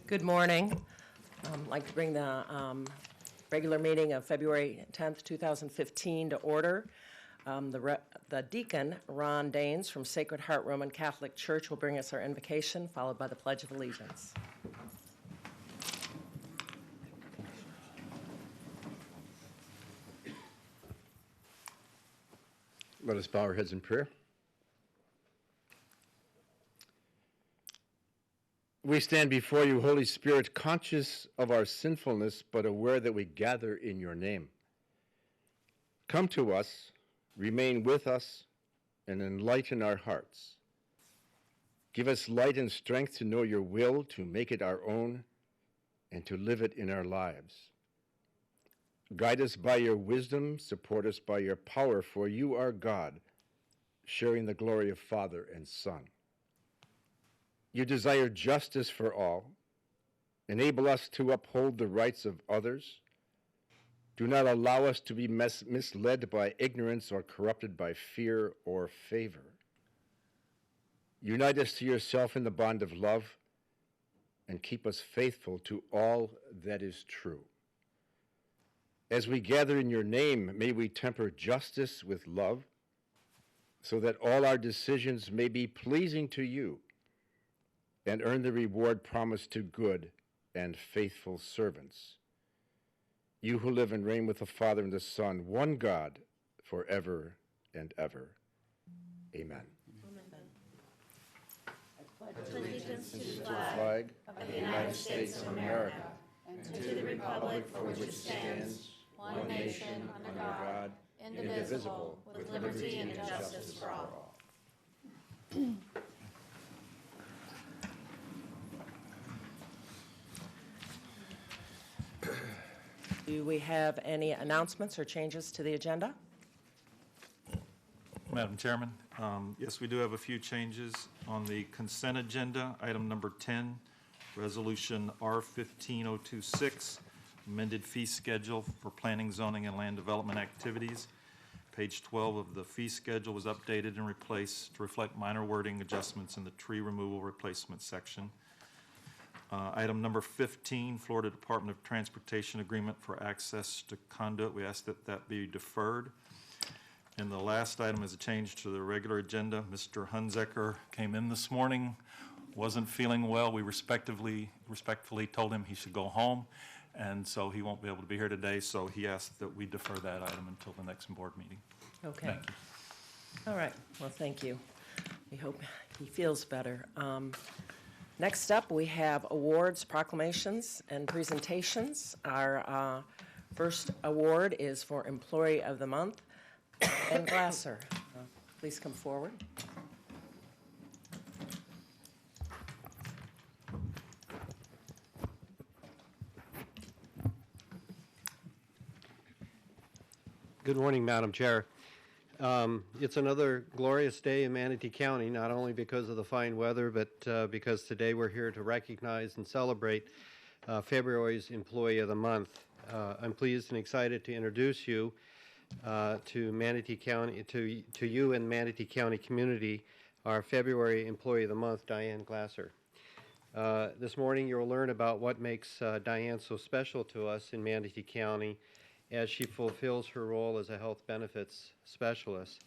Good morning. I'd like to bring the regular meeting of February 10th, 2015 to order. The deacon, Ron Daines from Sacred Heart Roman Catholic Church, will bring us our invocation, followed by the Pledge of Allegiance. Let us bow our heads in prayer. We stand before you, Holy Spirit, conscious of our sinfulness, but aware that we gather in your name. Come to us, remain with us, and enlighten our hearts. Give us light and strength to know your will, to make it our own, and to live it in our lives. Guide us by your wisdom, support us by your power, for you are God, sharing the glory of Father and Son. You desire justice for all. Enable us to uphold the rights of others. Do not allow us to be misled by ignorance or corrupted by fear or favor. Unite us to yourself in the bond of love and keep us faithful to all that is true. As we gather in your name, may we temper justice with love so that all our decisions may be pleasing to you and earn the reward promised to good and faithful servants. You who live and reign with the Father and the Son, one God, forever and ever. Amen. I pledge allegiance to the flag of the United States of America and to the republic for which it stands, one nation, under God, indivisible, with liberty and justice for all. Do we have any announcements or changes to the agenda? Madam Chairman, yes, we do have a few changes on the consent agenda. Item number 10, Resolution R15026, amended fee schedule for planning, zoning, and land development activities. Page 12 of the fee schedule was updated and replaced to reflect minor wording adjustments in the tree removal replacement section. Item number 15, Florida Department of Transportation Agreement for access to conduit. We ask that that be deferred. And the last item is a change to the regular agenda. Mr. Hunzeker came in this morning, wasn't feeling well. We respectfully told him he should go home, and so he won't be able to be here today. So he asked that we defer that item until the next board meeting. Okay. Thank you. All right. Well, thank you. We hope he feels better. Next up, we have awards, proclamations, and presentations. Our first award is for Employee of the Month, Ben Glasser. Please come forward. Good morning, Madam Chair. It's another glorious day in Manatee County, not only because of the fine weather, but because today we're here to recognize and celebrate February's Employee of the Month. I'm pleased and excited to introduce you to Manatee County, to you and Manatee County community, our February Employee of the Month, Diane Glasser. This morning you'll learn about what makes Diane so special to us in Manatee County as she fulfills her role as a health benefits specialist.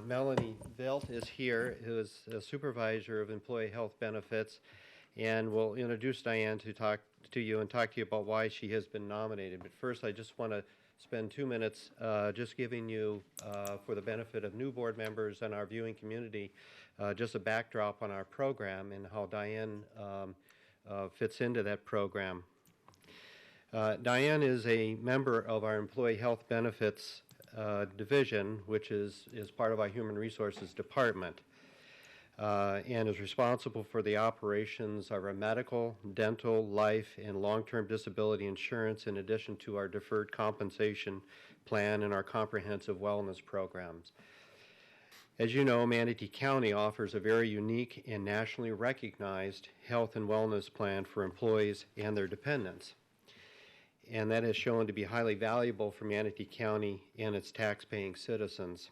Melanie Velt is here, who is a supervisor of employee health benefits, and will introduce Diane to talk to you about why she has been nominated. But first, I just want to spend 2 minutes just giving you, for the benefit of new board members and our viewing community, just a backdrop on our program and how Diane fits into that program. Diane is a member of our Employee Health Benefits Division, which is part of our Human Resources Department, and is responsible for the operations of our medical, dental, life, and long-term disability insurance, in addition to our deferred compensation plan and our comprehensive wellness programs. As you know, Manatee County offers a very unique and nationally recognized health and wellness plan for employees and their dependents, and that has shown to be highly valuable for Manatee County and its tax-paying citizens.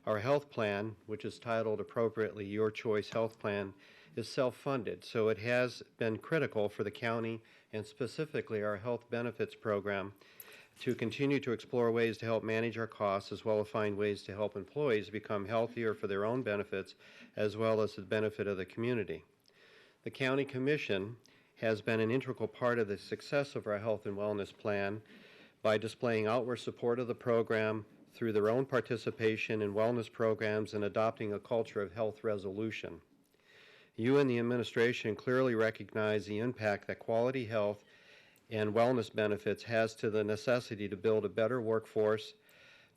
Our health plan, which is titled appropriately Your Choice Health Plan, is self-funded, so it has been critical for the county and specifically our health benefits program to continue to explore ways to help manage our costs as well as find ways to help employees become healthier for their own benefits as well as the benefit of the community. The County Commission has been an integral part of the success of our health and wellness plan by displaying outward support of the program through their own participation in wellness programs and adopting a culture of health resolution. You and the administration clearly recognize the impact that quality health and wellness benefits has to the necessity to build a better workforce,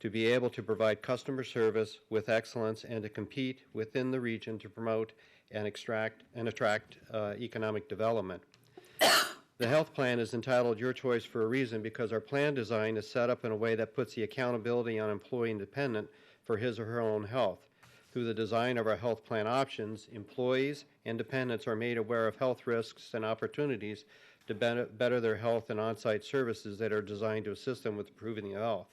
to be able to provide customer service with excellence, and to compete within the region to promote and attract economic development. The health plan is entitled Your Choice for a reason because our plan design is set up in a way that puts the accountability on employee independent for his or her own health. Through the design of our health plan options, employees and dependents are made aware of health risks and opportunities to better their health and on-site services that are designed to assist them with improving their health.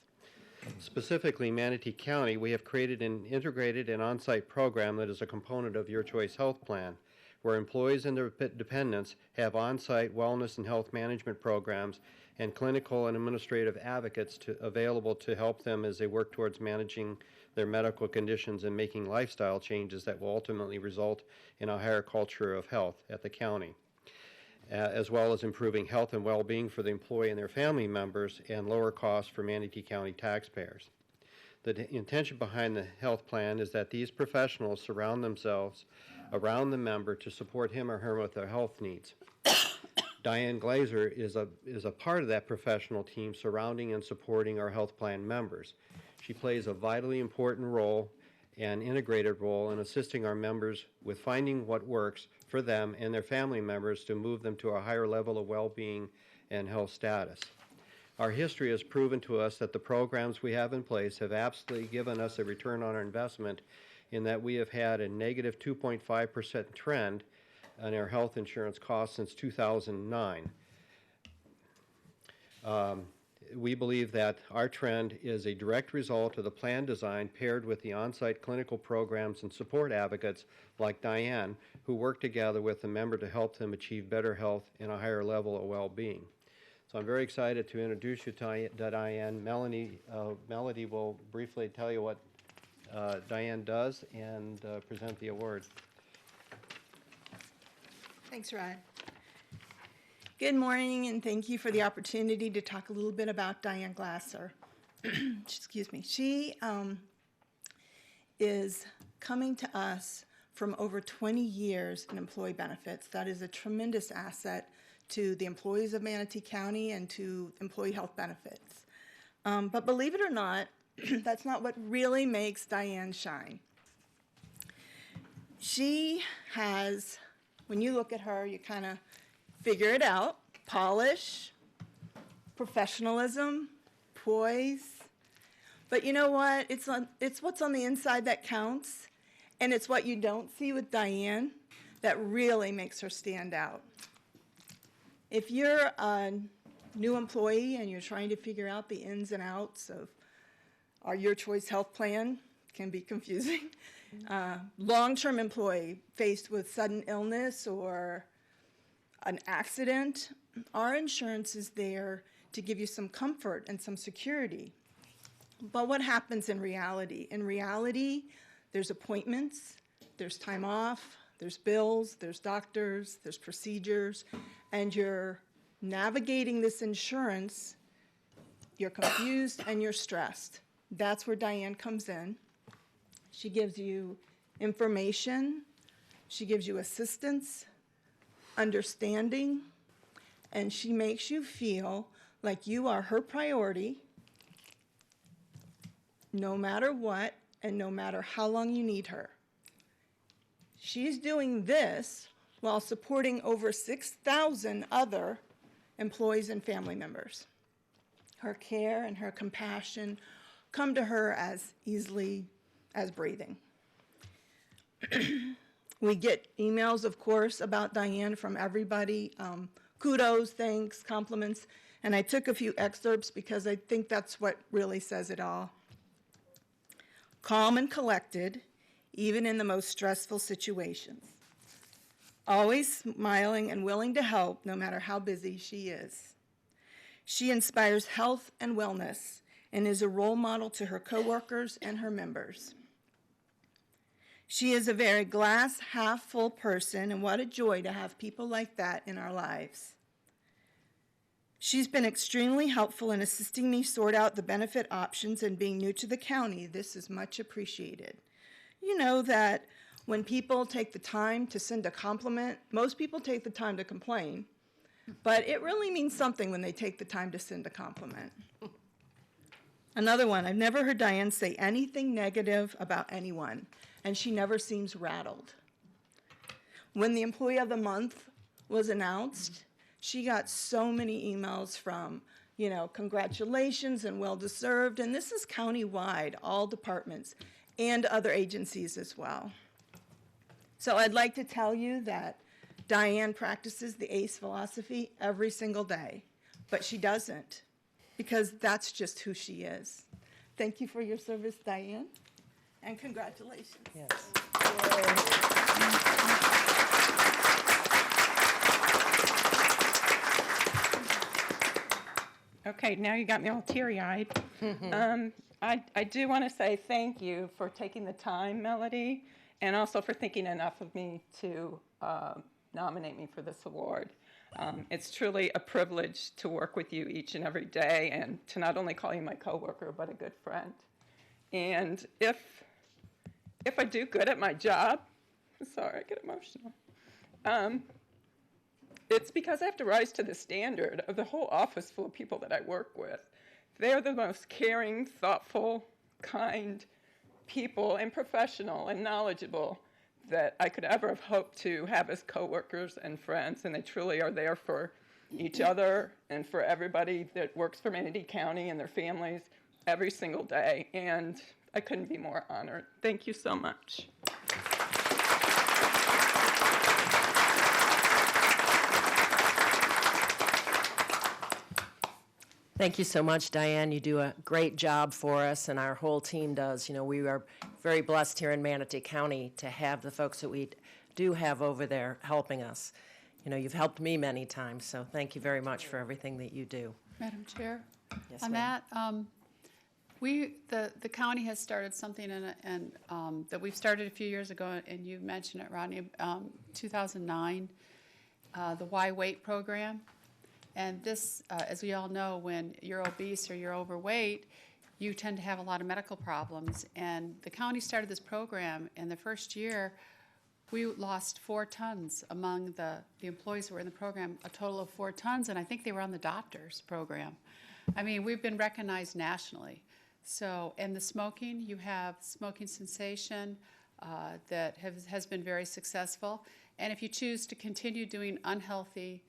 Specifically, Manatee County, we have created an integrated and on-site program that is a component of Your Choice Health Plan, where employees and their dependents have on-site wellness and health management programs and clinical and administrative advocates available to help them as they work towards managing their medical conditions and making lifestyle changes that will ultimately result in a higher culture of health at the county, as well as improving health and well-being for the employee and their family members and lower costs for Manatee County taxpayers. The intention behind the health plan is that these professionals surround themselves around the member to support him or her with their health needs. Diane Glazer is a part of that professional team surrounding and supporting our health plan members. She plays a vitally important role and integrated role in assisting our members with finding what works for them and their family members to move them to a higher level of well-being and health status. Our history has proven to us that the programs we have in place have absolutely given us a return on our investment in that we have had a negative 2.5% trend on our health insurance costs since 2009. We believe that our trend is a direct result of the plan design paired with the on-site clinical programs and support advocates like Diane, who work together with the member to help them achieve better health and a higher level of well-being. So I'm very excited to introduce you to Diane. Melody will briefly tell you what Diane does and present the award. Thanks, Rod. Good morning, and thank you for the opportunity to talk a little bit about Diane Glasser. Excuse me. She is coming to us from over 20 years in employee benefits. That is a tremendous asset to the employees of Manatee County and to employee health benefits. But believe it or not, that's not what really makes Diane shine. She has, when you look at her, you kind of figure it out: polish, professionalism, poise. But you know what? It's what's on the inside that counts, and it's what you don't see with Diane that really makes her stand out. If you're a new employee and you're trying to figure out the ins and outs of our Your Choice Health Plan, can be confusing. Long-term employee faced with sudden illness or an accident, our insurance is there to give you some comfort and some security. But what happens in reality? In reality, there's appointments, there's time off, there's bills, there's doctors, there's procedures, and you're navigating this insurance, you're confused and you're stressed. That's where Diane comes in. She gives you information, she gives you assistance, understanding, and she makes you feel like you are her priority no matter what and no matter how long you need her. She's doing this while supporting over 6,000 other employees and family members. Her care and her compassion come to her as easily as breathing. We get emails, of course, about Diane from everybody. Kudos, thanks, compliments. And I took a few excerpts because I think that's what really says it all. Calm and collected, even in the most stressful situations. always smiling and willing to help no matter how busy she is. She inspires health and wellness and is a role model to her coworkers and her members. She is a very glass half full person, and what a joy to have people like that in our lives. She's been extremely helpful in assisting me sort out the benefit options, and being new to the county, this is much appreciated. You know that when people take the time to send a compliment, most people take the time to complain, but it really means something when they take the time to send a compliment. Another one, I've never heard Diane say anything negative about anyone, and she never seems rattled. When the Employee of the Month was announced, she got so many emails from, congratulations and well-deserved, and this is countywide, all departments, and other agencies as well. So I'd like to tell you that Diane practices the ACE philosophy every single day, but she doesn't, because that's just who she is. Thank you for your service, Diane, and congratulations. Yes. Okay, now you got me all teary-eyed. I do want to say thank you for taking the time, Melody, and also for thinking enough of me to nominate me for this award. It's truly a privilege to work with you each and every day, and to not only call you my coworker, but a good friend. And if I do good at my job, sorry, I get emotional. It's because I have to rise to the standard of the whole office full of people that I work with. They're the most caring, thoughtful, kind people, and professional and knowledgeable that I could ever have hoped to have as coworkers and friends, and they truly are there for each other and for everybody that works for Manatee County and their families every single day, and I couldn't be more honored. Thank you so much. Thank you so much, Diane. You do a great job for us, and our whole team does. We are very blessed here in Manatee County to have the folks that we do have over there helping us. You've helped me many times, so thank you very much for everything that you do. Madam Chair, Yes, on ma'am. that, the county has started something that we've started a few years ago, and you mentioned it, Rodney, 2009, the Why Wait program. And this, as we all know, when you're obese or you're overweight, you tend to have a lot of medical problems. And the county started this program, and the first year, we lost 4 tons among the employees who were in the program, a total of 4 tons, and I think they were on the doctor's program. I mean, we've been recognized nationally. So, and the smoking, you have smoking cessation that has been very successful. And if you choose to continue doing unhealthy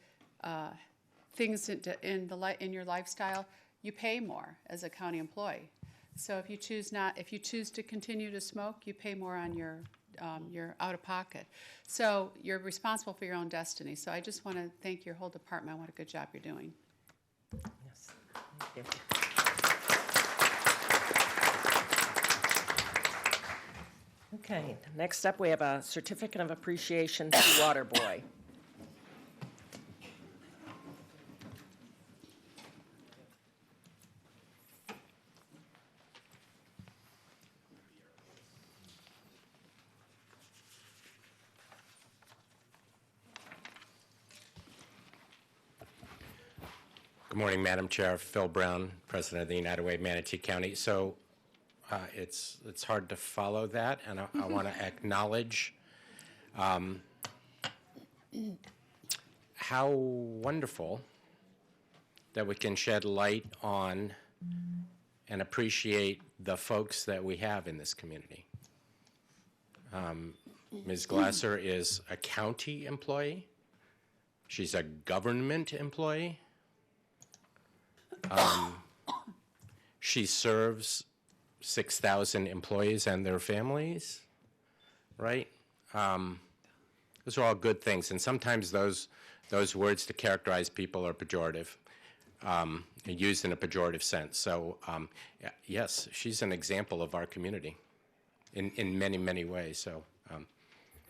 things in your lifestyle, you pay more as a county employee. So if you choose to continue to smoke, you pay more on your out of pocket. So you're responsible for your own destiny. So I just want to thank your whole department. What a good job you're doing. Yes. Thank you. Okay, next up we have a certificate of appreciation to Waterboy. Good morning, Madam Chair. Phil Brown, President of the United Way, Manatee County. So it's hard to follow that, and I want to acknowledge how wonderful that we can shed light on and appreciate the folks that we have in this community. Ms. Glasser is a county employee. She's a government employee. She serves 6,000 employees and their families, right? Those are all good things, and sometimes those words to characterize people are pejorative, used in a pejorative sense. So yes, she's an example of our community in many, many ways. So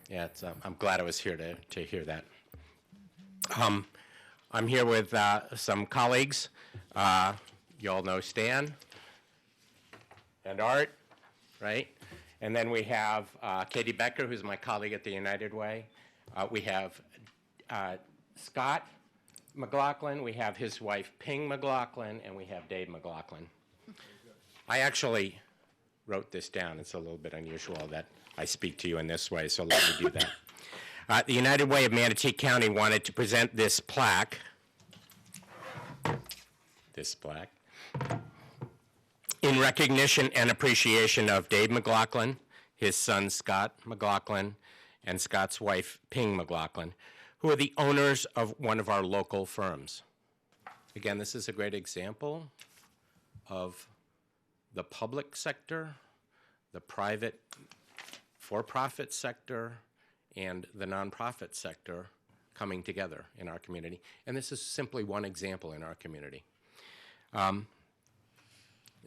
Yeah, I'm glad I was here to hear that. I'm here with some colleagues. You all know Stan and Art, right? And then we have Katie Becker, who's my colleague at the United Way. We have Scott McLaughlin, we have his wife Ping McLaughlin, and we have Dave McLaughlin. I actually wrote this down. It's a little bit unusual that I speak to you in this way, so let me do that. The United Way of Manatee County wanted to present this plaque, in recognition and appreciation of Dave McLaughlin, his son Scott McLaughlin, and Scott's wife Ping McLaughlin, who are the owners of one of our local firms. Again, this is a great example of the public sector, the private for-profit sector, and the nonprofit sector coming together in our community. And this is simply one example in our community.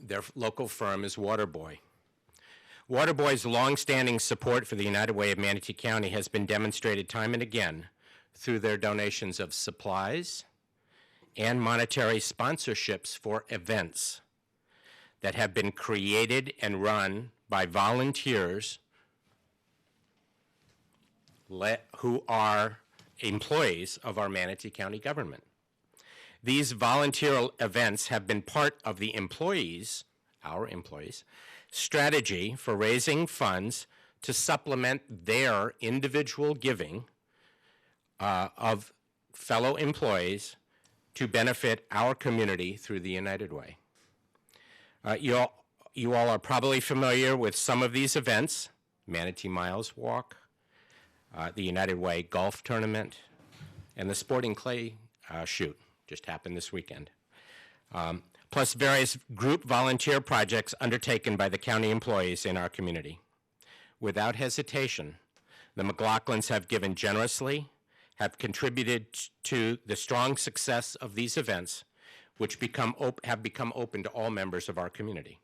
Their local firm is Waterboy. Waterboy's longstanding support for the United Way of Manatee County has been demonstrated time and again through their donations of supplies and monetary sponsorships for events that have been created and run by volunteers who are employees of our Manatee County government. These volunteer events have been part of the employees, our employees, strategy for raising funds to supplement their individual giving of fellow employees to benefit our community through the United Way. You all are probably familiar with some of these events: Manatee Miles Walk, the United Way Golf Tournament, and the Sporting Clay Shoot, just happened this weekend. Plus various group volunteer projects undertaken by the county employees in our community. Without hesitation, the McLaughlins have given generously, have contributed to the strong success of these events, which have become open to all members of our community.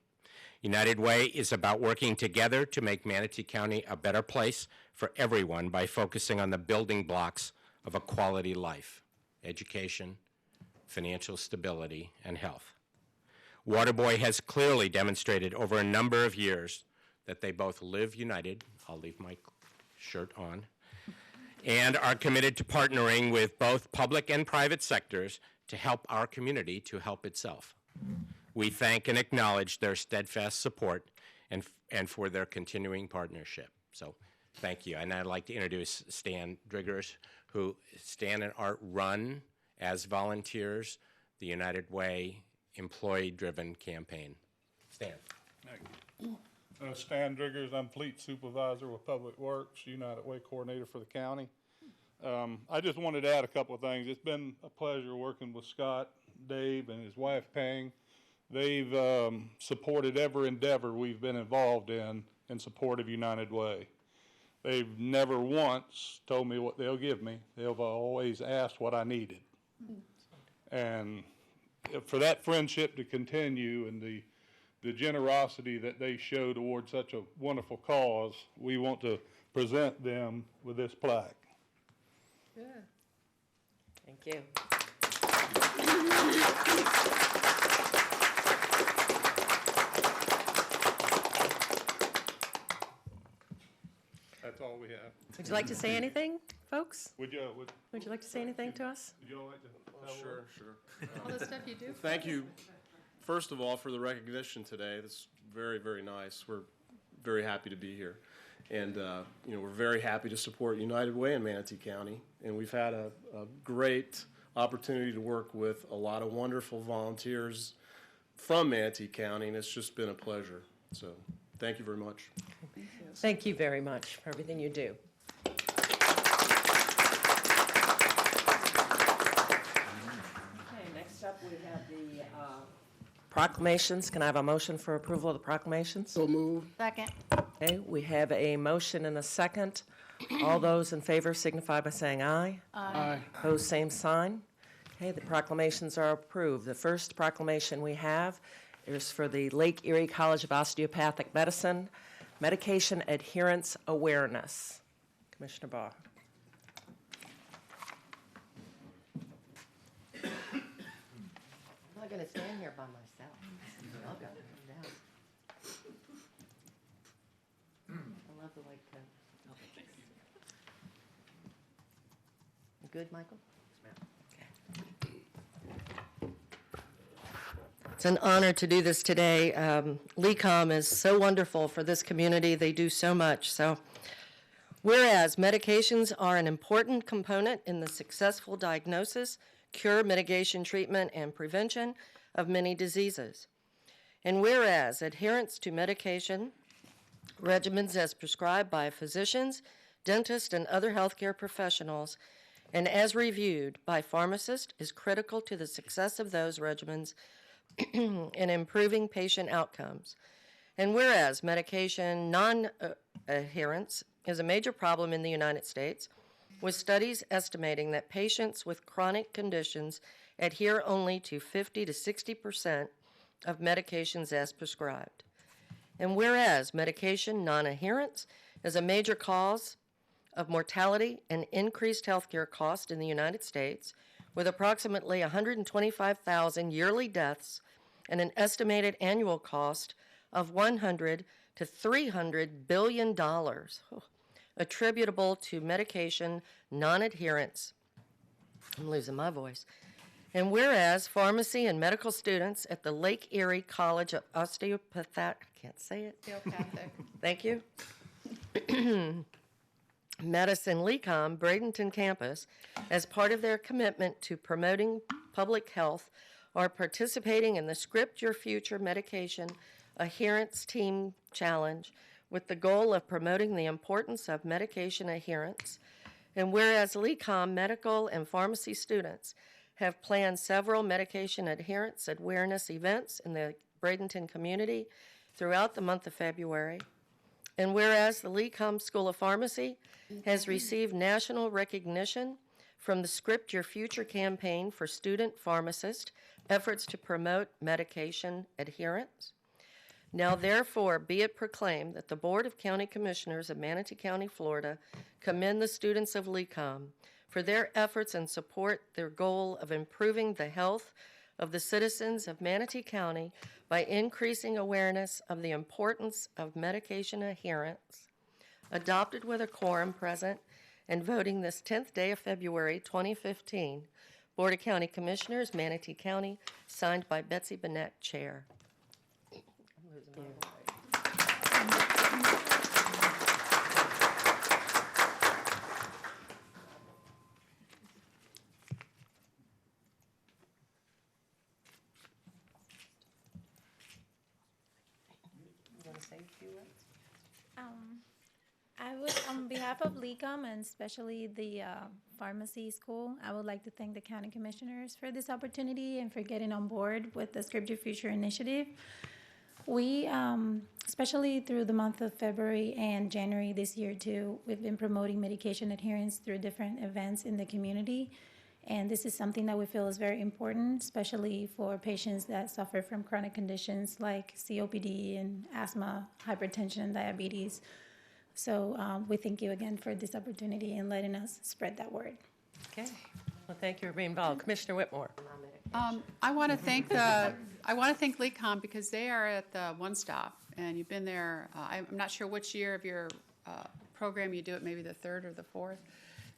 United Way is about working together to make Manatee County a better place for everyone by focusing on the building blocks of a quality life: education, financial stability, and health. Waterboy has clearly demonstrated over a number of years that they both live united, I'll leave my shirt on, and are committed to partnering with both public and private sectors to help our community to help itself. We thank and acknowledge their steadfast support and for their continuing partnership. So thank you. And I'd like to introduce Stan Driggers, who Stan and Art run as volunteers the United Way employee-driven campaign. Stan. Stan Driggers, I'm Fleet Supervisor with Public Works, United Way Coordinator for the county. I just wanted to add a couple of things. It's been a pleasure working with Scott, Dave, and his wife, Pang. They've supported every endeavor we've been involved in support of United Way. They've never once told me what they'll give me. They've always asked what I needed. And for that friendship to continue and the generosity that they show toward such a wonderful cause, we want to present them with this plaque. Good. Thank you. That's all we have. Would you like to say anything, folks? Would you like to say anything to us? all like to? Sure. All the stuff you do. Thank you, first of all, for the recognition today. That's very, very nice. We're very happy to be here. And, we're very happy to support United Way in Manatee County. And we've had a great opportunity to work with a lot of wonderful volunteers from Manatee County, and it's just been a pleasure. So thank you very much. Thank you very much for everything you do. Okay, next up we have the proclamations. Can I have a motion for approval of the proclamations? So moved. Second. Okay, we have a motion and a second. All those in favor signify by saying aye. Aye. Opposed, same sign. Okay, the proclamations are approved. The first proclamation we have is for the Lake Erie College of Osteopathic Medicine, Medication Adherence Awareness. Commissioner Baugh. I'm not going to stand here by myself. I'll go down. I love the white coat. You good, Michael? It's an honor to do this today. LECOM is so wonderful for this community. They do so much. So, whereas medications are an important component in the successful diagnosis, cure, mitigation, treatment, and prevention of many diseases. And whereas adherence to medication regimens as prescribed by physicians, dentists, and other healthcare professionals, and as reviewed by pharmacists, is critical to the success of those regimens in improving patient outcomes. And whereas medication non-adherence is a major problem in the United States, with studies estimating that patients with chronic conditions adhere only to 50 to 60% of medications as prescribed. And whereas medication non-adherence is a major cause of mortality and increased healthcare costs in the United States, with approximately 125,000 yearly deaths and an estimated annual cost of $100 to $300 billion attributable to medication non-adherence. I'm losing my voice. And whereas pharmacy and medical students at the Lake Erie College of I can't say it. Osteopathic. Thank you. Medicine LECOM Bradenton campus, as part of their commitment to promoting public health, are participating in the Script Your Future Medication Adherence Team Challenge with the goal of promoting the importance of medication adherence. And whereas LECOM medical and pharmacy students have planned several medication adherence awareness events in the Bradenton community throughout the month of February. And whereas the LECOM School of Pharmacy has received national recognition from the Script Your Future campaign for student pharmacists, efforts to promote medication adherence. Now therefore be it proclaimed that the Board of County Commissioners of Manatee County, Florida, commend the students of LECOM for their efforts and support their goal of improving the health of the citizens of Manatee County by increasing awareness of the importance of medication adherence, adopted with a quorum present, and voting this 10th day of February 2015, Board of County Commissioners, Manatee County, signed by Betsy Bennett, Chair. I would, on behalf of LECOM and especially the pharmacy school, I would like to thank the county commissioners for this opportunity and for getting on board with the Script Your Future initiative. We, especially through the month of February and January this year too, we've been promoting medication adherence through different events in the community. And this is something that we feel is very important, especially for patients that suffer from chronic conditions like COPD and asthma, hypertension, and diabetes. So we thank you again for this opportunity and letting us spread that word. Okay. Well, thank you for being involved. Commissioner Whitmore. I want to thank LECOM because they are at the One Stop, and you've been there. I'm not sure which year of your program you do it, maybe the third or the fourth.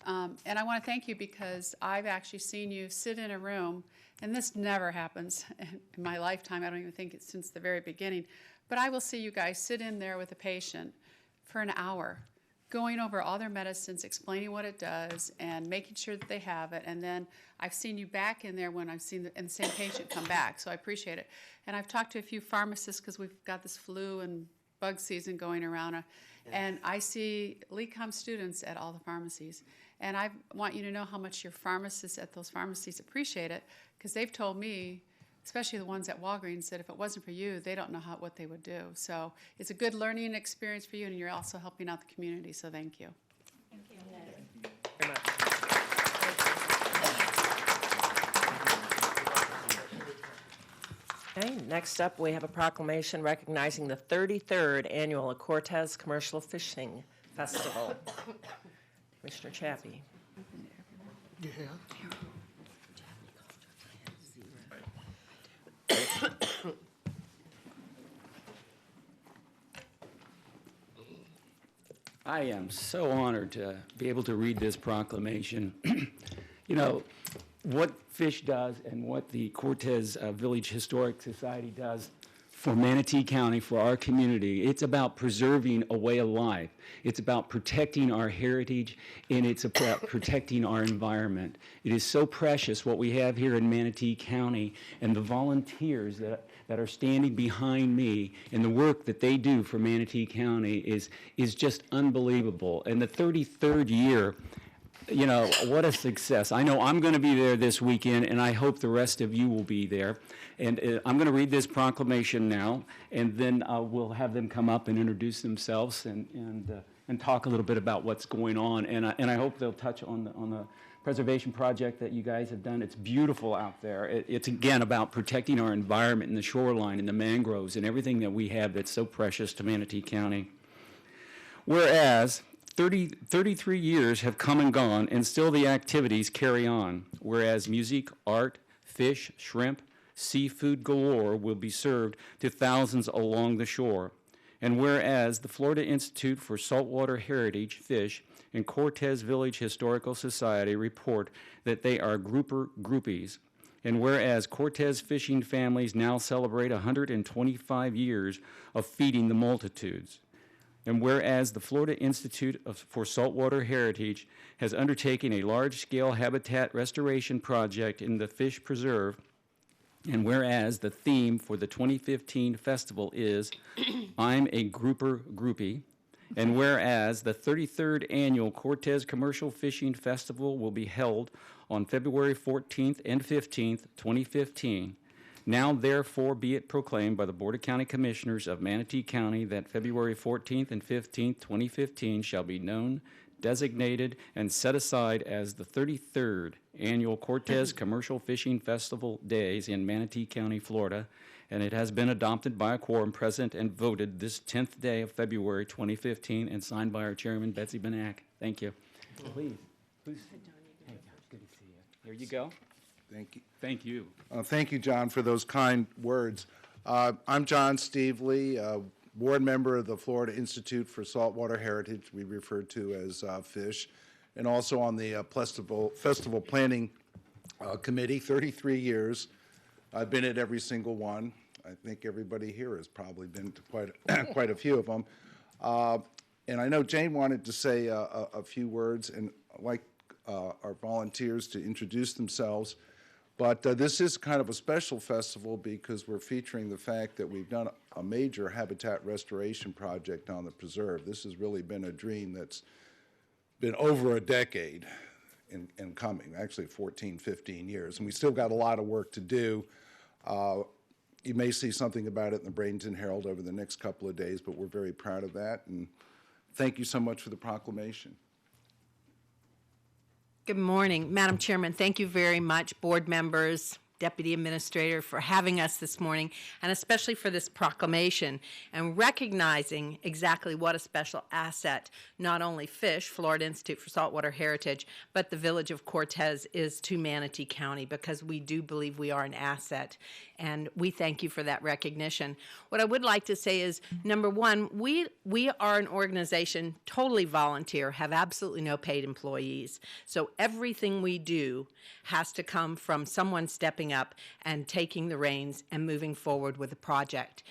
And I want to thank you because I've actually seen you sit in a room, and this never happens in my lifetime. I don't even think it's since the very beginning. But I will see you guys sit in there with a patient for an hour, going over all their medicines, explaining what it does, and making sure that they have it. And then I've seen you back in there when I've seen the same patient come back, so I appreciate it. And I've talked to a few pharmacists because we've got this flu and bug season going around, and I see LECOM students at all the pharmacies. And I want you to know how much your pharmacists at those pharmacies appreciate it, because they've told me, especially the ones at Walgreens, that if it wasn't for you, they don't know what they would do. So it's a good learning experience for you, and you're also helping out the community, so thank you. Thank you. Very much. Okay, next up, we have a proclamation recognizing the 33rd Annual Cortez Commercial Fishing Festival. Commissioner Chappie. I am so honored to be able to read this proclamation. You know, what FISH does and what the Cortez Village Historic Society does for Manatee County, for our community, it's about preserving a way of life. It's about protecting our heritage, and it's about protecting our environment. It is so precious what we have here in Manatee County, and the volunteers that are standing behind me and the work that they do for Manatee County is just unbelievable. And the 33rd year, you know, what a success. I know I'm going to be there this weekend, and I hope the rest of you will be there. And I'm going to read this proclamation now, and then we'll have them come up and introduce themselves and talk a little bit about what's going on. And I hope they'll touch on the preservation project that you guys have done. It's beautiful out there. It's again about protecting our environment and the shoreline and the mangroves and everything that we have that's so precious to Manatee County. Whereas 33 years have come and gone, and still the activities carry on. Whereas music, art, fish, shrimp, seafood galore will be served to thousands along the shore. And whereas the Florida Institute for Saltwater Heritage, FISH, and Cortez Village Historical Society report that they are groupies. And whereas Cortez fishing families now celebrate 125 years of feeding the multitudes. And whereas the Florida Institute for Saltwater Heritage has undertaken a large-scale habitat restoration project in the Fish Preserve, and whereas the theme for the 2015 festival is I'm a Groupie, and whereas the 33rd annual Cortez Commercial Fishing Festival will be held on February 14th and 15th, 2015, now therefore be it proclaimed by the Board of County Commissioners of Manatee County that February 14th and 15th, 2015 shall be known, designated, and set aside as the 33rd annual Cortez Commercial Fishing Festival Days in Manatee County, Florida, and it has been adopted by a quorum present and voted this 10th day of February 2015 and signed by our chairman, Betsy Benak. Thank you. Please. Hey, good to see you. Here you go. Thank you. Thank you. Thank you, John, for those kind words. I'm John Stevely, board member of the Florida Institute for Saltwater Heritage, we refer to as FISH, and also on the Festival Planning Committee, 33 years. I've been at every single one. I think everybody here has probably been to quite a few of them. And I know Jane wanted to say a few words, and I'd like our volunteers to introduce themselves. But this is kind of a special festival because we're featuring the fact that we've done a major habitat restoration project on the preserve. This has really been a dream that's been over a decade in coming, actually 14, 15 years. And we still got a lot of work to do. You may see something about it in the Bradenton Herald over the next couple of days, but we're very proud of that. And thank you so much for the proclamation. Good morning, Madam Chairman. Thank you very much, board members, Deputy Administrator, for having us this morning, and especially for this proclamation and recognizing exactly what a special asset not only FISH, Florida Institute for Saltwater Heritage, but the Village of Cortez is to Manatee County, because we do believe we are an asset, and we thank you for that recognition. What I would like to say is, number one, we are an organization totally volunteer, have absolutely no paid employees, so everything we do has to come from someone stepping up and taking the reins and moving forward with the project.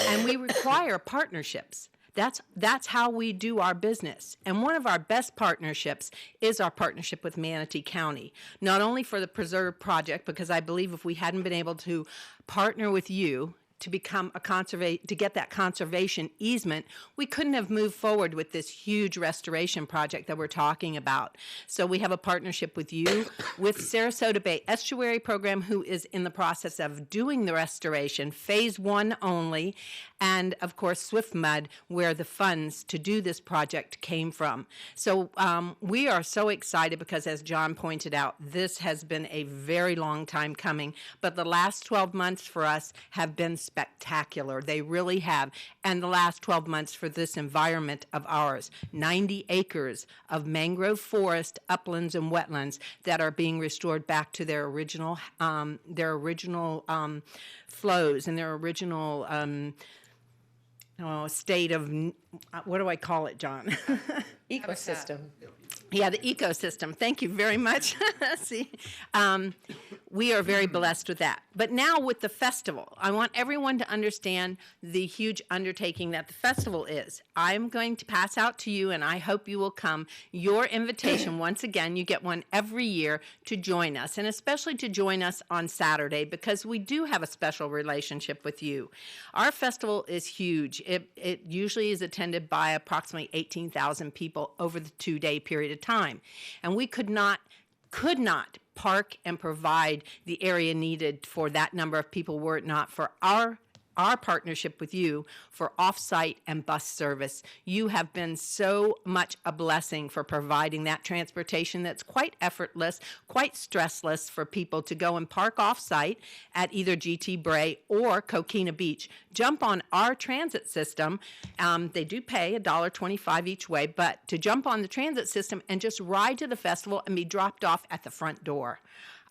And we require partnerships. That's how we do our business. And one of our best partnerships is our partnership with Manatee County, not only for the Preserve project, because I believe if we hadn't been able to partner with you to become to get that conservation easement, we couldn't have moved forward with this huge restoration project that we're talking about. So we have a partnership with you, with Sarasota Bay Estuary Program, who is in the process of doing the restoration, phase 1 only, and of course Swift Mud, where the funds to do this project came from. So we are so excited because, as John pointed out, this has been a very long time coming, but the last 12 months for us have been spectacular. They really have. And the last 12 months for this environment of ours, 90 acres of mangrove forest, uplands, and wetlands that are being restored back to their original flows and their original state of, what do I call it, John? Ecosystem. Yeah, the ecosystem. Thank you very much. See, we are very blessed with that. But now with the festival, I want everyone to understand the huge undertaking that the festival is. I'm going to pass out to you, and I hope you will come, your invitation. Once again, you get one every year to join us, and especially to join us on Saturday, because we do have a special relationship with you. Our festival is huge. It usually is attended by approximately 18,000 people over the 2-day period of time. And we could not park and provide the area needed for that number of people were it not for our partnership with you for off-site and bus service. You have been so much a blessing for providing that transportation that's quite effortless, quite stressless for people to go and park off-site at either GT Bray or Coquina Beach. Jump on our transit system. They do pay $1.25 each way, but to jump on the transit system and just ride to the festival and be dropped off at the front door.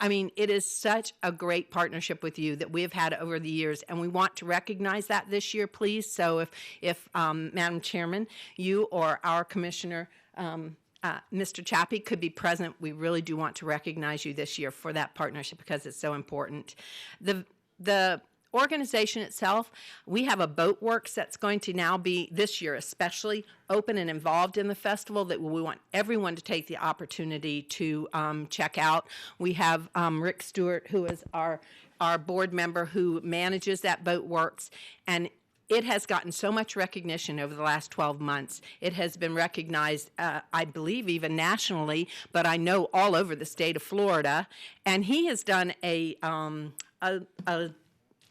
I mean, it is such a great partnership with you that we have had over the years, and we want to recognize that this year, please. So if Madam Chairman, you or our Commissioner, Mr. Chappie, could be present, we really do want to recognize you this year for that partnership because it's so important. The organization itself, we have a boat works that's going to now be, this year especially, open and involved in the festival that we want everyone to take the opportunity to check out. We have Rick Stewart, who is our board member who manages that boat works, and it has gotten so much recognition over the last 12 months. It has been recognized, I believe, even nationally, but I know all over the state of Florida. And he has done a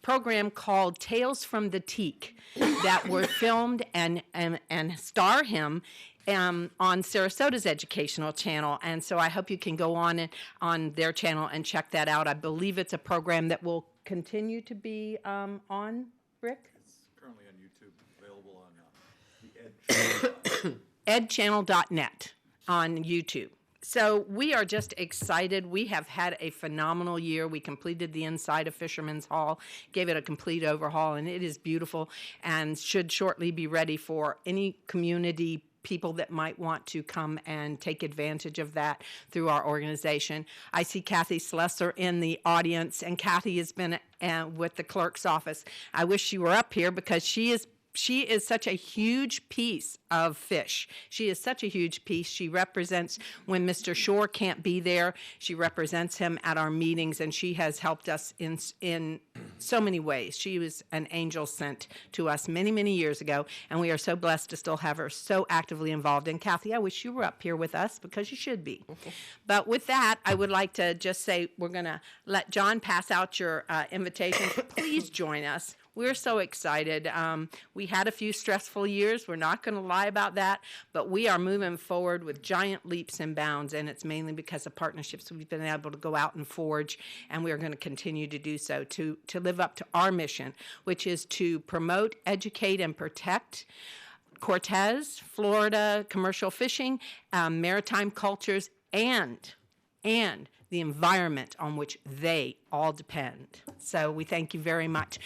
program called Tales from the Teak that were filmed and star him on Sarasota's educational channel. And so I hope you can go on their channel and check that out. I believe it's a program that will continue to be on, Rick? It's currently on YouTube, available on the edchannel.net on YouTube. So we are just excited. We have had a phenomenal year. We completed the inside of Fisherman's Hall, gave it a complete overhaul, and it is beautiful and should shortly be ready for any community people that might want to come and take advantage of that through our organization. I see Kathy Slesser in the audience, and Kathy has been with the clerk's office. I wish she were up here because she is such a huge piece of fish. She is such a huge piece. She represents, when Mr. Shore can't be there, she represents him at our meetings, and she has helped us in so many ways. She was an angel sent to us many, many years ago, and we are so blessed to still have her so actively involved. And Kathy, I wish you were up here with us because you should be. But with that, I would like to just say we're going to let John pass out your invitations. Please join us. We're so excited. We had a few stressful years. We're not going to lie about that, but we are moving forward with giant leaps and bounds, and it's mainly because of partnerships we've been able to go out and forge, and we are going to continue to do so to live up to our mission, which is to promote, educate, and protect Cortez, Florida, commercial fishing, maritime cultures, and the environment on which they all depend. So we thank you very much.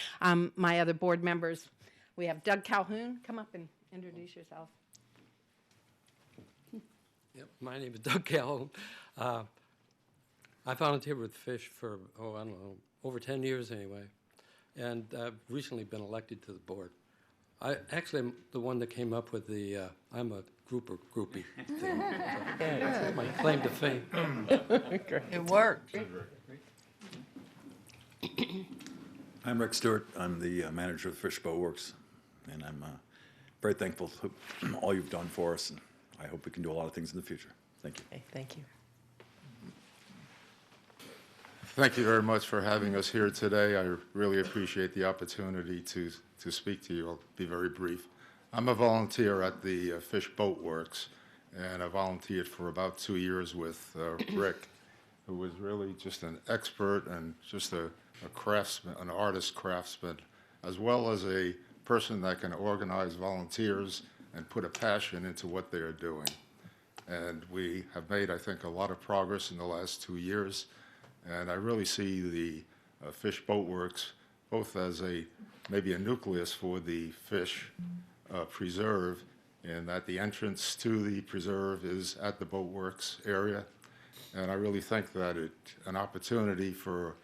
My other board members, we have Doug Calhoun. Come up and introduce yourself. Yep, my name is Doug Calhoun. I volunteered with Fish for, I don't know, over 10 years anyway, and I've recently been elected to the board. I actually am the one that came up with the I'm a groupie thing. That's my claim to fame. It worked. I'm Rick Stewart. I'm the manager of Fish Boat Works, and I'm very thankful for all you've done for us, and I hope we can do a lot of things in the future. Thank you. Okay, thank you. Thank you very much for having us here today. I really appreciate the opportunity to speak to you. I'll be very brief. I'm a volunteer at the Fish Boat Works, and I volunteered for about 2 years with Rick, who was really just an expert and just a craftsman, an artist craftsman, as well as a person that can organize volunteers and put a passion into what they are doing. And we have made, I think, a lot of progress in the last 2 years. And I really see the Fish Boat Works both as maybe a nucleus for the fish preserve, in that the entrance to the preserve is at the Boat Works area. And I really think that it's an opportunity for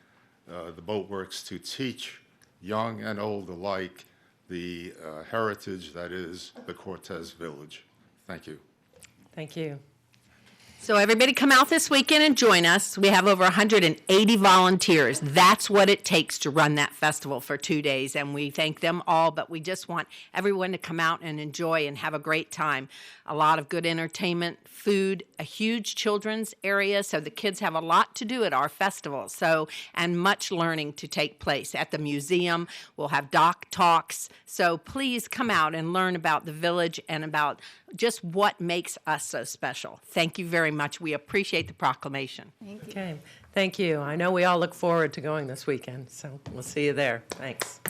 the Boat Works to teach young and old alike the heritage that is the Cortez Village. Thank you. Thank you. So everybody come out this weekend and join us. We have over 180 volunteers. That's what it takes to run that festival for 2 days, and we thank them all, but we just want everyone to come out and enjoy and have a great time. A lot of good entertainment, food, a huge children's area, so the kids have a lot to do at our festival, and much learning to take place. At the museum, we'll have dock talks, so please come out and learn about the village and about just what makes us so special. Thank you very much. We appreciate the proclamation. Thank you. Okay, thank you. I know we all look forward to going this weekend, so we'll see you there. Thanks.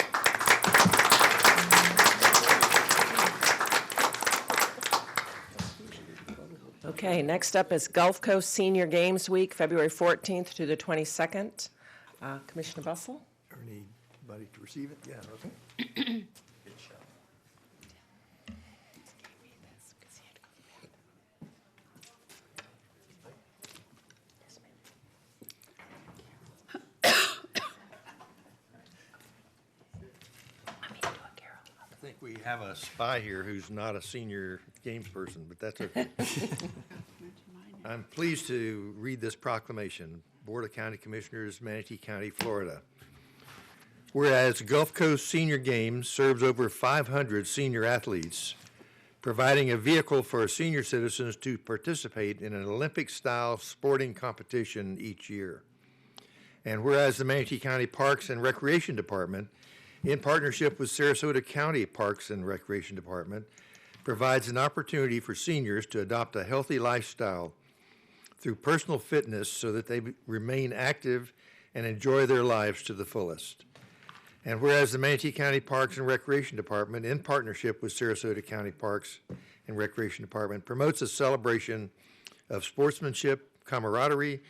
Okay, next up is Gulf Coast Senior Games Week, February 14th through the 22nd. Commissioner Bussell? Or anybody to receive it? Yeah, okay. I think we have a spy here who's not a senior games person, but that's okay. I'm pleased to read this proclamation. Board of County Commissioners, Manatee County, Florida. Whereas Gulf Coast Senior Games serves over 500 senior athletes, providing a vehicle for senior citizens to participate in an Olympic-style sporting competition each year. And whereas the Manatee County Parks and Recreation Department, in partnership with Sarasota County Parks and Recreation Department, provides an opportunity for seniors to adopt a healthy lifestyle through personal fitness so that they remain active and enjoy their lives to the fullest. And whereas the Manatee County Parks and Recreation Department, in partnership with Sarasota County Parks and Recreation Department, promotes a celebration of sportsmanship, camaraderie,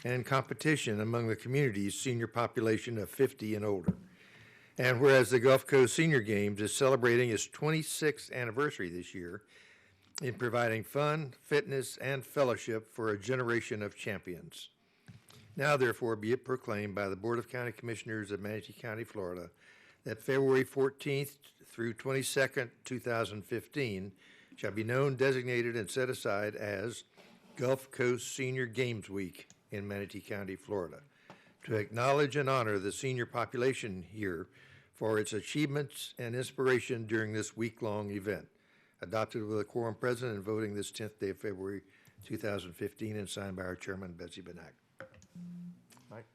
and competition among the community's senior population of 50 and older. And whereas the Gulf Coast Senior Games is celebrating its 26th anniversary this year in providing fun, fitness, and fellowship for a generation of champions. Now, therefore, be it proclaimed by the Board of County Commissioners of Manatee County, Florida, that February 14th through 22nd, 2015, shall be known, designated, and set aside as Gulf Coast Senior Games Week in Manatee County, Florida, to acknowledge and honor the senior population here for its achievements and inspiration during this week-long event, adopted with a quorum present and voting this 10th day of February 2015, and signed by our chairman, Betsy Benak. Mike.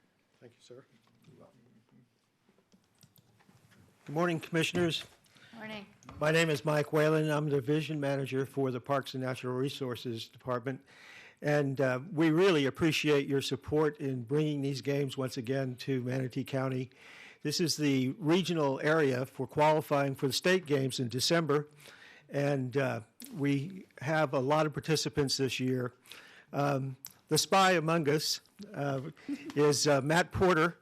Thank you, sir. Good morning, Commissioners. Morning. My name is Mike Whalen. I'm the Division Manager for the Parks and Natural Resources Department. And we really appreciate your support in bringing these games once again to Manatee County. This is the regional area for qualifying for the state games in December. And we have a lot of participants this year. The spy among us is Matt Porter.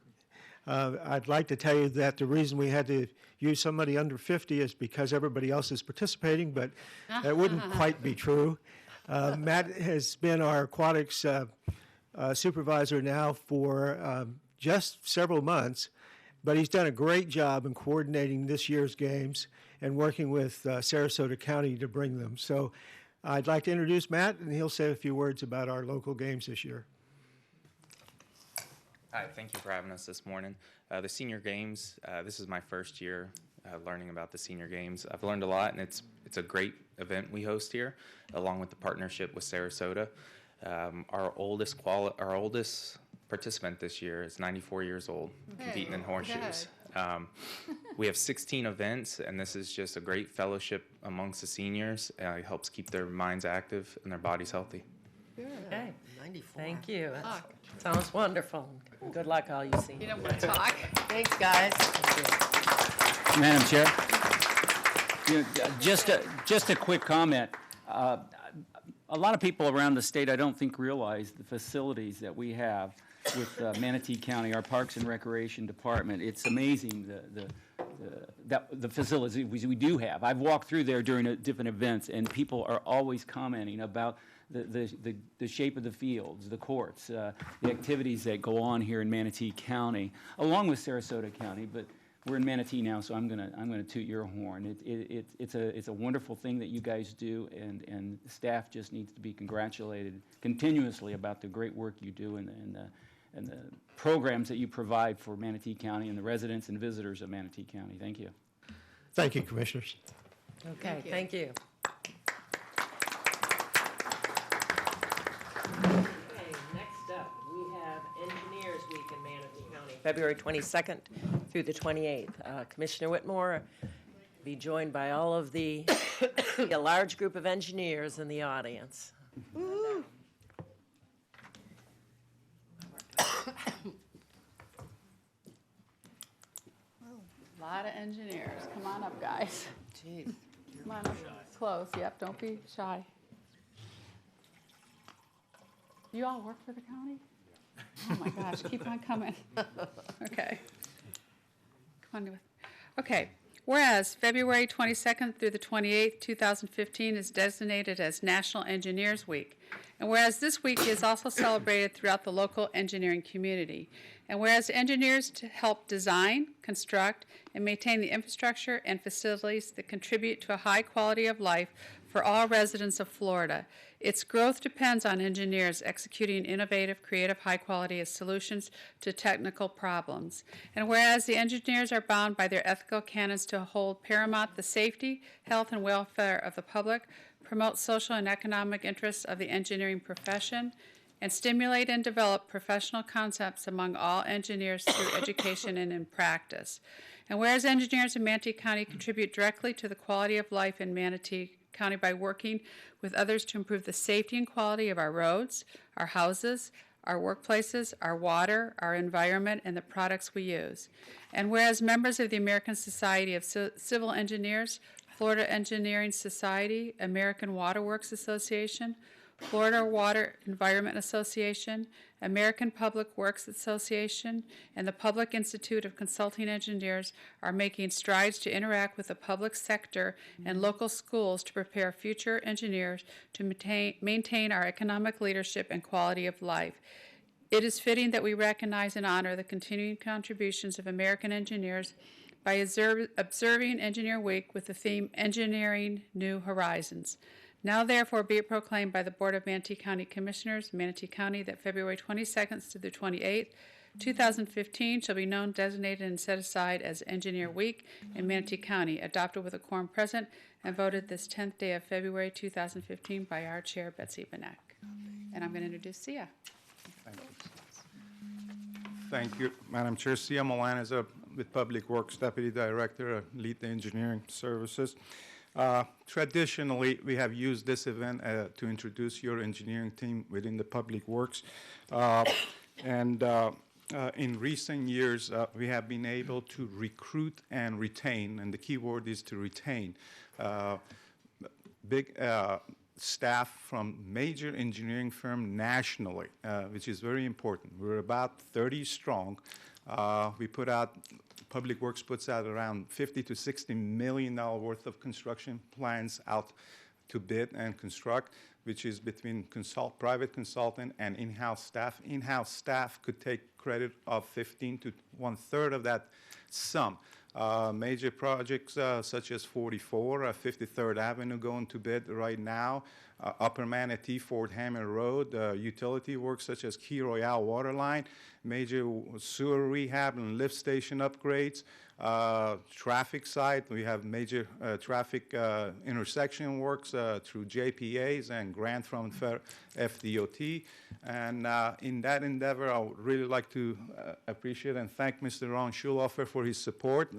I'd like to tell you that the reason we had to use somebody under 50 is because everybody else is participating, but that wouldn't quite be true. Matt has been our aquatics supervisor now for just several months, but he's done a great job in coordinating this year's games and working with Sarasota County to bring them. So I'd like to introduce Matt, and he'll say a few words about our local games this year. Hi, thank you for having us this morning. The Senior Games, this is my first year learning about the Senior Games. I've learned a lot, and it's a great event we host here, along with the partnership with Sarasota. Our oldest participant this year is 94 years old, competing in horseshoes. We have 16 events, and this is just a great fellowship amongst the seniors. It helps keep their minds active and their bodies healthy. Okay. 94. Thank you. That sounds wonderful. Good luck, all you seniors. You don't want to talk. Thanks, guys. Madam Chair. Just a quick comment. A lot of people around the state, I don't think, realize the facilities that we have with Manatee County, our Parks and Recreation Department. It's amazing the facilities we do have. I've walked through there during different events, and people are always commenting about the shape of the fields, the courts, the activities that go on here in Manatee County, along with Sarasota County. But we're in Manatee now, so I'm gonna toot your horn. It's a wonderful thing that you guys do, and staff just needs to be congratulated continuously about the great work you do and the programs that you provide for Manatee County and the residents and visitors of Manatee County. Thank you. Thank you, Commissioners. Okay, thank you. Okay, next up, we have Engineers Week in Manatee County, February 22nd through the 28th. Commissioner Whitmore be joined by all of a large group of engineers in the audience. Woo. A lot of engineers. Come on up, guys. Jeez. Come on up. Close. Yep, don't be shy. You all work for the county? Oh my gosh, keep on coming. Okay. Come on. Okay. Whereas February 22nd through the 28th, 2015 is designated as National Engineers Week. And whereas this week is also celebrated throughout the local engineering community. And whereas engineers to help design, construct, and maintain the infrastructure and facilities that contribute to a high quality of life for all residents of Florida. Its growth depends on engineers executing innovative, creative, high-quality solutions to technical problems. And whereas the engineers are bound by their ethical canons to hold paramount the safety, health, and welfare of the public, promote social and economic interests of the engineering profession, and stimulate and develop professional concepts among all engineers through education and in practice. And whereas engineers in Manatee County contribute directly to the quality of life in Manatee County by working with others to improve the safety and quality of our roads, our houses, our workplaces, our water, our environment, and the products we use. And whereas members of the American Society of Civil Engineers, Florida Engineering Society, American Water Works Association, Florida Water Environment Association, American Public Works Association, and the Public Institute of Consulting Engineers are making strides to interact with the public sector and local schools to prepare future engineers to maintain our economic leadership and quality of life. It is fitting that we recognize and honor the continuing contributions of American engineers by observing Engineer Week with the theme Engineering New Horizons. Now therefore be it proclaimed by the Board of Manatee County Commissioners, Manatee County, that February 22nd through the 28th, 2015 shall be known, designated, and set aside as Engineer Week in Manatee County, adopted with a quorum present and voted this 10th day of February 2015 by our Chair, Betsy Benek. And I'm going to introduce Sia. Thank you, Madam Chair. Sia Milan is with Public Works Deputy Director, lead the engineering services. Traditionally, we have used this event to introduce your engineering team within the Public Works. In recent years, we have been able to recruit and retain, and the key word is to retain, big staff from major engineering firms nationally, which is very important. We're about 30 strong. Public Works puts out around $50 to $60 million worth of construction plans out to bid and construct, which is between private consultant and in-house staff. In-house staff could take credit of 15 to 1/3 of that sum. Major projects such as 44, 53rd Avenue going to bid right now, Upper Manatee, Fort Hammer Road, utility work such as Key Royale water line, major sewer rehab and lift station upgrades, traffic side. We have major traffic intersection works through JPAs and grant from FDOT. And in that endeavor, I would really like to appreciate and thank Mr. Ron Schulhofer for his support,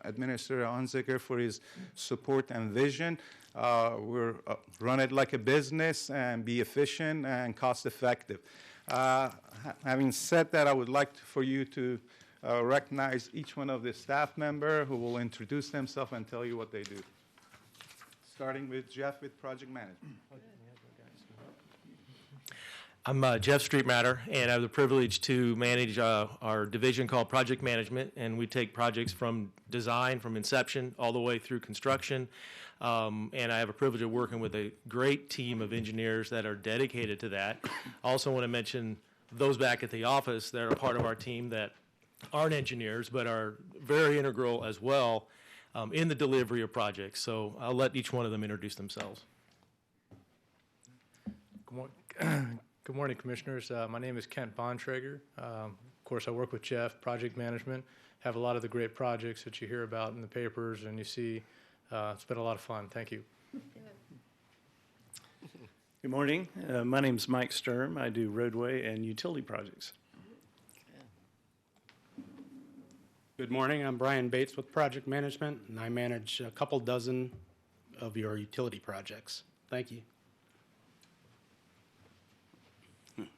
Administrator Unzicker for his support and vision. We're run it like a business and be efficient and cost effective. Having said that, I would like for you to recognize each one of the staff member who will introduce themselves and tell you what they do. Starting with Jeff with project management. I'm Jeff Streetmatter, and I have the privilege to manage our division called Project Management, and we take projects from design, from inception, all the way through construction. And I have a privilege of working with a great team of engineers that are dedicated to that. I also want to mention those back at the office that are part of our team that aren't engineers, but are very integral as well in the delivery of projects. So I'll let each one of them introduce themselves. Good morning, Commissioners. My name is Kent Bontrager. Of course, I work with Jeff, Project Management, have a lot of the great projects that you hear about in the papers and you see. It's been a lot of fun. Thank you. Good morning. My name is Mike Sturm. I do roadway and utility projects. Good morning. I'm Brian Bates with Project Management, and I manage a couple dozen of your utility projects. Thank you.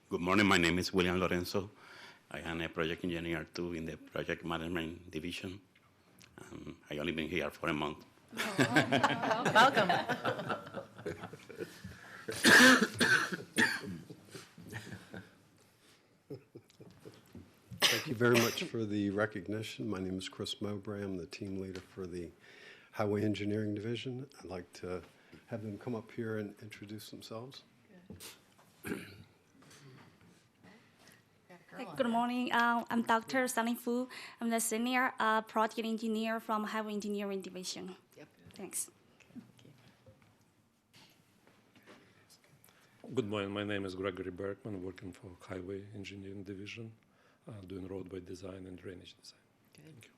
Good morning. My name is William Lorenzo. I am a project engineer too in the project management division. I only been here for a month. Welcome. Thank you very much for the recognition. My name is Chris Mowbray. I'm the team leader for the Highway Engineering Division. I'd like to have them come up here and introduce themselves. Good morning. I'm Dr. Sunny Fu. I'm the senior project engineer from Highway Engineering Division. Thanks. Good morning. My name is Gregory Bergman, working for Highway Engineering Division, doing roadway design and drainage design. Thank you.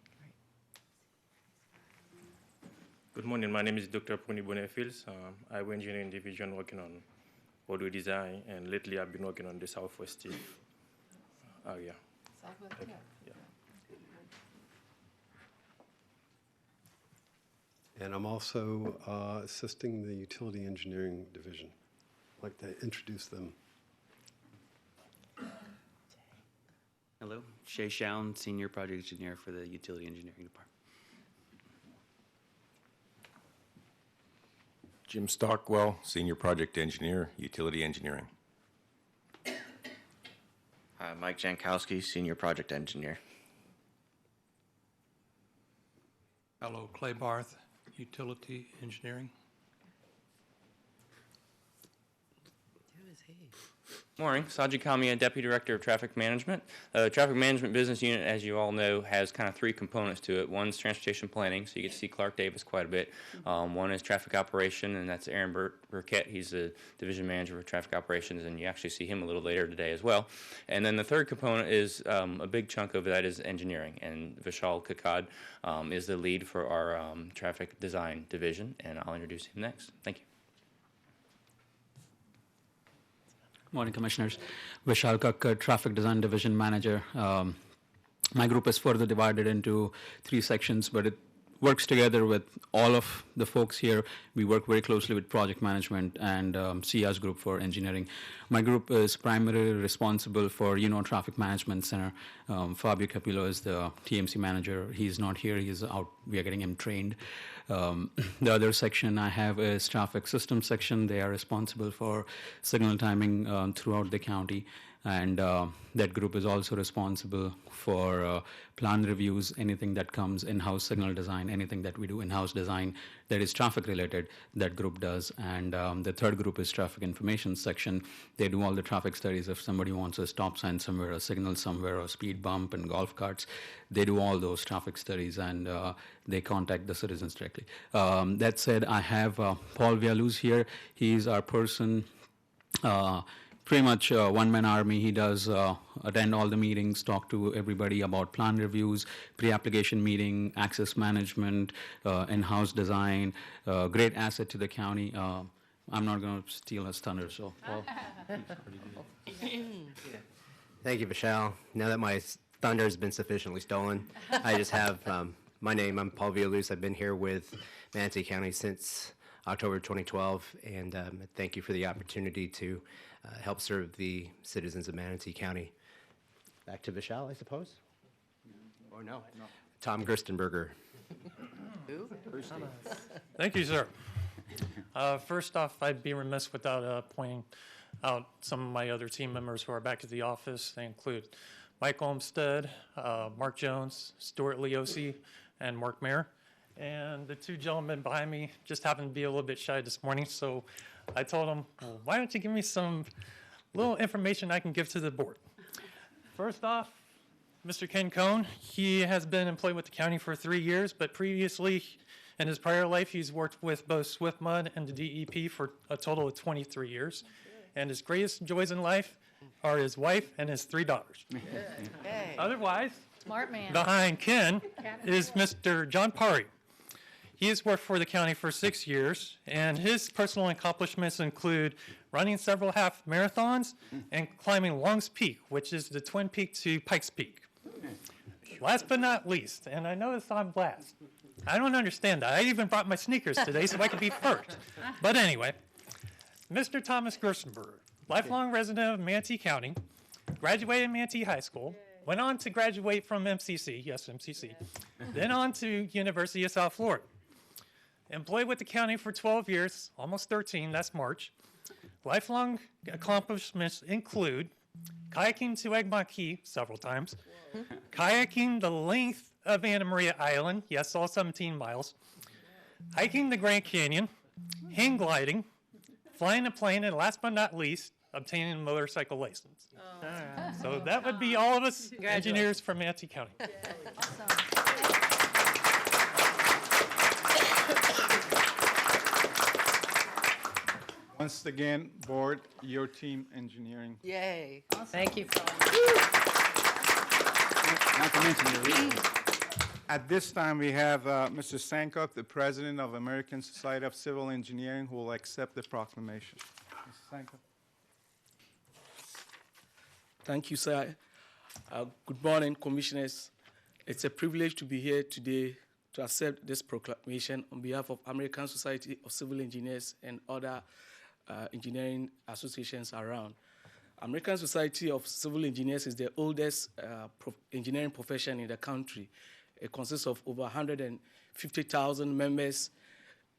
Good morning. My name is Dr. Puni Bonefils. Highway Engineering Division, working on roadway design, and lately I've been working on the Southwest area. And I'm also assisting the Utility Engineering Division. I'd like to introduce them. Hello, Shay Shown, Senior Project Engineer for the Utility Engineering Department. Jim Stockwell, Senior Project Engineer, Utility Engineering. Mike Jankowski, Senior Project Engineer. Hello, Clay Barth, Utility Engineering. Morning, Sajid Kamiya, Deputy Director of Traffic Management. Traffic Management Business Unit, as you all know, has kind of three components to it. One's transportation planning, so you get to see Clark Davis quite a bit. One is traffic operation, and that's Aaron Burkett. He's the Division Manager for Traffic Operations, and you actually see him a little later today as well. And then the third component is a big chunk of that is engineering, and Vishal Kakad is the lead for our Traffic Design Division, and I'll introduce him next. Thank you. Morning, Commissioners. Vishal Kakkar, Traffic Design Division Manager. My group is further divided into three sections, but it works together with all of the folks here. We work very closely with project management and CIA's group for engineering. My group is primarily responsible for Traffic Management Center. Fabio Capillo is the TMC manager. He's not here. He's out. We are getting him trained. The other section I have is traffic system section. They are responsible for signal timing throughout the county. And that group is also responsible for plan reviews, anything that comes in-house signal design, anything that we do in-house design that is traffic related, that group does. And the third group is traffic information section. They do all the traffic studies. If somebody wants a stop sign somewhere, a signal somewhere, a speed bump and golf carts, they do all those traffic studies and they contact the citizens directly. That said, I have Paul Villaluz here. He's our person pretty much one-man army. He does attend all the meetings, talk to everybody about plan reviews, pre-application meeting, access management, in-house design, great asset to the county. I'm not going to steal his thunder, so Paul. Thank you, Vishal. Now that my thunder has been sufficiently stolen, I just have my name. I'm Paul Villaluz. I've been here with Manatee County since October 2012, and thank you for the opportunity to help serve the citizens of Manatee County. Back to Vishal, I suppose. Or no? Tom Gerstenberger. Thank you, sir. First off, I'd be remiss without pointing out some of my other team members who are back at the office. They include Mike Olmsted, Mark Jones, Stuart Leosi, and Mark Mayer. And the two gentlemen behind me just happened to be a little bit shy this morning, so I told them, well, why don't you give me some little information I can give to the board. First off, Mr. Ken Cohn, he has been employed with the county for 3 years, but previously in his prior life, he's worked with both Swift Mud and the DEP for a total of 23 years. And his greatest joys in life are his wife and his 3 daughters. Otherwise, Smart man. behind Ken is Mr. John Pari. He has worked for the county for 6 years, and his personal accomplishments include running several half marathons and climbing Long's Peak, which is the twin peak to Pikes Peak. Last but not least, and I know this on blast, I don't understand that. I even brought my sneakers today so I could be first. But anyway, Mr. Thomas Gerstenberger, lifelong resident of Manatee County, graduated Manatee High School, went on to graduate from MCC, yes, MCC, then on to University of South Florida. Employed with the county for 12 years, almost 13, that's March. Lifelong accomplishments include kayaking to Egmont Key several times, kayaking the length of Anna Maria Island, yes, all 17 miles, hiking the Grand Canyon, hang gliding, flying a plane, and last but not least, obtaining a motorcycle license. So that would be all of us engineers from Manatee County. Once again, board, your team engineering. Yay. Thank you. Not to mention at this time, we have Mr. Sankoff, the president of American Society of Civil Engineering, who will accept the proclamation. Mr. Sankoff. Thank you, sir. Good morning, commissioners. It's a privilege to be here today to accept this proclamation on behalf of American Society of Civil Engineers and other engineering associations around. American Society of Civil Engineers is the oldest engineering profession in the country. It consists of over 150,000 members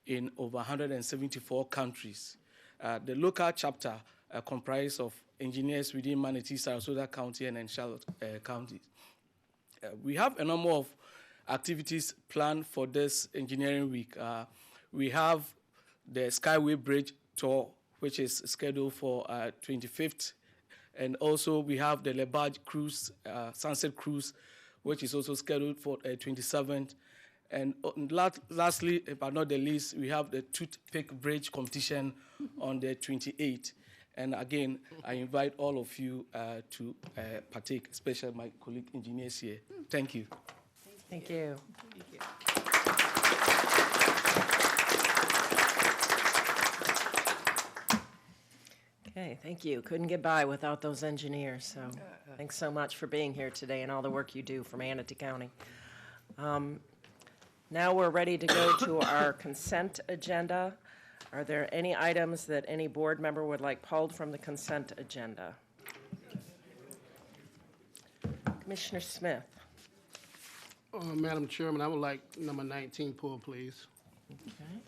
in over 174 countries. The local chapter comprises of engineers within Manatee, Sarasota County, and Charlotte County. We have a number of activities planned for this engineering week. We have the Skyway Bridge tour, which is scheduled for 25th. And also we have the Le Barge Cruise, Sunset Cruise, which is also scheduled for 27th. And lastly, but not the least, we have the Toothpick Bridge competition on the 28th. And again, I invite all of you to partake, especially my colleague engineers here. Thank you. Thank you. Thank you. Okay, thank you. Couldn't get by without those engineers, so thanks so much for being here today and all the work you do for Manatee County. Now we're ready to go to our consent agenda. Are there any items that any board member would like pulled from the consent agenda? Commissioner Smith. Madam Chairman, I would like number 19 pulled, please. Okay.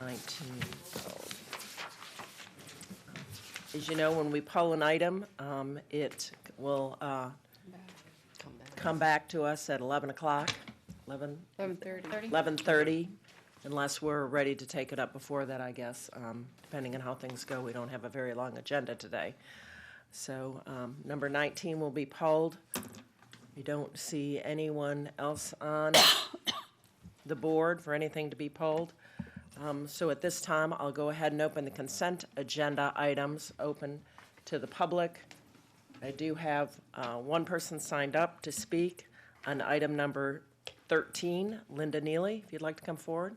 19 pulled. As you know, when we pull an item, it will come back to us at 11 o'clock, 11:30, unless we're ready to take it up before that, I guess. Depending on how things go, we don't have a very long agenda today. So number 19 will be pulled. We don't see anyone else on the board for anything to be pulled. So at this time, I'll go ahead and open the consent agenda items open to the public. I do have one person signed up to speak on item number 13, Linda Neely, if you'd like to come forward.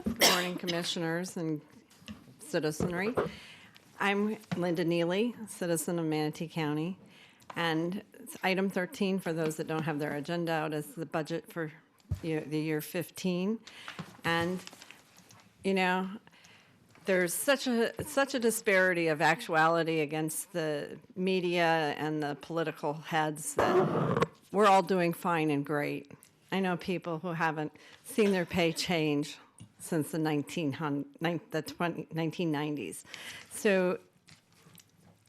Good morning, commissioners and citizenry. I'm Linda Neely, citizen of Manatee County, and item 13, for those that don't have their agenda out, is the budget for the year 15. And you know, there's such a disparity of actuality against the media and the political heads that we're all doing fine and great. I know people who haven't seen their pay change since the 1990s. So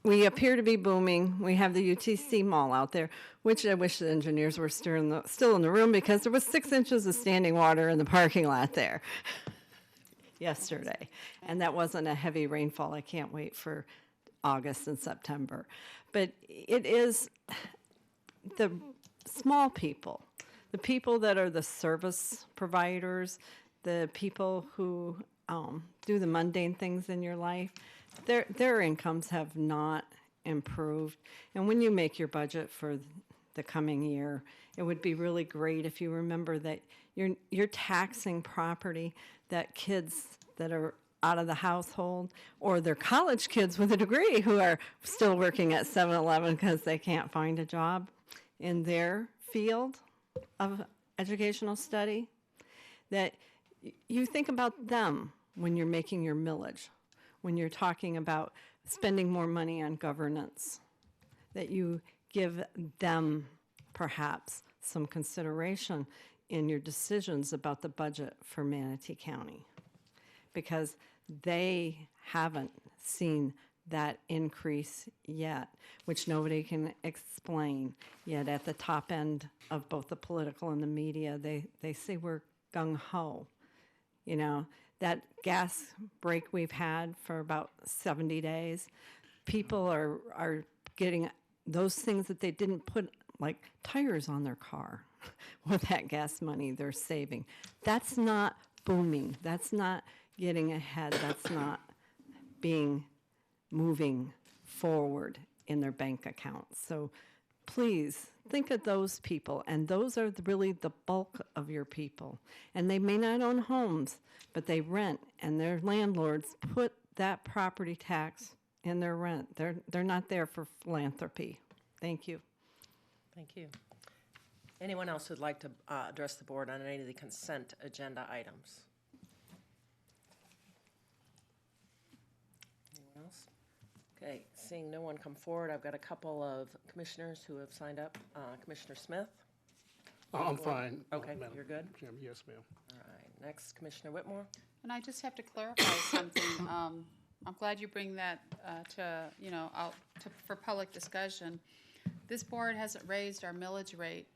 we appear to be booming. We have the UTC Mall out there, which I wish the engineers were still in the room, because there was 6 inches of standing water in the parking lot there yesterday. And that wasn't a heavy rainfall. I can't wait for August and September. But it is the small people, the people that are the service providers, the people who do the mundane things in your life, their incomes have not improved. And when you make your budget for the coming year, it would be really great if you remember that you're taxing property that kids that are out of the household, or they're college kids with a degree who are still working at 7-Eleven because they can't find a job in their field of educational study, that you think about them when you're making your millage, when you're talking about spending more money on governance, that you give them perhaps some consideration in your decisions about the budget for Manatee County, because they haven't seen that increase yet, which nobody can explain yet. At the top end of both the political and the media, they say we're gung-ho. You know, that gas break we've had for about 70 days, people are getting those things that they didn't put, like tires on their car, with that gas money they're saving. That's not booming. That's not getting ahead. That's not moving forward in their bank accounts. So please think of those people, and those are really the bulk of your people. And they may not own homes, but they rent, and their landlords put that property tax in their rent. They're not there for philanthropy. Thank you. Thank you. Anyone else who'd like to address the board on any of the consent agenda items? Anyone else? Okay, seeing no one come forward, I've got a couple of commissioners who have signed up. Commissioner Smith? I'm fine. Okay, Madam you're good? Chairman, yes, ma'am. All right, next, Commissioner Whitmore? And I just have to clarify something. I'm glad you bring that for public discussion. This board hasn't raised our millage rate.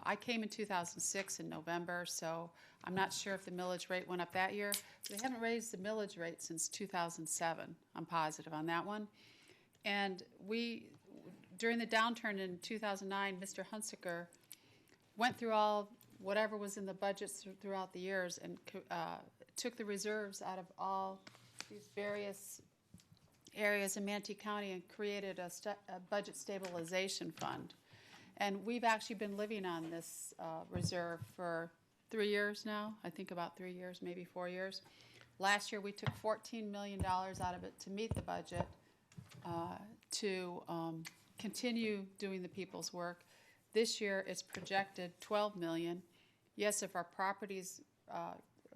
I came in 2006 in November, so I'm not sure if the millage rate went up that year. They haven't raised the millage rate since 2007. I'm positive on that one. And during the downturn in 2009, Mr. Hunsaker went through whatever was in the budgets throughout the years and took the reserves out of all these various areas in Manatee County and created a budget stabilization fund. And we've actually been living on this reserve for 3 years now, I think about 3 years, maybe 4 years. Last year we took $14 million out of it to meet the budget, to continue doing the people's work. This year it's projected $12 million. Yes, if our properties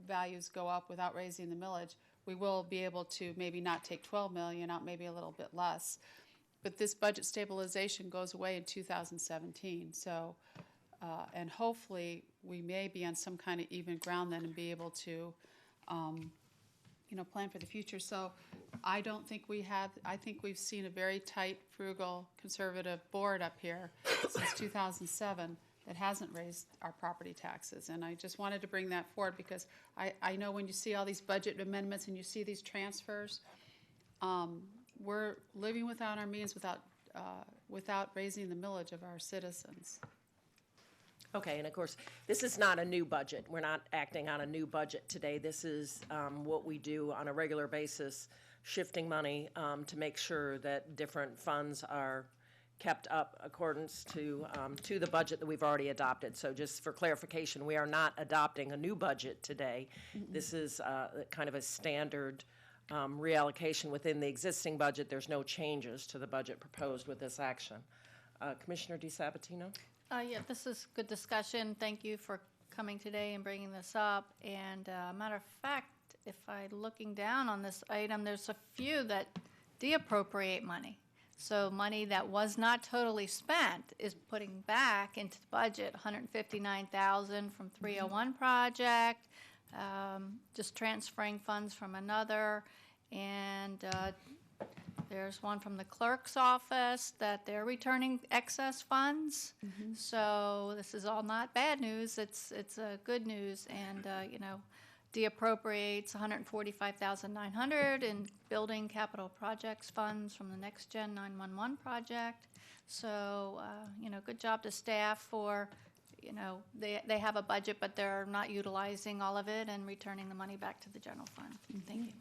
values go up without raising the millage, we will be able to maybe not take $12 million out, maybe a little bit less. But this budget stabilization goes away in 2017. So, and hopefully we may be on some kind of even ground then and be able to, plan for the future. So I don't think I think we've seen a very tight, frugal, conservative board up here since 2007 that hasn't raised our property taxes. And I just wanted to bring that forward because I know when you see all these budget amendments and you see these transfers, we're living without our means without raising the millage of our citizens. Okay, and of course, this is not a new budget. We're not acting on a new budget today. This is what we do on a regular basis, shifting money to make sure that different funds are kept up accordance to the budget that we've already adopted. So just for clarification, we are not adopting a new budget today. Mm-hmm. This is kind of a standard reallocation within the existing budget. There's no changes to the budget proposed with this action. Commissioner DiSabatino? Yeah, this is good discussion. Thank you for coming today and bringing this up. And matter of fact, if I looking down on this item, there's a few that de-appropriate money. So money that was not totally spent is putting back into the budget, $159,000 from 301 project, just transferring funds from another, and there's one from the clerk's office that they're returning excess funds. So this is all not bad news. It's good news, and de-appropriates $145,900 in building capital projects funds from the Next Gen 911 project. So good job to staff for they have a budget, but they're not utilizing all of it and returning the money back to the general fund. Thank you.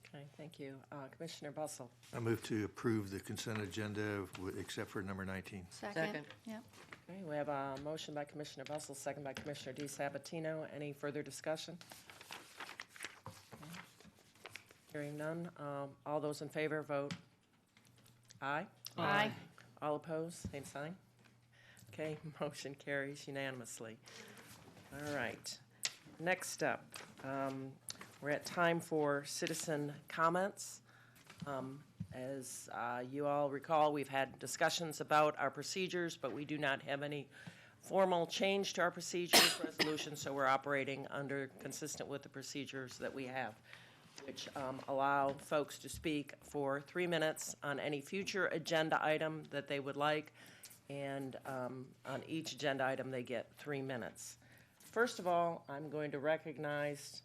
Okay, thank you. Commissioner Bussell. I move to approve the consent agenda except for number 19. Second. Yep. Okay, we have a motion by Commissioner Bussell, second by Commissioner DeSabatino. Any further discussion? Okay. Hearing none. All those in favor vote aye. Aye. All opposed, same sign. Okay, motion carries unanimously. All right. Next up, we're at time for citizen comments. As you all recall, we've had discussions about our procedures, but we do not have any formal change to our procedures resolution, so we're operating consistent with the procedures that we have, which allow folks to speak for 3 minutes on any future agenda item that they would like, and on each agenda item they get 3 minutes. First of all, I'm going to recognize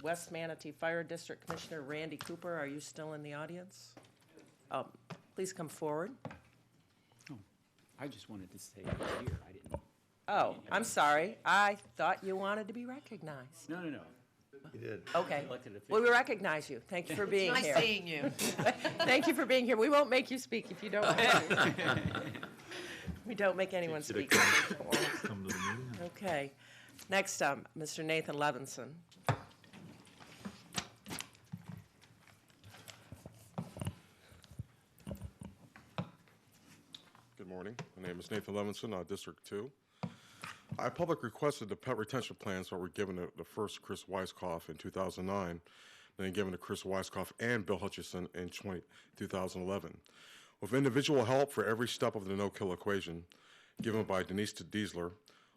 West Manatee Fire District Commissioner Randy Cooper. Are you still in the audience? Please come forward. Oh, I just wanted to say here. I didn't. Oh, I'm sorry. I thought you wanted to be recognized. No. You did. Okay. Well, we recognize you. Thank you for being here. Nice seeing you. Thank you for being here. We won't make you speak if you don't want to. We don't make anyone speak. Okay. Next up, Mr. Nathan Levinson. Good morning. My name is Nathan Levinson, District 2. I publicly requested the pet retention plans that were given to the first Chris Weiskopf in 2009, then given to Chris Weiskopf and Bill Hutchison in 2011. With individual help for every step of the no-kill equation, given by Denise Diesler,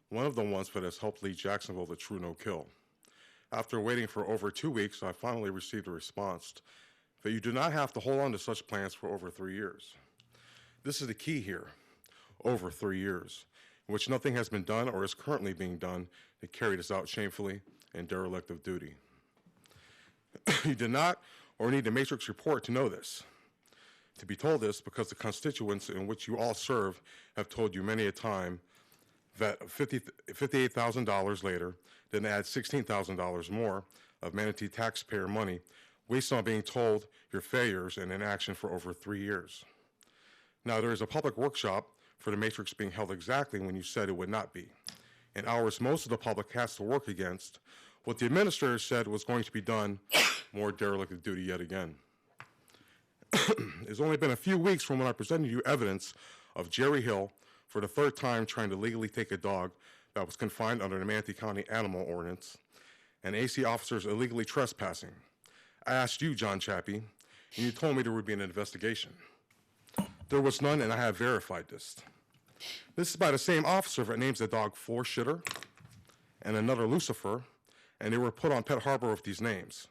one of the ones that has helped lead Jacksonville to true no-kill. After waiting for over 2 weeks, I finally received a response that you do not have to hold on to such plans for over 3 years. This is the key here, over 3 years, in which nothing has been done or is currently being done to carry this out shamefully and derelict of duty. You did not or need the Matrix report to know this. To be told this because the constituents in which you all serve have told you many a time that $58,000 later, then add $16,000 more of Manatee taxpayer money wasted on being told your failures and inaction for over 3 years. Now, there is a public workshop for the Matrix being held exactly when you said it would not be. In hours most of the public has to work against, what the administrator said was going to be done, more derelict of duty yet again. It's only been a few weeks from when I presented you evidence of Jerry Hill for the 3rd time trying to legally take a dog that was confined under the Manatee County Animal Ordinance and AC officers illegally trespassing. I asked you, John Chappie, and you told me there would be an investigation. There was none, and I have verified this. This is by the same officer that names the dog Floor Shitter and another Lucifer, and they were put on Pet Harbor with these names.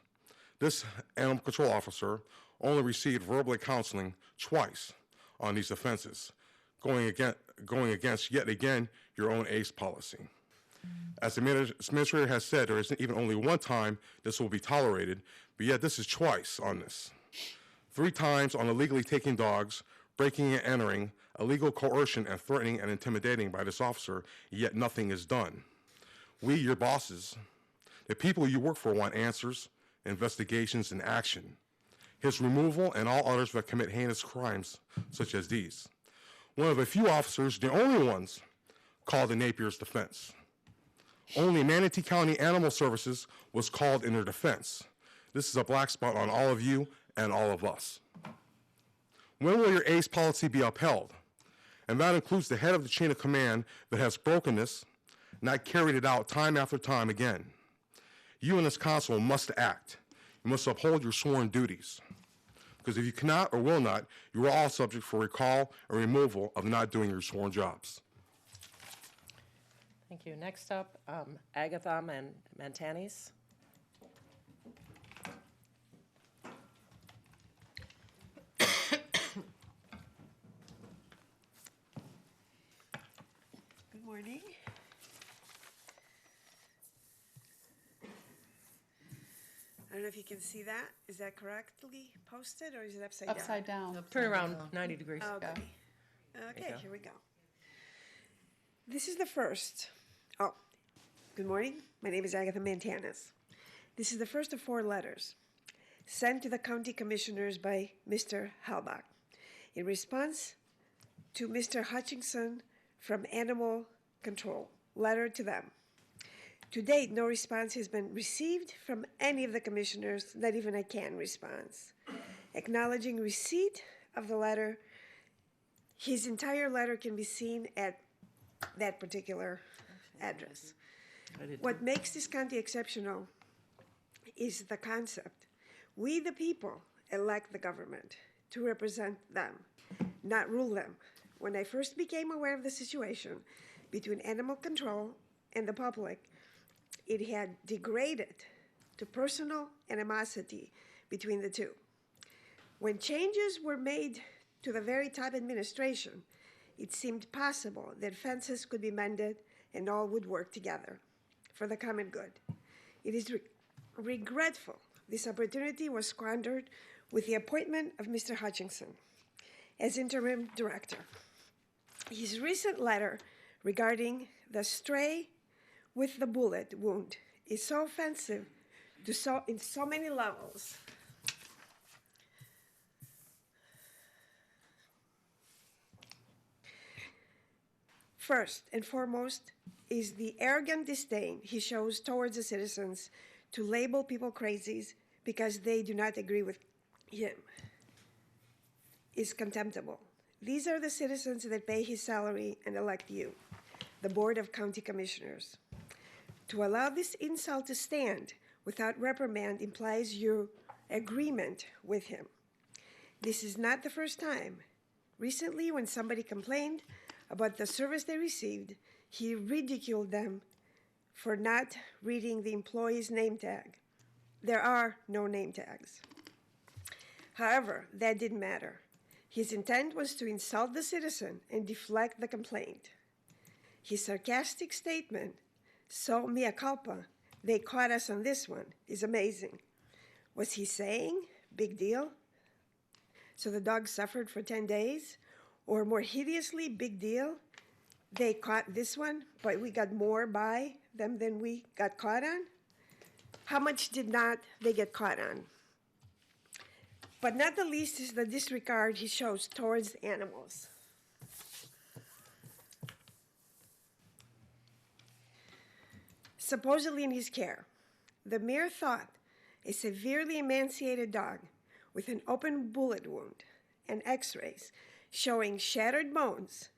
This animal control officer only received verbal counseling twice on these offenses, going against yet again your own ACE policy. As the administrator has said, there isn't even only one time this will be tolerated, but yet this is twice on this. 3 times on illegally taking dogs, breaking and entering, illegal coercion and threatening and intimidating by this officer, yet nothing is done. We, your bosses, the people you work for, want answers, investigations, and action. His removal and all others that commit heinous crimes such as these. One of a few officers, the only ones, called in Napier's defense. Only Manatee County Animal Services was called in their defense. This is a black spot on all of you and all of us. When will your ACE policy be upheld? And that includes the head of the chain of command that has broken this, not carried it out time after time again. You and this council must act. You must uphold your sworn duties. Because if you cannot or will not, you are all subject for recall or removal of not doing your sworn jobs. Thank you. Next up, Agatha Mantanis. Good morning. I don't know if you can see that. Is that correctly posted or is it upside down? Upside down. Turn around 90 degrees. Okay. Okay, go. here we go. This is the first. Oh, good morning. My name is Agatha Mantanis. This is the first of 4 letters sent to the county commissioners by Mr. Halbach in response to Mr. Hutchinson from Animal Control. Letter to them. To date, no response has been received from any of the commissioners, not even a canned response. Acknowledging receipt of the letter, his entire letter can be seen at that particular address. What makes this county exceptional is the concept. We, the people, elect the government to represent them, not rule them. When I first became aware of the situation between animal control and the public, it had degraded to personal animosity between the two. When changes were made to the very top administration, it seemed possible that fences could be mended and all would work together for the common good. It is regretful this opportunity was squandered with the appointment of Mr. Hutchinson as interim director. His recent letter regarding the stray with the bullet wound is so offensive in so many levels. First and foremost is the arrogant disdain he shows towards the citizens to label people crazies because they do not agree with him is contemptible. These are the citizens that pay his salary and elect you, the Board of County Commissioners. To allow this insult to stand without reprimand implies your agreement with him. This is not the first time. Recently, when somebody complained about the service they received, he ridiculed them for not reading the employee's name tag. There are no name tags. However, that didn't matter. His intent was to insult the citizen and deflect the complaint. His sarcastic statement, "So mea culpa, they caught us on this one," is amazing. Was he saying, big deal? So the dog suffered for 10 days? Or more hideously, big deal, they caught this one, but we got more by them than we got caught on? How much did not they get caught on? But not the least is the disregard he shows towards animals. Supposedly in his care, the mere thought a severely emaciated dog with an open bullet wound and x-rays showing shattered bones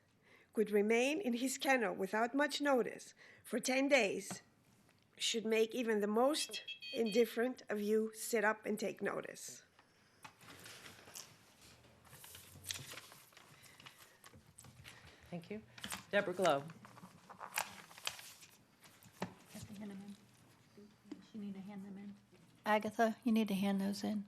could remain in his kennel without much notice for 10 days should make even the most indifferent of you sit up and take notice. Thank you. Deborah Glow. You need to hand them in. Agatha, you need to hand those in.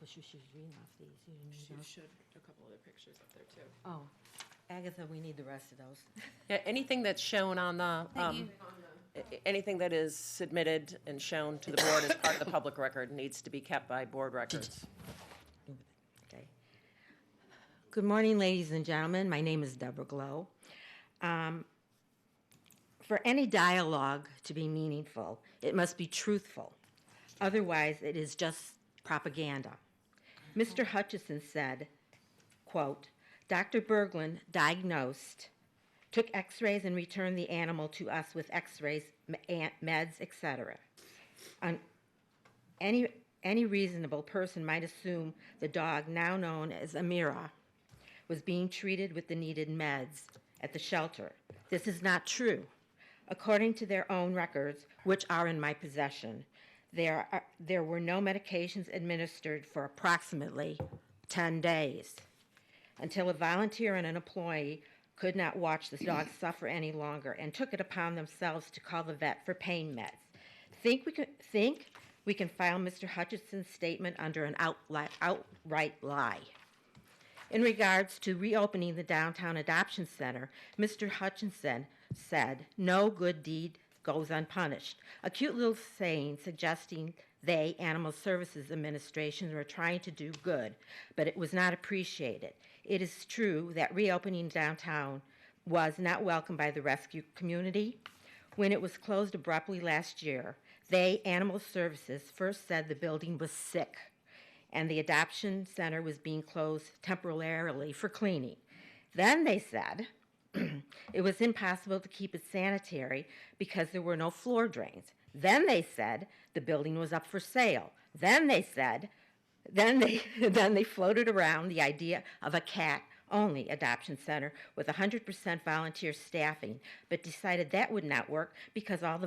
She should read off these. You need those? should. A couple other pictures up there, too. Oh, Agatha, we need the rest of those. Yeah, anything that's shown on the, Thank you. anything that is submitted and shown to the board as part of the public record needs to be kept by board records. Okay. Good morning, ladies and gentlemen. My name is Deborah Glow. For any dialogue to be meaningful, it must be truthful. Otherwise, it is just propaganda. Mr. Hutchison said, quote, Dr. Berglund diagnosed took x-rays and returned the animal to us with x-rays, meds, etc. Any reasonable person might assume the dog, now known as Amira, was being treated with the needed meds at the shelter. This is not true. According to their own records, which are in my possession, there were no medications administered for approximately 10 days until a volunteer and an employee could not watch the dog suffer any longer and took it upon themselves to call the vet for pain meds. Think we can file Mr. Hutchinson's statement under an outright lie. In regards to reopening the downtown adoption center, Mr. Hutchinson said, "No good deed goes unpunished." A cute little saying suggesting they, Animal Services Administration, were trying to do good, but it was not appreciated. It is true that reopening downtown was not welcomed by the rescue community. When it was closed abruptly last year, they, Animal Services, first said the building was sick and the adoption center was being closed temporarily for cleaning. Then they said it was impossible to keep it sanitary because there were no floor drains. Then they said the building was up for sale. Then they floated around the idea of a cat-only adoption center with 100% volunteer staffing, but decided that would not work because all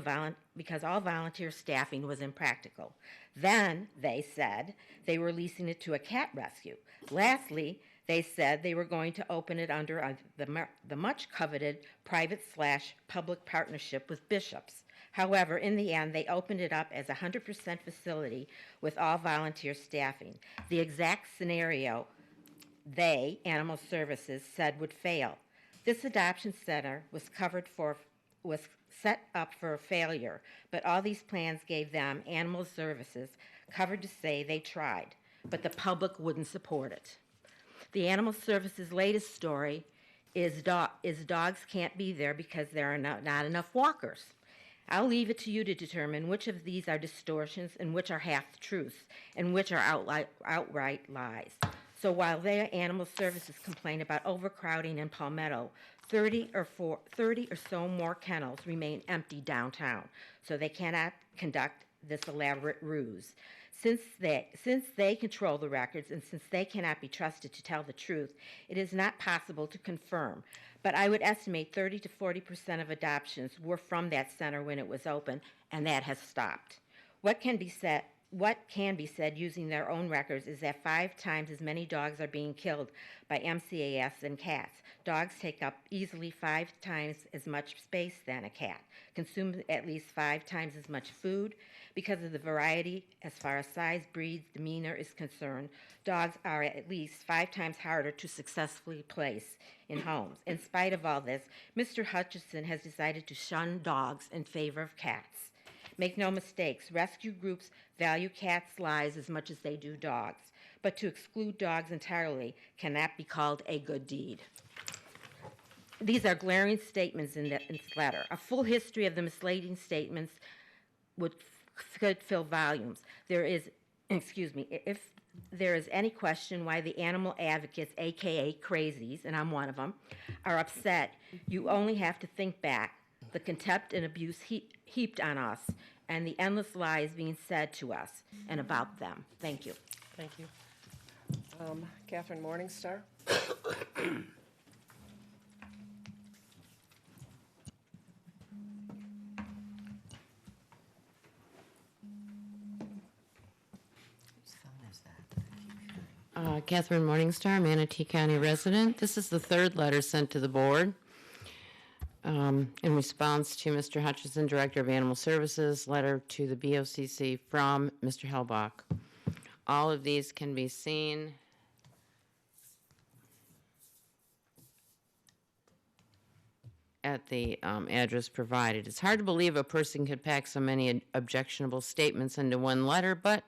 volunteer staffing was impractical. Then they said they were leasing it to a cat rescue. Lastly, they said they were going to open it under the much-coveted private/public partnership with Bishops. However, in the end, they opened it up as a 100% facility with all volunteer staffing. The exact scenario they, Animal Services, said would fail. This adoption center was set up for a failure, but all these plans gave them, Animal Services, covered to say they tried, but the public wouldn't support it. The Animal Services' latest story is dogs can't be there because there are not enough walkers. I'll leave it to you to determine which of these are distortions and which are half-truths and which are outright lies. So while their Animal Services complain about overcrowding in Palmetto, 30 or so more kennels remain empty downtown, so they cannot conduct this elaborate ruse. Since they control the records and since they cannot be trusted to tell the truth, it is not possible to confirm. But I would estimate 30 to 40% of adoptions were from that center when it was open, and that has stopped. What can be said using their own records is that 5 times as many dogs are being killed by MCAS than cats. Dogs take up easily 5 times as much space than a cat, consume at least 5 times as much food. Because of the variety as far as size, breeds, demeanor is concerned, dogs are at least 5 times harder to successfully place in homes. In spite of all this, Mr. Hutchinson has decided to shun dogs in favor of cats. Make no mistakes, rescue groups value cats' lives as much as they do dogs, but to exclude dogs entirely cannot be called a good deed. These are glaring statements in this letter. A full history of the misleading statements could fill volumes. If there is any question why the animal advocates, aka crazies, and I'm one of them, are upset, you only have to think back. The contempt and abuse heaped on us, and the endless lies being said to us and about them. Thank you. Thank you. Catherine Morningstar. Catherine Morningstar, Manatee County resident. This is the 3rd letter sent to the board in response to Mr. Hutchinson, Director of Animal Services, letter to the BOCC from Mr. Hellbach. All of these can be seen at the address provided. It's hard to believe a person could pack so many objectionable statements into one letter, but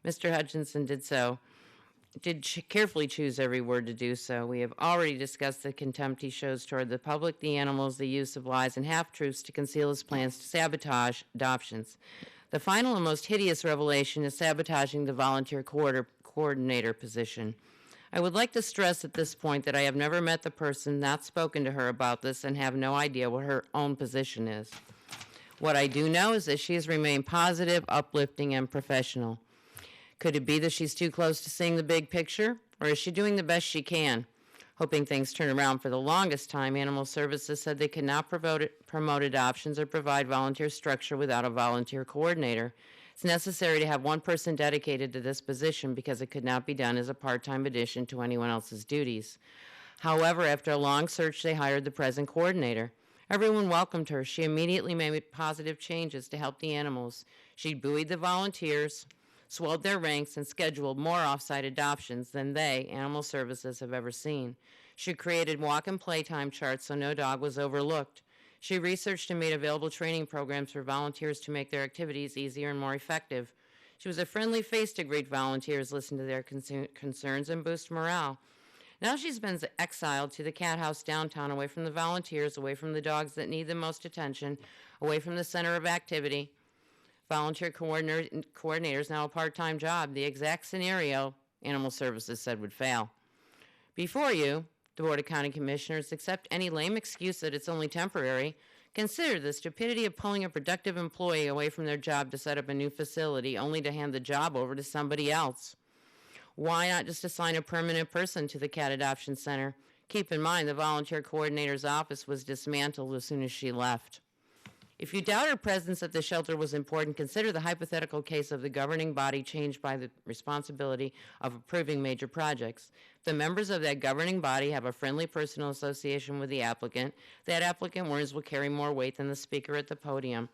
Mr. Hutchinson did carefully choose every word to do so. We have already discussed the contempt he shows toward the public, the animals, the use of lies and half-truths to conceal his plans to sabotage adoptions. The final and most hideous revelation is sabotaging the volunteer coordinator position. I would like to stress at this point that I have never met the person, not spoken to her about this, and have no idea what her own position is. What I do know is that she has remained positive, uplifting, and professional. Could it be that she's too close to seeing the big picture, or is she doing the best she can? Hoping things turn around. For the longest time, Animal Services said they could not promote adoptions or provide volunteer structure without a volunteer coordinator. It's necessary to have one person dedicated to this position because it could not be done as a part-time addition to anyone else's duties. However, after a long search, they hired the present coordinator. Everyone welcomed her. She immediately made positive changes to help the animals. She buoyed the volunteers, swelled their ranks, and scheduled more off-site adoptions than they, Animal Services, have ever seen. She created walk and playtime charts so no dog was overlooked. She researched and made available training programs for volunteers to make their activities easier and more effective. She was a friendly face to greet volunteers, listen to their concerns, and boost morale. Now she's been exiled to the cat house downtown, away from the volunteers, away from the dogs that need the most attention, away from the center of activity. Volunteer coordinator is now a part-time job, the exact scenario Animal Services said would fail. Before you, the Board of County Commissioners, accept any lame excuse that it's only temporary. Consider the stupidity of pulling a productive employee away from their job to set up a new facility, only to hand the job over to somebody else. Why not just assign a permanent person to the Cat Adoption Center? Keep in mind the volunteer coordinator's office was dismantled as soon as she left. If you doubt her presence at the shelter was important, consider the hypothetical case of the governing body changed by the responsibility of approving major projects. If the members of that governing body have a friendly personal association with the applicant, that applicant words will carry more weight than the speaker at the podium.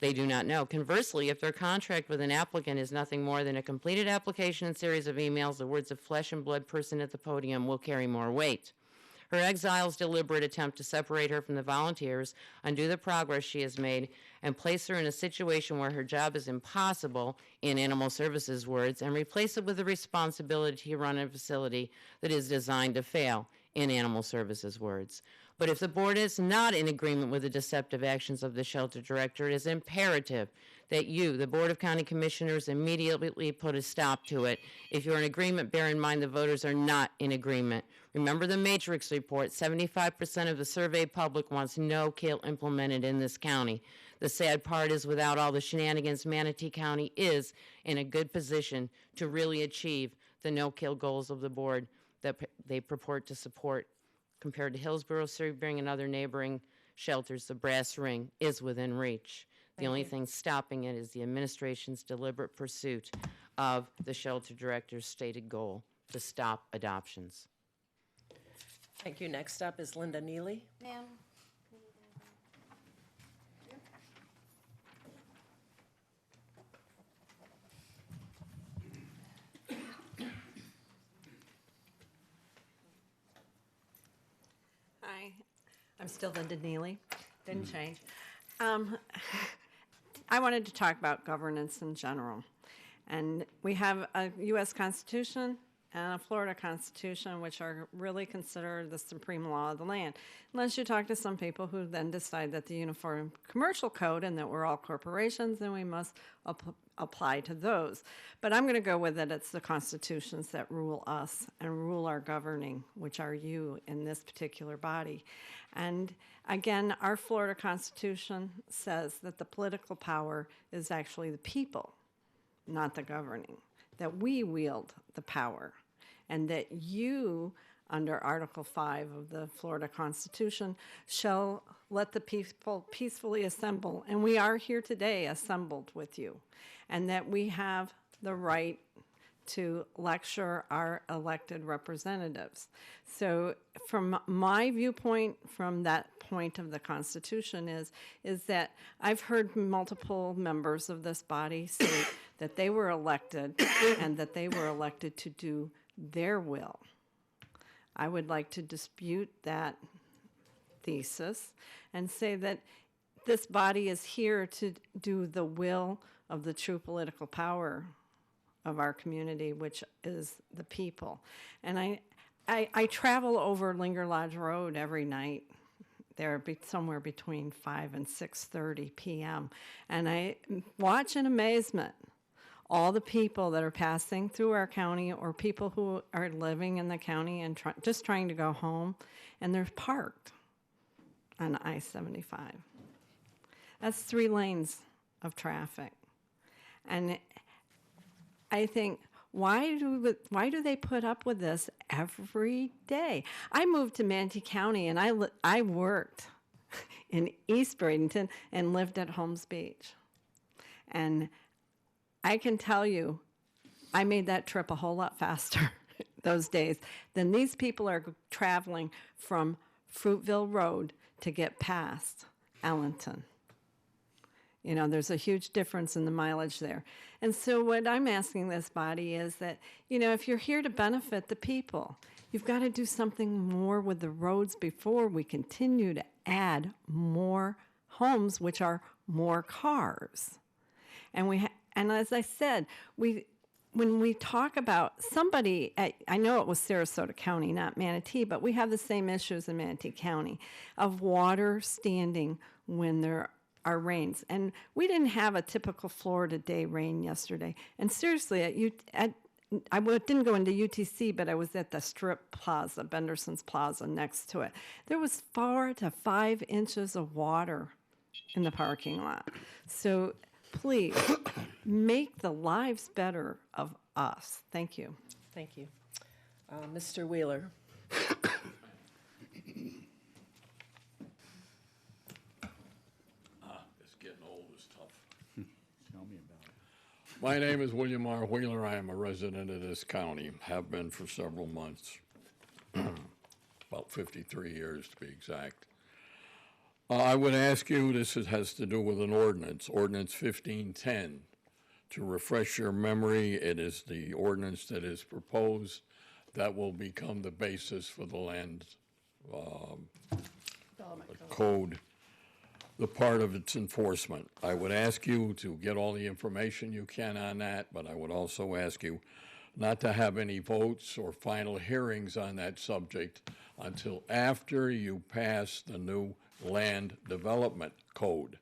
They do not know. Conversely, if their contract with an applicant is nothing more than a completed application and series of emails, the words of flesh and blood person at the podium will carry more weight. Her exile's deliberate attempt to separate her from the volunteers, undo the progress she has made, and place her in a situation where her job is impossible, in Animal Services' words, and replace it with the responsibility to run a facility that is designed to fail, in Animal Services' words. But if the board is not in agreement with the deceptive actions of the shelter director, it is imperative that you, the Board of County Commissioners, immediately put a stop to it. If you're in agreement, bear in mind the voters are not in agreement. Remember the Matrix report, 75% of the surveyed public wants no-kill implemented in this county. The sad part is without all the shenanigans, Manatee County is in a good position to really achieve the no-kill goals of the board that they purport to support. Compared to Hillsborough, Sebring, and other neighboring shelters, the brass ring is within reach. The only thing stopping it is the administration's deliberate pursuit of the shelter director's stated goal to stop adoptions. Thank you. Next up is Linda Neely. Ma'am. Hi, I'm still Linda Neely. Didn't change. I wanted to talk about governance in general. And we have a U.S. Constitution and a Florida Constitution, which are really considered the supreme law of the land. Unless you talk to some people who then decide that the Uniform Commercial Code and that we're all corporations and we must apply to those. But I'm going to go with it. It's the constitutions that rule us and rule our governing, which are you in this particular body. And again, our Florida Constitution says that the political power is actually the people, not the governing, that we wield the power, and that you, under Article 5 of the Florida Constitution, shall let the people peacefully assemble. And we are here today assembled with you, and that we have the right to lecture our elected representatives. So from my viewpoint, from that point of the Constitution is that I've heard multiple members of this body say that they were elected and that they were elected to do their will. I would like to dispute that thesis and say that this body is here to do the will of the true political power of our community, which is the people. And I travel over Linger Lodge Road every night. They're somewhere between 5 and 6:30 p.m. And I watch in amazement all the people that are passing through our county or people who are living in the county and just trying to go home, and they're parked on I-75. That's 3 lanes of traffic. And I think, why do they put up with this every day? I moved to Manatee County, and I worked in East Bradenton and lived at Holmes Beach. And I can tell you, I made that trip a whole lot faster those days than these people are traveling from Fruitville Road to get past Allenton. You know, there's a huge difference in the mileage there. And so what I'm asking this body is that, you know, if you're here to benefit the people, you've got to do something more with the roads before we continue to add more homes, which are more cars. And and as I said, when we talk about somebody I know it was Sarasota County, not Manatee, but we have the same issues in Manatee County of water standing when there are rains. And we didn't have a typical Florida day rain yesterday. And seriously, I didn't go into UTC, but I was at the Strip Plaza, Benderson's Plaza next to it. There was 4 to 5 inches of water in the parking lot. So please, make the lives better of us. Thank you. Thank you. Mr. Wheeler. It's getting old is tough. Tell me about it. My name is William R. Wheeler. I am a resident of this county, have been for several months, about 53 years to be exact. I would ask you, has to do with an ordinance, Ordinance 1510. To refresh your memory, it is the ordinance that is proposed that will become the basis for the land code, the part of its enforcement. I would ask you to get all the information you can on that, but I would also ask you not to have any votes or final hearings on that subject until after you pass the new land development code,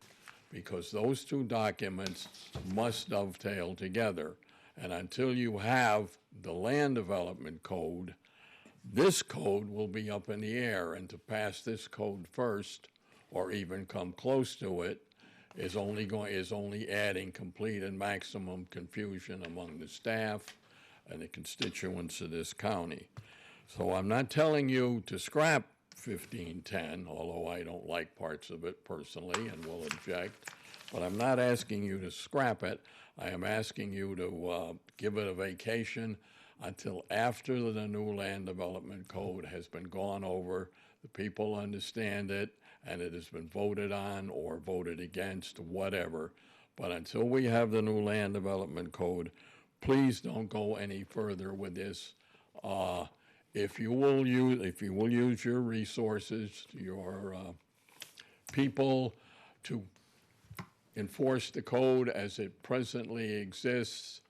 because those 2 documents must dovetail together. And until you have the land development code, this code will be up in the air. And to pass this code first, or even come close to it, is only adding complete and maximum confusion among the staff and the constituents of this county. So I'm not telling you to scrap 1510, although I don't like parts of it personally and will object, but I'm not asking you to scrap it. I am asking you to give it a vacation until after the new land development code has been gone over, the people understand it, and it has been voted on or voted against, whatever. But until we have the new land development code, please don't go any further with this. If you will use your resources, your people to enforce the code as it presently exists,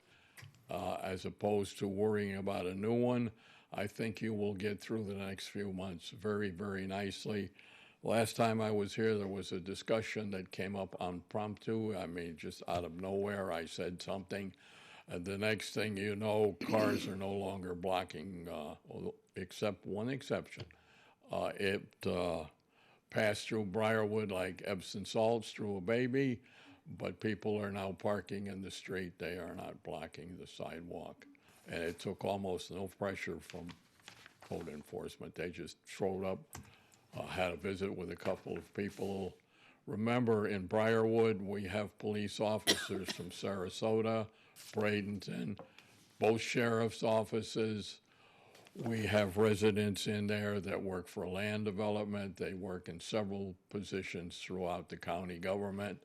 as opposed to worrying about a new one, I think you will get through the next few months very, very nicely. Last time I was here, there was a discussion that came up impromptu. I mean, just out of nowhere, I said something. And the next thing you know, cars are no longer blocking, except one exception. It passed through Briarwood like Epsom salts through a baby, but people are now parking in the street. They are not blocking the sidewalk. And it took almost no pressure from code enforcement. They just showed up, had a visit with a couple of people. Remember, in Briarwood, we have police officers from Sarasota, Bradenton, both sheriff's offices. We have residents in there that work for land development. They work in several positions throughout the county government.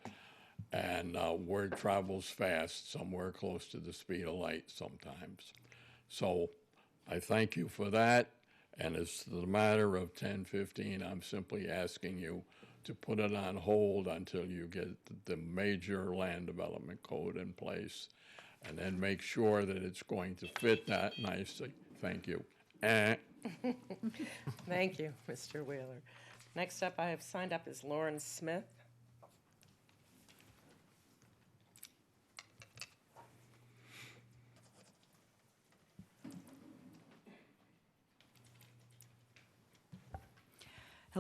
And word travels fast, somewhere close to the speed of light sometimes. So I thank you for that. And as to the matter of 1015, I'm simply asking you to put it on hold until you get the major land development code in place, and then make sure that it's going to fit that nicely. Thank you. Thank you, Mr. Wheeler. Next up, I have signed up is Lauren Smith.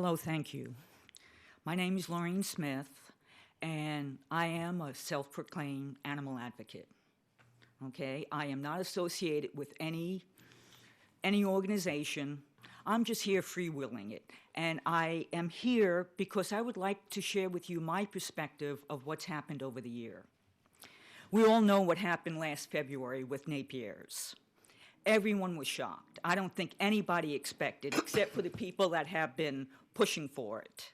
Hello, thank you. My name is Laureen Smith, and I am a self-proclaimed animal advocate. Okay, I am not associated with any organization. I'm just here freewheeling it. And I am here because I would like to share with you my perspective of what's happened over the year. We all know what happened last February with Napier's. Everyone was shocked. I don't think anybody expected, except for the people that have been pushing for it,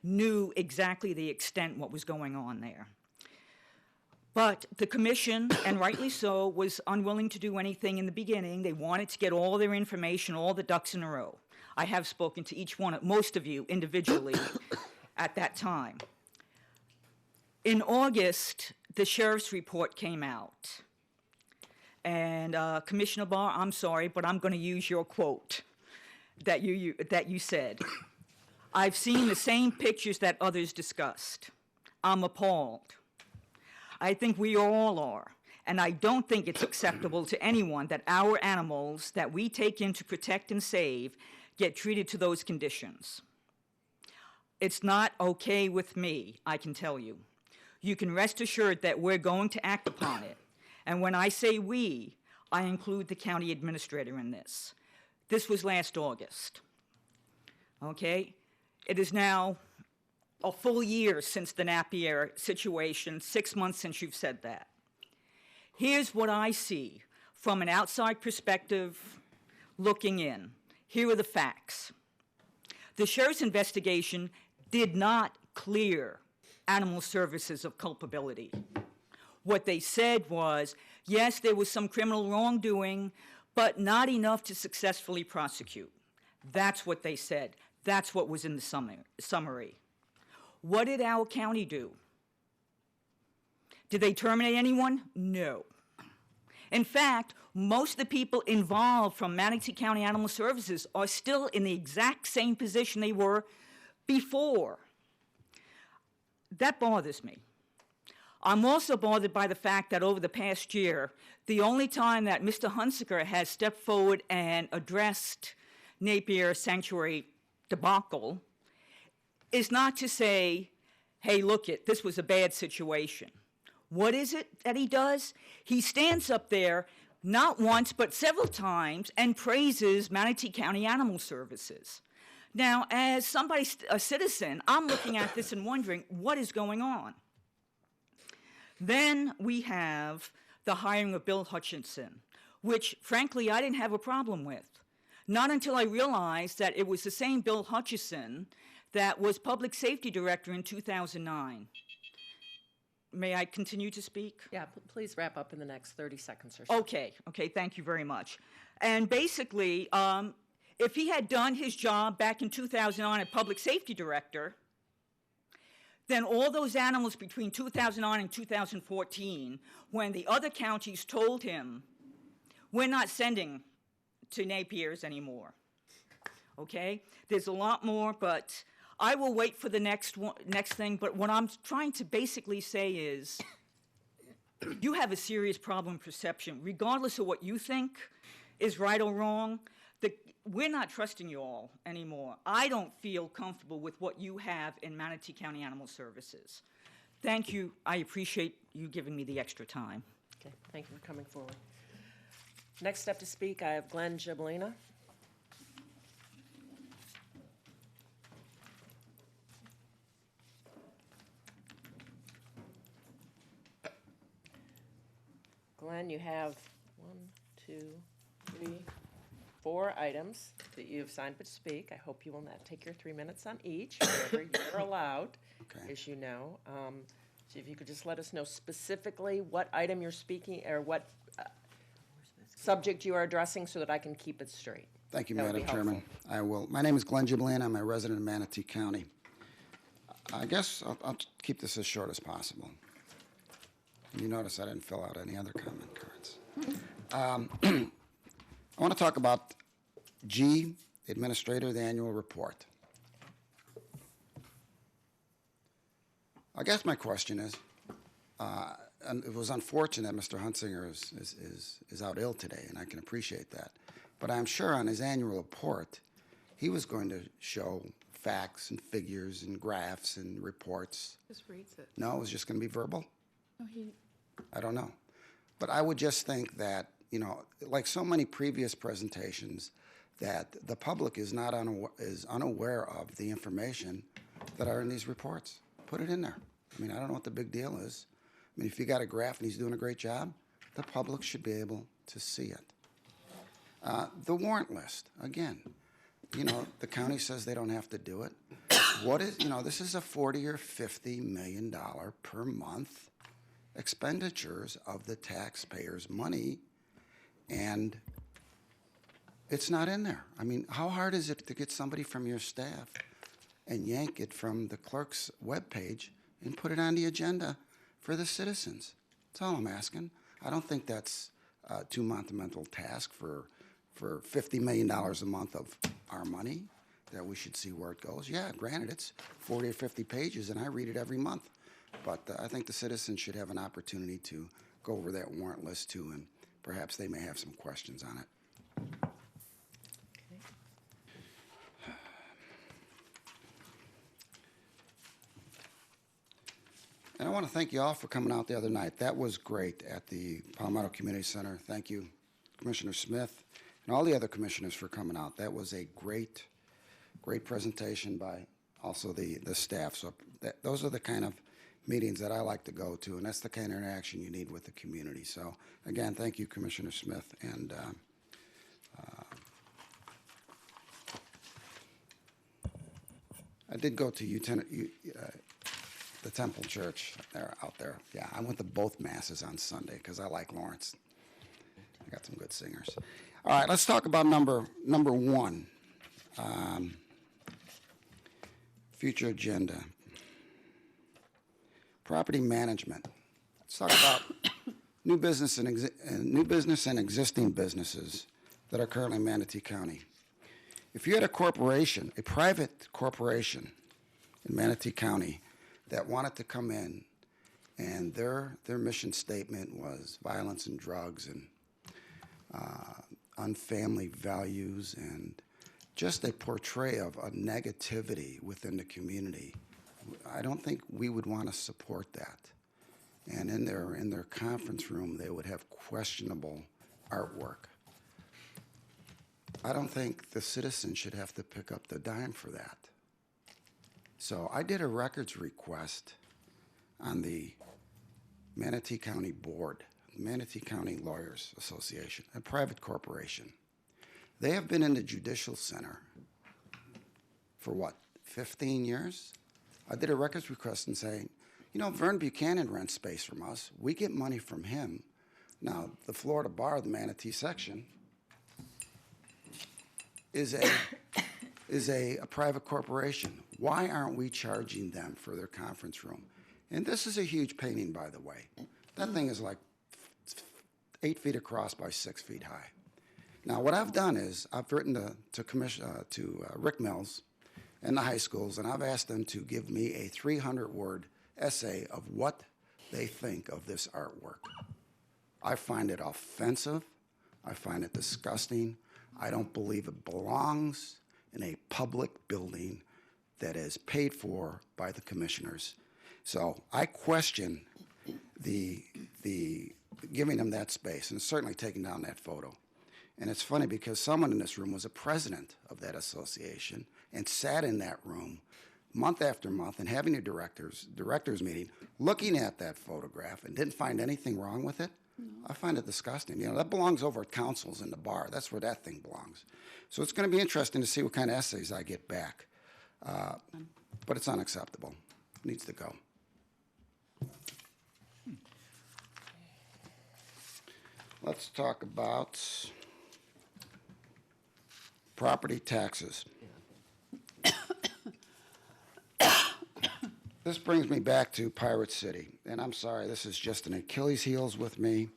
knew exactly the extent what was going on there. But the commission, and rightly so, was unwilling to do anything in the beginning. They wanted to get all their information, all the ducks in a row. I have spoken to each one, most of you individually at that time. In August, the sheriff's report came out. And Commissioner Barr, I'm sorry, but I'm going to use your quote that you said. I've seen the same pictures that others discussed. I'm appalled. I think we all are. And I don't think it's acceptable to anyone that our animals that we take in to protect and save get treated to those conditions. It's not okay with me, I can tell you. You can rest assured that we're going to act upon it. And when I say we, I include the county administrator in this. This was last August. Okay? It is now a full year since the Napier situation, 6 months since you've said that. Here's what I see from an outside perspective looking in. Here are the facts. The sheriff's investigation did not clear Animal Services of culpability. What they said was, yes, there was some criminal wrongdoing, but not enough to successfully prosecute. That's what they said. That's what was in the summary. What did our county do? Did they terminate anyone? No. In fact, most of the people involved from Manatee County Animal Services are still in the exact same position they were before. That bothers me. I'm also bothered by the fact that over the past year, the only time that Mr. Hunsaker has stepped forward and addressed Napier Sanctuary debacle is not to say, hey, look it, this was a bad situation. What is it that he does? He stands up there not once but several times and praises Manatee County Animal Services. Now, as somebody, a citizen, I'm looking at this and wondering, what is going on? Then we have the hiring of Bill Hutchinson, which, frankly, I didn't have a problem with. Not until I realized that it was the same Bill Hutchinson that was Public Safety Director in 2009. May I continue to speak? Yeah, please wrap up in the next 30 seconds or so. Okay, thank you very much. And basically, if he had done his job back in 2009 as Public Safety Director, then all those animals between 2009 and 2014, when the other counties told him, we're not sending to Napier's anymore, okay? There's a lot more, but I will wait for the next thing, but what I'm trying to basically say is you have a serious problem perception. Regardless of what you think is right or wrong, we're not trusting you all anymore. I don't feel comfortable with what you have in Manatee County Animal Services. Thank you. I appreciate you giving me the extra time. Okay, thank you for coming forward. Next up to speak, I have Glenn Gibolina. Glenn, you have 4 items that you have signed to speak. I hope you will not take your 3 minutes on each. However, you're allowed, as you know. So if you could just let us know specifically what item you're speaking or what subject you are addressing so that I can keep it straight. Thank you, That would Madam be Chairman. I will. My name is Glenn Gibolina. I'm a resident of Manatee County. I guess I'll keep this as short as possible. You notice I didn't fill out any other comment cards. I want to talk about G, the Administrator, the annual report. I guess my question is, and it was unfortunate Mr. Hunsinger is out ill today, and I can appreciate that. But I'm sure on his annual report, he was going to show facts and figures and graphs and reports. Just reads it. No, it was just going to be verbal? No, I don't know. But I would just think that, you know, like so many previous presentations, that the public is not is unaware of the information that are in these reports. Put it in there. I mean, I don't know what the big deal is. I mean, if you got a graph and he's doing a great job, the public should be able to see it. The warrant list, again, you know, the county says they don't have to do it. What is, you know, this is a $40 or $50 million per month expenditures of the taxpayers' money, and it's not in there. I mean, how hard is it to get somebody from your staff and yank it from the clerk's webpage and put it on the agenda for the citizens? That's all I'm asking. I don't think that's a too monumental task for $50 million a month of our money, that we should see where it goes. Yeah, granted, it's 40 or 50 pages, and I read it every month. But I think the citizens should have an opportunity to go over that warrant list too, and perhaps they may have some questions on it. And I want to thank you all for coming out the other night. That was great at the Palmetto Community Center. Thank you, Commissioner Smith, and all the other commissioners for coming out. That was a great presentation by also the staff. So those are the kind of meetings that I like to go to, and that's the kind of interaction you need with the community. So again, thank you, Commissioner Smith. And I did go to the Temple Church out there. Yeah, I went to both masses on Sunday because I like Lawrence. I got some good singers. All right, let's talk about number one. Future agenda. Property management. Let's talk about new business and existing businesses that are currently in Manatee County. If you had a corporation, a private corporation in Manatee County that wanted to come in, and their mission statement was violence and drugs and unfamily values and just a portrayal of a negativity within the community, I don't think we would want to support that. And in their conference room, they would have questionable artwork. I don't think the citizens should have to pick up the dime for that. So I did a records request on the Manatee County Board, Manatee County Lawyers Association, a private corporation. They have been in the Judicial Center for what, 15 years? I did a records request and saying, you know, Vern Buchanan rents space from us. We get money from him. Now, the Florida Bar, the Manatee section, is a private corporation. Why aren't we charging them for their conference room? And this is a huge painting, by the way. That thing is like 8 feet across by 6 feet high. Now, what I've done is I've written to Rick Mills and the high schools, and I've asked them to give me a 300-word essay of what they think of this artwork. I find it offensive. I find it disgusting. I don't believe it belongs in a public building that is paid for by the commissioners. So I question the giving them that space and certainly taking down that photo. And it's funny because someone in this room was a president of that association and sat in that room month after month and having a directors meeting, looking at that photograph and didn't find anything wrong with it. No. I find it disgusting. You know, that belongs over at councils in the bar. That's where that thing belongs. So it's going to be interesting to see what kind of essays I get back. But it's unacceptable. It needs to go. Let's talk about property taxes. This brings me back to Pirate City, and I'm sorry, this is just an Achilles heels with me.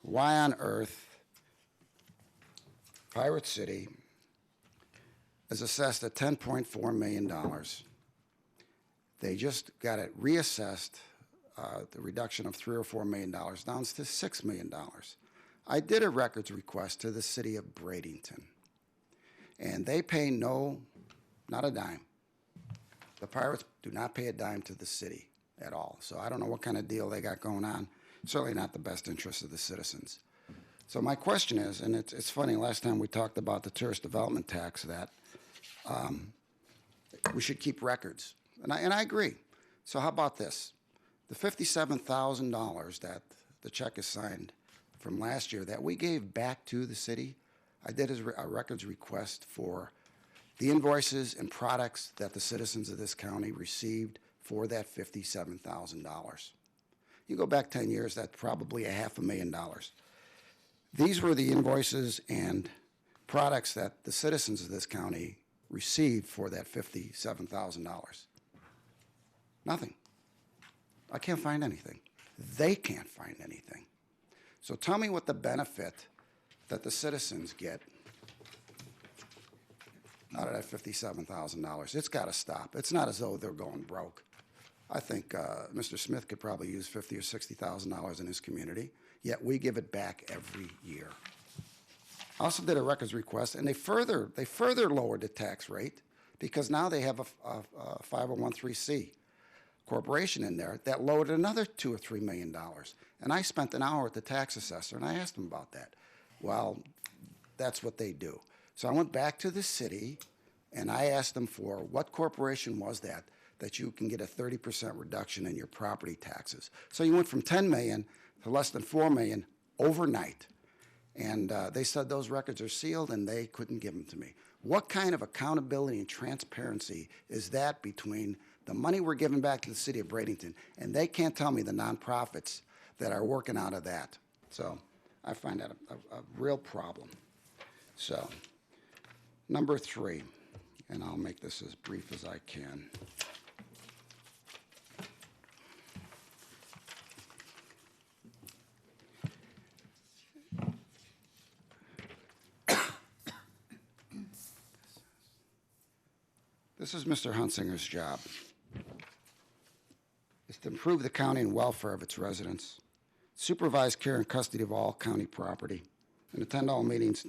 Why on earth Pirate City is assessed at $10.4 million. They just got it reassessed, the reduction of $3 or $4 million down to $6 million. I did a records request to the city of Bradenton, and they pay not a dime The Pirates do not pay a dime to the city at all. So I don't know what kind of deal they got going on. Certainly not the best interest of the citizens. So my question is, and it's funny, last time we talked about the tourist development tax, that we should keep records. And I agree. So how about this? The $57,000 that the check is signed from last year that we gave back to the city, I did a records request for the invoices and products that the citizens of this county received for that $57,000. You go back 10 years, that's probably $500,000. These were the invoices and products that the citizens of this county received for that $57,000. Nothing. I can't find anything. They can't find anything. So tell me what the benefit that the citizens get out of that $57,000. It's got to stop. It's not as though they're going broke. I think Mr. Smith could probably use $50,000 or $60,000 in his community, yet we give it back every year. I also did a records request, and they further lowered the tax rate because now they have a 501(c) corporation in there that lowered another $2 or $3 million. And I spent an hour with the tax assessor, and I asked him about that. Well, that's what they do. So I went back to the city, and I asked them for what corporation was that you can get a 30% reduction in your property taxes. So you went from $10 million to less than $4 million overnight. And they said those records are sealed, and they couldn't give them to me. What kind of accountability and transparency is that between the money we're giving back to the city of Bradenton, and they can't tell me the nonprofits that are working out of that? So I find that a real problem. So number 3, and I'll make this as brief as I can. This is Mr. Hunsinger's job. It's to improve the county and welfare of its residents, supervise care and custody of all county property, and attend all meetings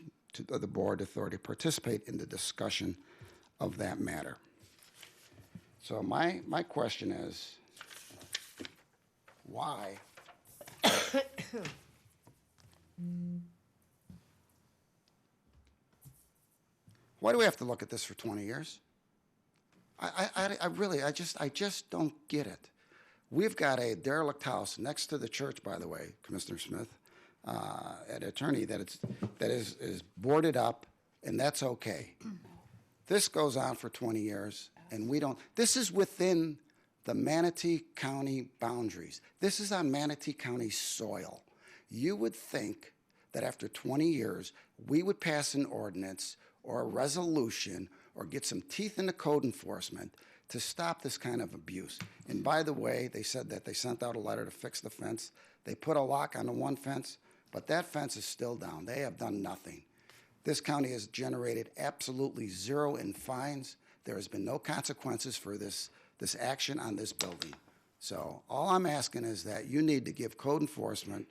of the board authority, participate in the discussion of that matter. So my question is, why? Why do we have to look at this for 20 years? I just don't get it. We've got a derelict house next to the church, by the way, Commissioner Smith, an attorney, that is boarded up, and that's okay. This goes on for 20 years, and we don't. This is within the Manatee County boundaries. This is on Manatee County soil. You would think that after 20 years, we would pass an ordinance or a resolution or get some teeth into code enforcement to stop this kind of abuse. And by the way, they said that they sent out a letter to fix the fence. They put a lock on the one fence, but that fence is still down. They have done nothing. This county has generated absolutely zero in fines. There has been no consequences for this action on this building. So all I'm asking is that you need to give code enforcement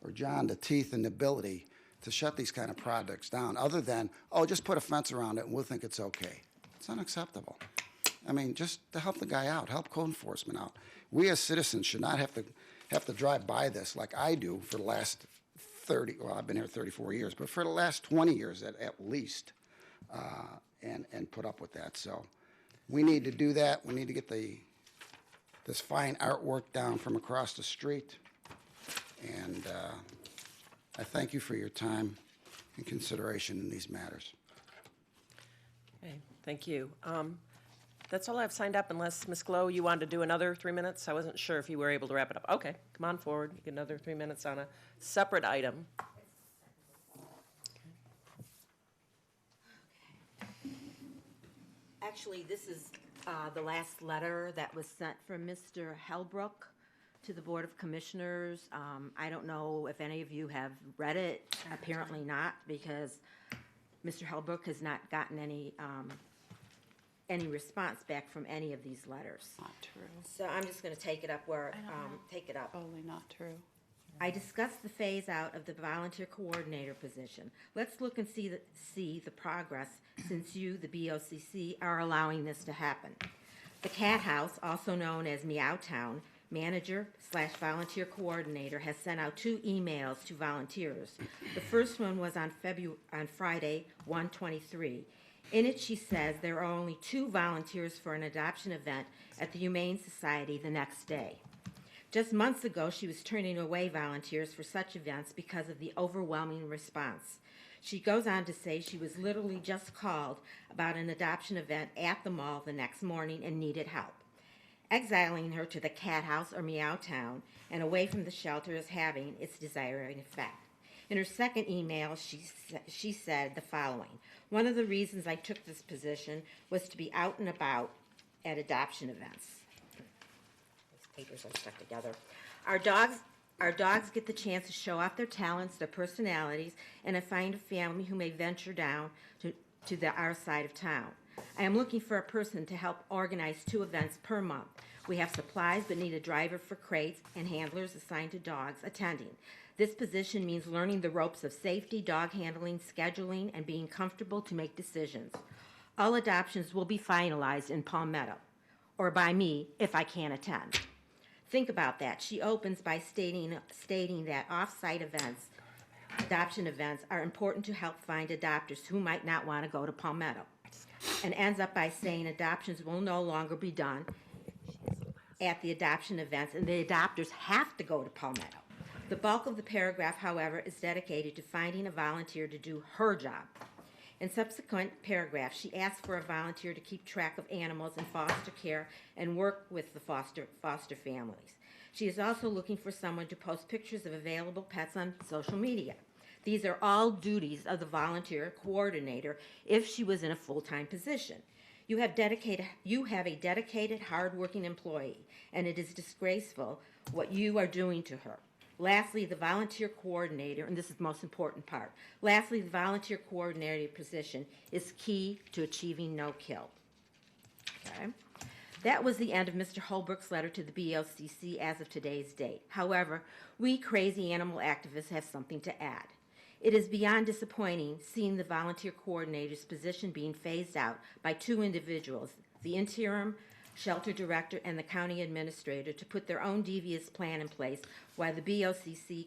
or John the teeth and the ability to shut these kind of projects down, other than, oh, just put a fence around it and we'll think it's okay. It's unacceptable. I mean, just to help the guy out, help code enforcement out. We as citizens should not have to drive by this like I do for the last 30, well, I've been here 34 years, but for the last 20 years at least, and put up with that. So we need to do that. We need to get this fine artwork down from across the street. And I thank you for your time and consideration in these matters. Okay, thank you. That's all I've signed up, unless, Ms. Glow, you wanted to do another 3 minutes? I wasn't sure if you were able to wrap it up. Okay, come on forward. You get another 3 minutes on a separate item. Actually, this is the last letter that was sent from Mr. Hellbrook to the Board of Commissioners. I don't know if any of you have read it. Apparently not, because Mr. Hellbrook has not gotten any response back from any of these letters. Not true. So I'm just going to take it up where take it up. Totally not true. I discussed the phase out of the volunteer coordinator position. Let's look and see the progress since you, the BOCC, are allowing this to happen. The Cat House, also known as Meow Town, manager/volunteer coordinator has sent out 2 emails to volunteers. The first one was on Friday, 1/23. In it, she says there are only 2 volunteers for an adoption event at the Humane Society the next day. Just months ago, she was turning away volunteers for such events because of the overwhelming response. She goes on to say she was literally just called about an adoption event at the mall the next morning and needed help. Exiling her to the Cat House or Meow Town and away from the shelter is having its desired effect. In her second email, she said the following: "One of the reasons I took this position was to be out and about at adoption events." These papers are stuck together. Our dogs get the chance to show off their talents, their personalities, and I find a family who may venture down to our side of town. I am looking for a person to help organize 2 events per month. We have supplies but need a driver for crates and handlers assigned to dogs attending. This position means learning the ropes of safety, dog handling, scheduling, and being comfortable to make decisions. All adoptions will be finalized in Palmetto, or by me if I can't attend. Think about that. She opens by stating that off-site events, adoption events, are important to help find adopters who might not want to go to Palmetto, and ends up by saying adoptions will no longer be done at the adoption events, and the adopters have to go to Palmetto. The bulk of the paragraph, however, is dedicated to finding a volunteer to do her job. In subsequent paragraphs, she asks for a volunteer to keep track of animals in foster care and work with the foster families. She is also looking for someone to post pictures of available pets on social media. These are all duties of the volunteer coordinator if she was in a full-time position. You have a dedicated, hard-working employee, and it is disgraceful what you are doing to her. Lastly, the volunteer coordinator, and this is the most important part, lastly, the volunteer coordinator position is key to achieving no kill. Okay. That was the end of Mr. Holbrook's letter to the BOCC as of today's date. However, we crazy animal activists have something to add. It is beyond disappointing seeing the volunteer coordinator's position being phased out by 2 individuals, the interim shelter director and the county administrator, to put their own devious plan in place while the BOCC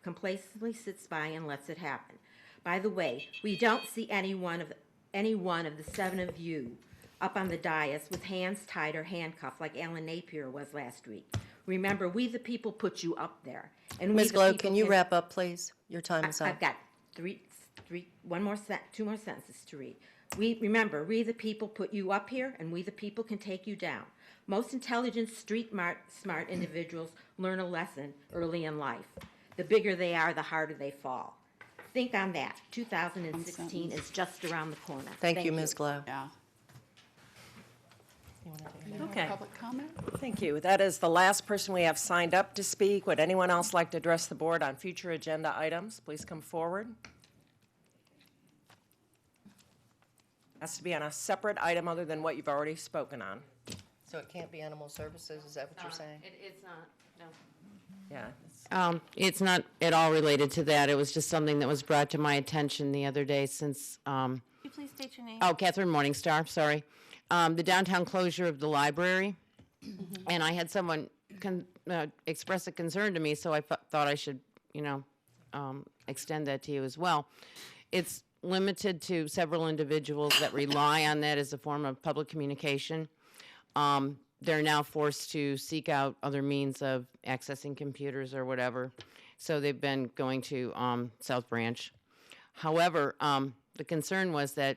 complacently sits by and lets it happen. By the way, we don't see any one of the 7 of you up on the dais with hands tied or handcuffed like Alan Napier was last week. Remember, we the people put you up there. And Ms. Glow, can you wrap up, please? Your time is up. I've got 2 more sentences to read. We the people put you up here, and we the people can take you down. Most intelligent, smart individuals learn a lesson early in life. The bigger they are, the harder they fall. Think on that. 2016 is just around the corner. Thank you, Ms. Glow. Yeah. Okay. Public comment? Thank you. That is the last person we have signed up to speak. Would anyone else like to address the board on future agenda items? Please come forward. Has to be on a separate item other than what you've already spoken on. So it can't be animal services, is that what you're saying? It's not, no. Yeah. It's not at all related to that. It was just something that was brought to my attention the other day since, Could you please state your name? oh, Catherine Morningstar, sorry. The downtown closure of the library. And I had someone express a concern to me, so I thought I should, extend that to you as well. It's limited to several individuals that rely on that as a form of public communication. They're now forced to seek out other means of accessing computers or whatever. So they've been going to South Branch. However, the concern was that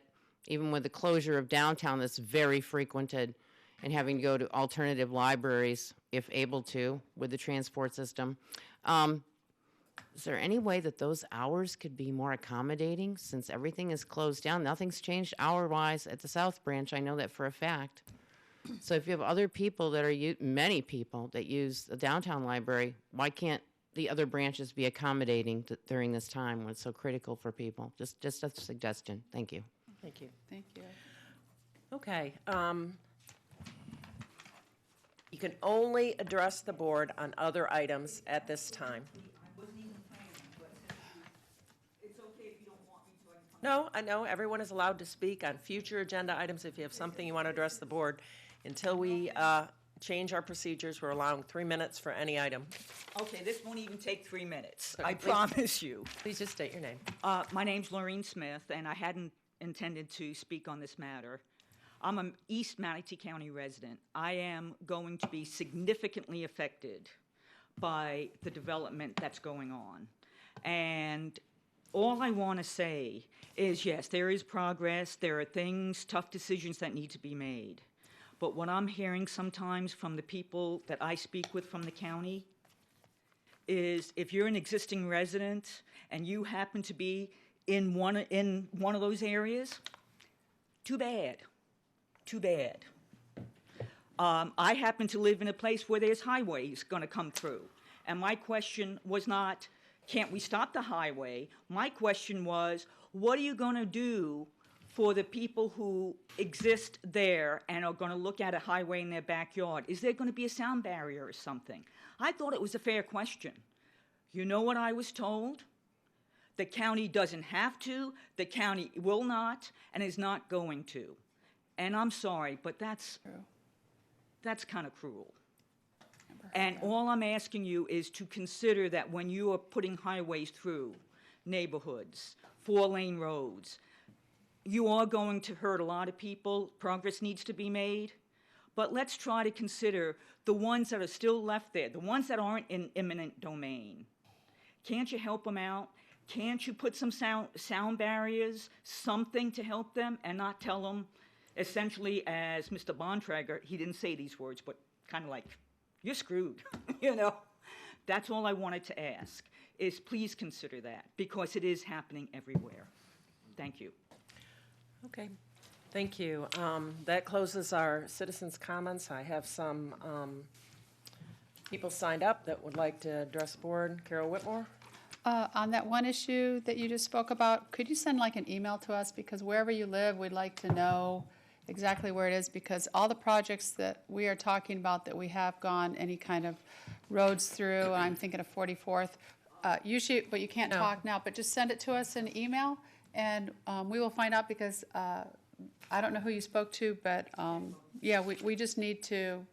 even with the closure of downtown that's very frequented and having to go to alternative libraries, if able to, with the transport system, is there any way that those hours could be more accommodating since everything is closed down? Nothing's changed hour-wise at the South Branch. I know that for a fact. So if you have other people that are, many people that use the downtown library, why can't the other branches be accommodating during this time when it's so critical for people? Just a suggestion. Thank you. Thank you. Thank you. Okay. You can only address the board on other items at this time. No, I know everyone is allowed to speak on future agenda items. If you have something you want to address the board, until we change our procedures, we're allowing 3 minutes for any item. Okay, this won't even take 3 minutes. So I please- promise you. Please just state your name. My name's Laureen Smith, and I hadn't intended to speak on this matter. I'm an East Manatee County resident. I am going to be significantly affected by the development that's going on. And all I want to say is, yes, there is progress. There are things, tough decisions that need to be made. But what I'm hearing sometimes from the people that I speak with from the county is if you're an existing resident and you happen to be in one of those areas, too bad. Too bad. I happen to live in a place where there's highways going to come through. And my question was not, can't we stop the highway? My question was, what are you going to do for the people who exist there and are going to look at a highway in their backyard? Is there going to be a sound barrier or something? I thought it was a fair question. You know what I was told? The county doesn't have to, the county will not, and is not going to. And I'm sorry, but that's kind of cruel. And all I'm asking you is to consider that when you are putting highways through neighborhoods, 4-lane roads, you are going to hurt a lot of people. Progress needs to be made. But let's try to consider the ones that are still left there, the ones that aren't in eminent domain. Can't you help them out? Can't you put some sound barriers, something to help them, and not tell them, essentially, as Mr. Bontrager, he didn't say these words, but kind of like, you're screwed, you know? That's all I wanted to ask, is please consider that, because it is happening everywhere. Thank you. Okay, thank you. That closes our citizens' comments. I have some people signed up that would like to address the board. Carol Whitmore? On that one issue that you just spoke about, could you send like an email to us? Because wherever you live, we'd like to know exactly where it is, because all the projects that we are talking about that we have gone any kind of roads through, I'm thinking of 44th, usually, but you can't talk now, but just send it to us in email, and we will find out, because I don't know who you spoke to, but yeah, we just need to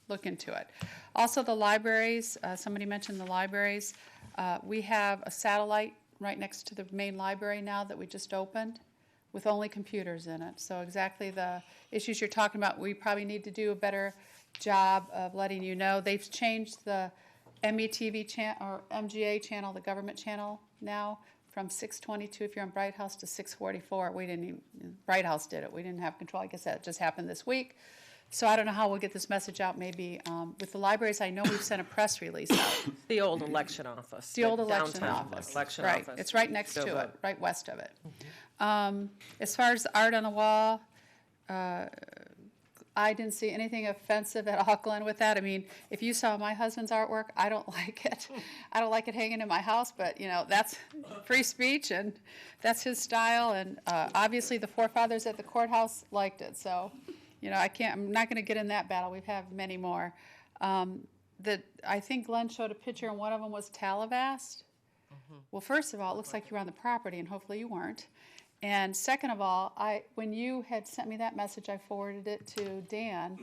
look into it. Also, the libraries, somebody mentioned the libraries. We have a satellite right next to the main library now that we just opened with only computers in it. So exactly the issues you're talking about, we probably need to do a better job of letting you know. They've changed the METV channel or MGA channel, the government channel now, from 622 if you're on Bright House to 644. We didn't even, Bright House did it. We didn't have control. I guess that just happened this week. So I don't know how we'll get this message out. Maybe with the libraries, I know we've sent a press release out. The old election office. The old election downtown office. Election Right. office. It's right next Still to vote. it, right west of it. As far as the art on the wall, I didn't see anything offensive at all, Glenn, with that. I mean, if you saw my husband's artwork, I don't like it. I don't like it hanging in my house, but, you know, that's free speech, and that's his style. And obviously the forefathers at the courthouse liked it. So, you know, I'm not going to get in that battle. We've had many more. I think Glenn showed a picture, and one of them was Talavast. Well, first of all, it looks like you were on the property, and hopefully you weren't. And second of all, when you had sent me that message, I forwarded it to Dan.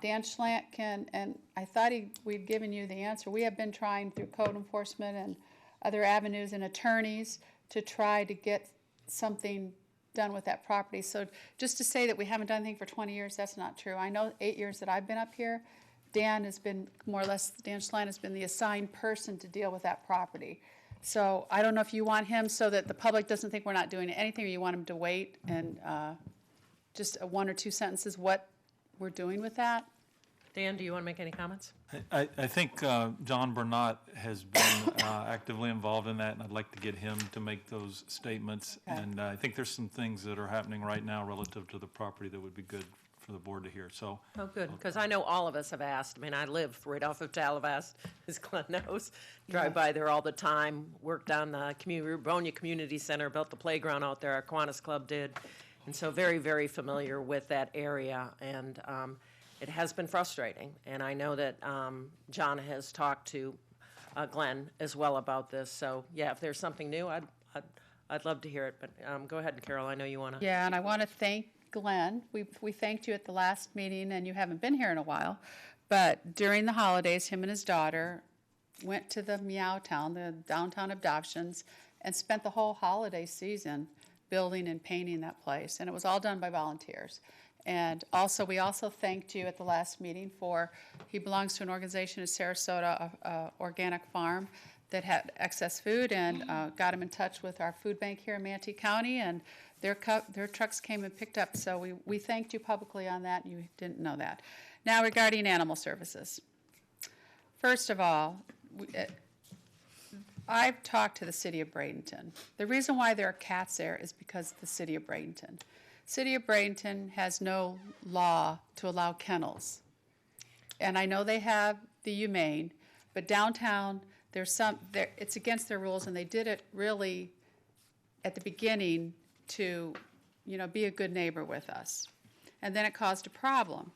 Dan Schlant and I thought we'd given you the answer. We have been trying through code enforcement and other avenues and attorneys to try to get something done with that property. So just to say that we haven't done anything for 20 years, that's not true. I know 8 years that I've been up here, Dan has been more or less, Dan Schlant has been the assigned person to deal with that property. So I don't know if you want him so that the public doesn't think we're not doing anything, or you want him to wait and just one or two sentences what we're doing with that. Dan, do you want to make any comments? I think John Burnett has been actively involved in that, and I'd like to get him to make those statements. Okay. And I think there's some things that are happening right now relative to the property that would be good for the board to hear. So, Oh, good, because I know all of us have asked. I mean, I live right off of Talavast, as Glenn knows. Drive by there all the time, worked on the Rubonia Community Center, built the playground out there, our Kiwanis Club did. And so very, very familiar with that area. And it has been frustrating. And I know that John has talked to Glenn as well about this. So, yeah, if there's something new, I'd love to hear it. But go ahead, Carol. I know you want to. Yeah, and I want to thank Glenn. We thanked you at the last meeting, and you haven't been here in a while. But during the holidays, him and his daughter went to the Meow Town, the downtown adoptions, and spent the whole holiday season building and painting that place. And it was all done by volunteers. And also, we also thanked you at the last meeting for, he belongs to an organization in Sarasota, a organic farm that had excess food, and got him in touch with our food bank here in Manatee County, and their trucks came and picked up. So we thanked you publicly on that, and you didn't know that. Now, regarding animal services. First of all, I've talked to the city of Bradenton. The reason why there are cats there is because of the city of Bradenton. City of Bradenton has no law to allow kennels. And I know they have the humane, but downtown, it's against their rules, and they did it really at the beginning to, be a good neighbor with us. And then it caused a problem.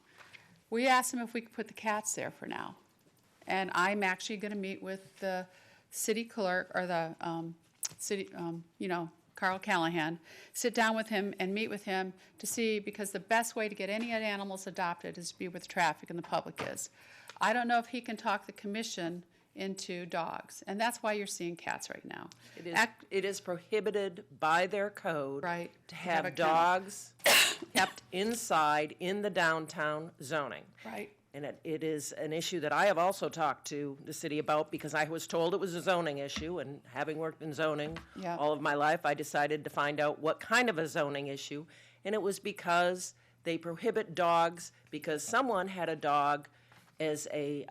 We asked them if we could put the cats there for now. And I'm actually going to meet with the city clerk, or the city, Carl Callahan, sit down with him and meet with him to see, because the best way to get any animals adopted is to be with traffic, and the public is. I don't know if he can talk the commission into dogs, and that's why you're seeing cats right now. It is prohibited by their code to have a kennel. dogs kept inside in the downtown zoning. Right. And it is an issue that I have also talked to the city about, because I was told it was a zoning issue, and having worked in zoning all of my life, I decided to find out what kind of a zoning issue, and it was because they prohibit dogs because someone had a dog as a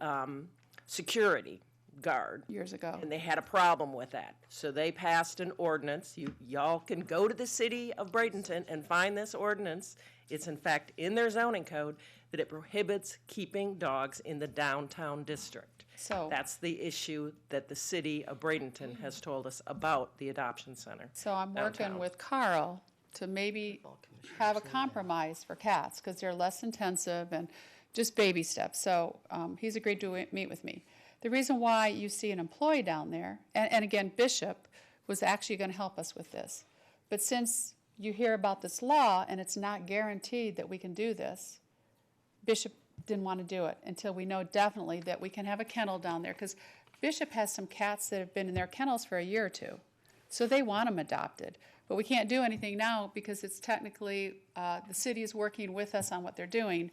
security guard years ago, and they had a problem with that. So they passed an ordinance. Y'all can go to the city of Bradenton and find this ordinance. It's in fact in their zoning code that it prohibits keeping dogs in the downtown district. So that's the issue that the city of Bradenton has told us about the adoption center. So I'm working downtown. with Carl to maybe have a compromise for cats, because they're less intensive and just baby steps. So he's agreed to meet with me. The reason why you see an employee down there, and again, Bishop was actually going to help us with this, but since you hear about this law and it's not guaranteed that we can do this, Bishop didn't want to do it until we know definitely that we can have a kennel down there, because Bishop has some cats that have been in their kennels for a year or two, so they want them adopted. But we can't do anything now because it's technically, the city is working with us on what they're doing,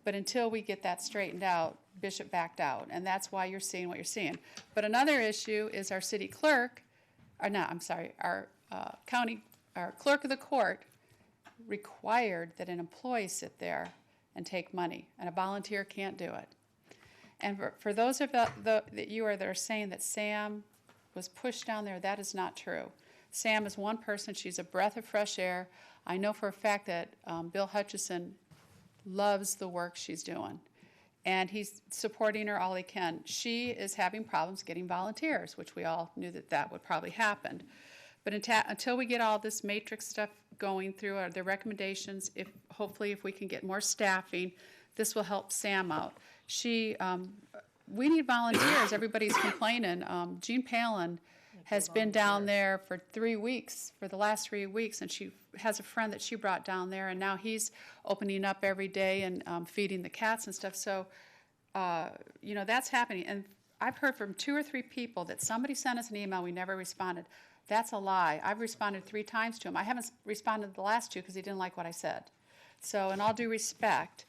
but until we get that straightened out, Bishop backed out, and that's why you're seeing what you're seeing. But another issue is our city clerk, our clerk of the court required that an employee sit there and take money, and a volunteer can't do it. And for those of that are saying that Sam was pushed down there, that is not true. Sam is one person. She's a breath of fresh air. I know for a fact that Bill Hutchison loves the work she's doing, and he's supporting her all he can. She is having problems getting volunteers, which we all knew that would probably happen. But until we get all this matrix stuff going through the recommendations, hopefully if we can get more staffing, this will help Sam out. We need volunteers. Everybody's complaining. Jean Palin has been down there for the last 3 weeks, and she has a friend that she brought down there, and now he's opening up every day and feeding the cats and stuff. So, that's happening. And I've heard from 2 or 3 people that somebody sent us an email, we never responded. That's a lie. I've responded 3 times to him. I haven't responded the last 2 because he didn't like what I said. So, in all due respect,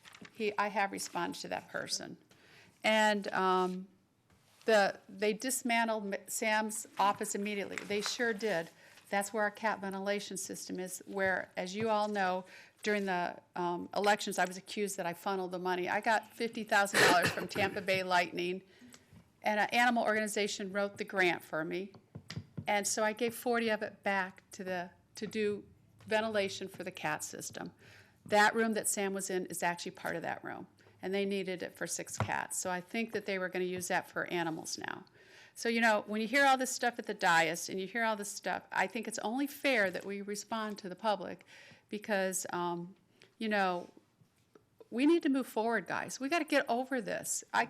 I have responded to that person. And they dismantled Sam's office immediately. They sure did. That's where our cat ventilation system is, where, as you all know, during the elections, I was accused that I funneled the money. I got $50,000 from Tampa Bay Lightning, and an animal organization wrote the grant for me. And so I gave 40 of it back to do ventilation for the cat system. That room that Sam was in is actually part of that room, and they needed it for 6 cats. So I think that they were going to use that for animals now. So, when you hear all this stuff at the dais and you hear all this stuff, I think it's only fair that we respond to the public, because, we need to move forward, guys. We got to get over this. I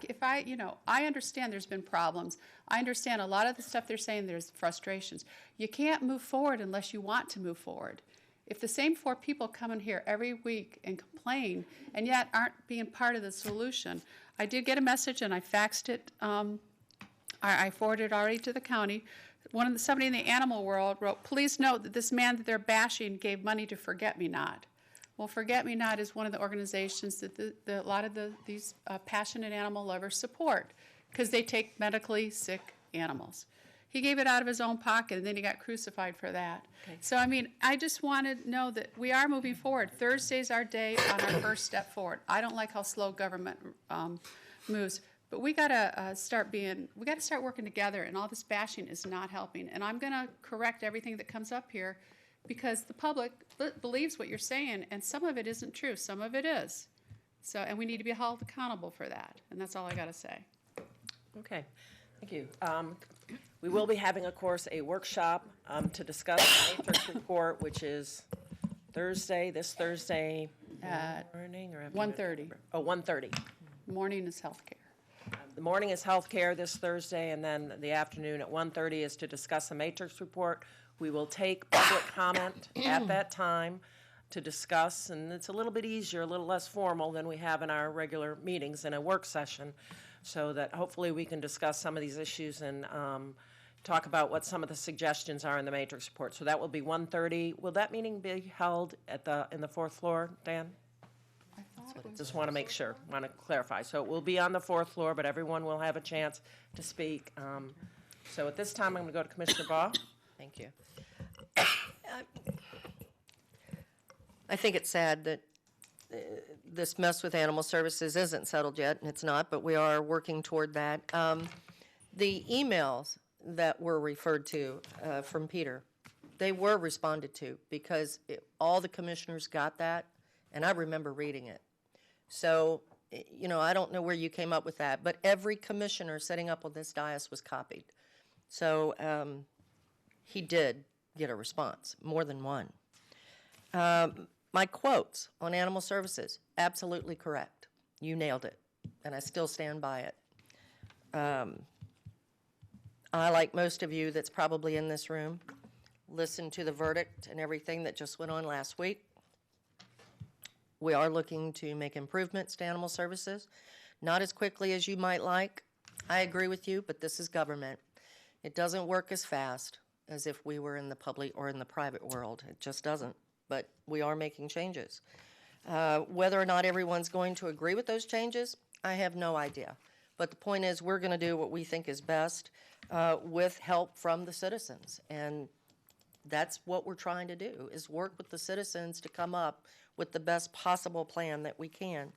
understand there's been problems. I understand a lot of the stuff they're saying, there's frustrations. You can't move forward unless you want to move forward. If the same 4 people come in here every week and complain and yet aren't being part of the solution, I did get a message and I faxed it. I forwarded it already to the county. Somebody in the animal world wrote, "Please note that this man that they're bashing gave money to Forget Me Not." Well, Forget Me Not is one of the organizations that a lot of these passionate animal lovers support because they take medically sick animals. He gave it out of his own pocket, and then he got crucified for that. Okay. So, I mean, I just want to know that we are moving forward. Thursday's our day on our first step forward. I don't like how slow government moves, but we got to start working together, and all this bashing is not helping. And I'm going to correct everything that comes up here because the public believes what you're saying, and some of it isn't true. Some of it is. So, and we need to be held accountable for that. And that's all I got to say. Okay, thank you. We will be having, of course, a workshop to discuss the matrix report, which is this Thursday morning or afternoon? 1:30. Oh, 1:30. Morning is healthcare. The morning is healthcare this Thursday, and then the afternoon at 1:30 is to discuss the matrix report. We will take public comment at that time to discuss, and it's a little bit easier, a little less formal than we have in our regular meetings in a work session, so that hopefully we can discuss some of these issues and talk about what some of the suggestions are in the matrix report. So that will be 1:30. Will that meeting be held in the 4th floor, Dan? Just want to make sure, want to clarify. So it will be on the 4th floor, but everyone will have a chance to speak. So at this time, I'm going to go to Commissioner Baugh. Thank you. I think it's sad that this mess with animal services isn't settled yet, and it's not, but we are working toward that. The emails that were referred to from Peter, they were responded to because all the commissioners got that, and I remember reading it. So, I don't know where you came up with that, but every commissioner sitting up on this dais was copied. So he did get a response, more than one. My quotes on animal services, absolutely correct. You nailed it, and I still stand by it. I, like most of you that's probably in this room, listened to the verdict and everything that just went on last week. We are looking to make improvements to animal services, not as quickly as you might like. I agree with you, but this is government. It doesn't work as fast as if we were in the public or in the private world. It just doesn't, but we are making changes. Whether or not everyone's going to agree with those changes, I have no idea. But the point is, we're going to do what we think is best with help from the citizens. And that's what we're trying to do, is work with the citizens to come up with the best possible plan that we can.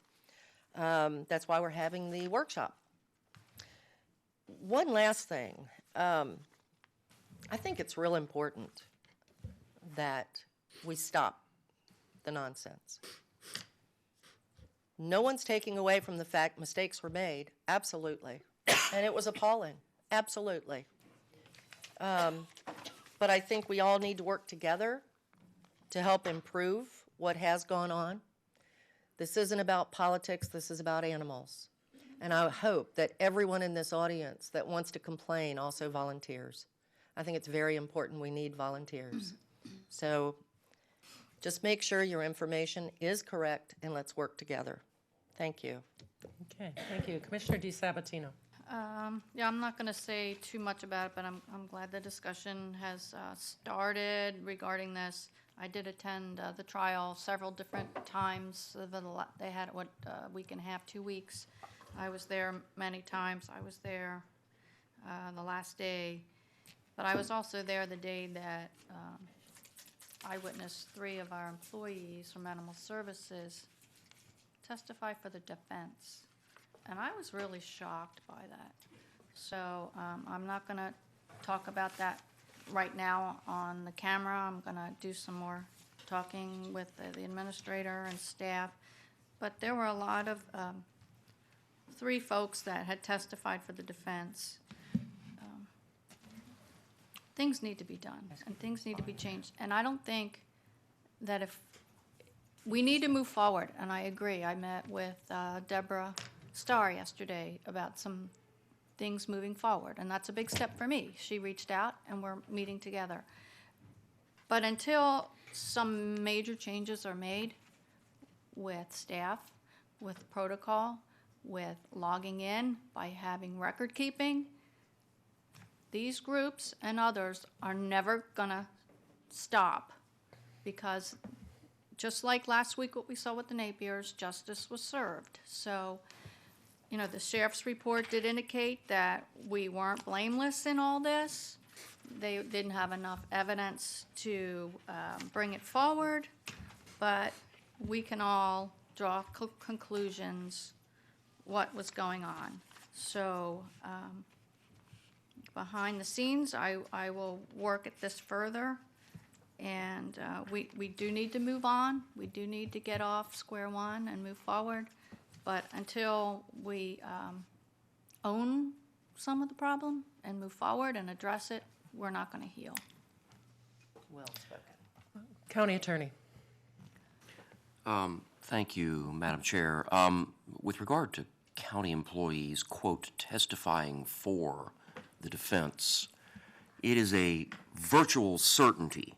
That's why we're having the workshop. One last thing. I think it's real important that we stop the nonsense. No one's taking away from the fact mistakes were made, absolutely. And it was appalling, absolutely. But I think we all need to work together to help improve what has gone on. This isn't about politics, this is about animals. And I hope that everyone in this audience that wants to complain also volunteers. I think it's very important we need volunteers. So just make sure your information is correct and let's work together. Thank you. Okay, thank you. Commissioner DiSabatino. Yeah, I'm not going to say too much about it, but I'm glad the discussion has started regarding this. I did attend the trial several different times. They had a week and a half, 2 weeks. I was there many times. I was there the last day, but I was also there the day that I witnessed 3 of our employees from Animal Services testify for the defense. And I was really shocked by that. So I'm not going to talk about that right now on the camera. I'm going to do some more talking with the administrator and staff. But there were a lot of 3 folks that had testified for the defense. Things need to be done, and things need to be changed. And I don't think that if we need to move forward, and I agree. I met with Deborah Starr yesterday about some things moving forward, and that's a big step for me. She reached out, and we're meeting together. But until some major changes are made with staff, with protocol, with logging in, by having record keeping, these groups and others are never gonna stop, because just like last week what we saw with the Napiers, justice was served. So, you know, the sheriff's report did indicate that we weren't blameless in all this. They didn't have enough evidence to bring it forward, but we can all draw conclusions what was going on. So behind the scenes, I will work at this further, and we do need to move on. We do need to get off square one and move forward, but until we own some of the problem and move forward and address it, we're not going to heal. Well spoken. County Attorney. Thank you, Madam Chair. With regard to county employees, quote, testifying for the defense, it is a virtual certainty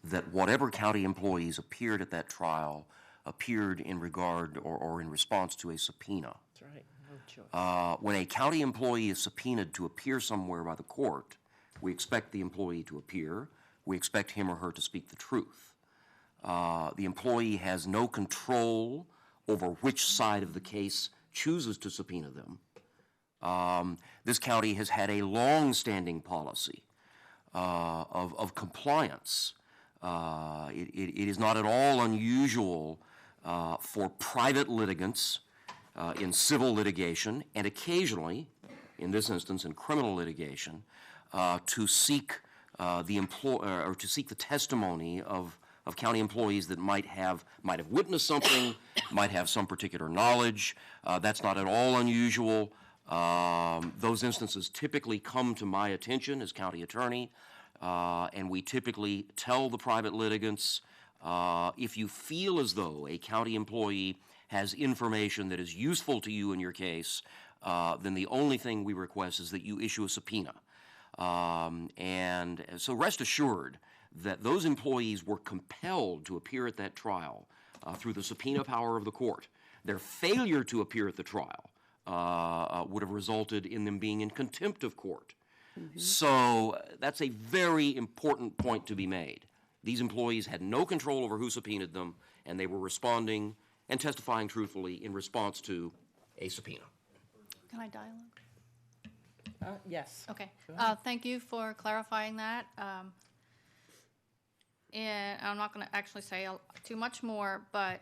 that whatever county employees appeared at that trial appeared in regard or in response to a subpoena. That's right, no choice. When a county employee is subpoenaed to appear somewhere by the court, we expect the employee to appear. We expect him or her to speak the truth. The employee has no control over which side of the case chooses to subpoena them. This county has had a long-standing policy of compliance. It is not at all unusual for private litigants in civil litigation, and occasionally, in this instance, in criminal litigation, to seek the testimony of county employees that might have witnessed something, might have some particular knowledge. That's not at all unusual. Those instances typically come to my attention as county attorney, and we typically tell the private litigants, if you feel as though a county employee has information that is useful to you in your case, then the only thing we request is that you issue a subpoena. And so rest assured that those employees were compelled to appear at that trial through the subpoena power of the court. Their failure to appear at the trial would have resulted in them being in contempt of court. Mm-hmm. So that's a very important point to be made. These employees had no control over who subpoenaed them, and they were responding and testifying truthfully in response to a subpoena. Can I dialogue? Yes. Okay. Thank you for clarifying that. And I'm not going to actually say too much more, but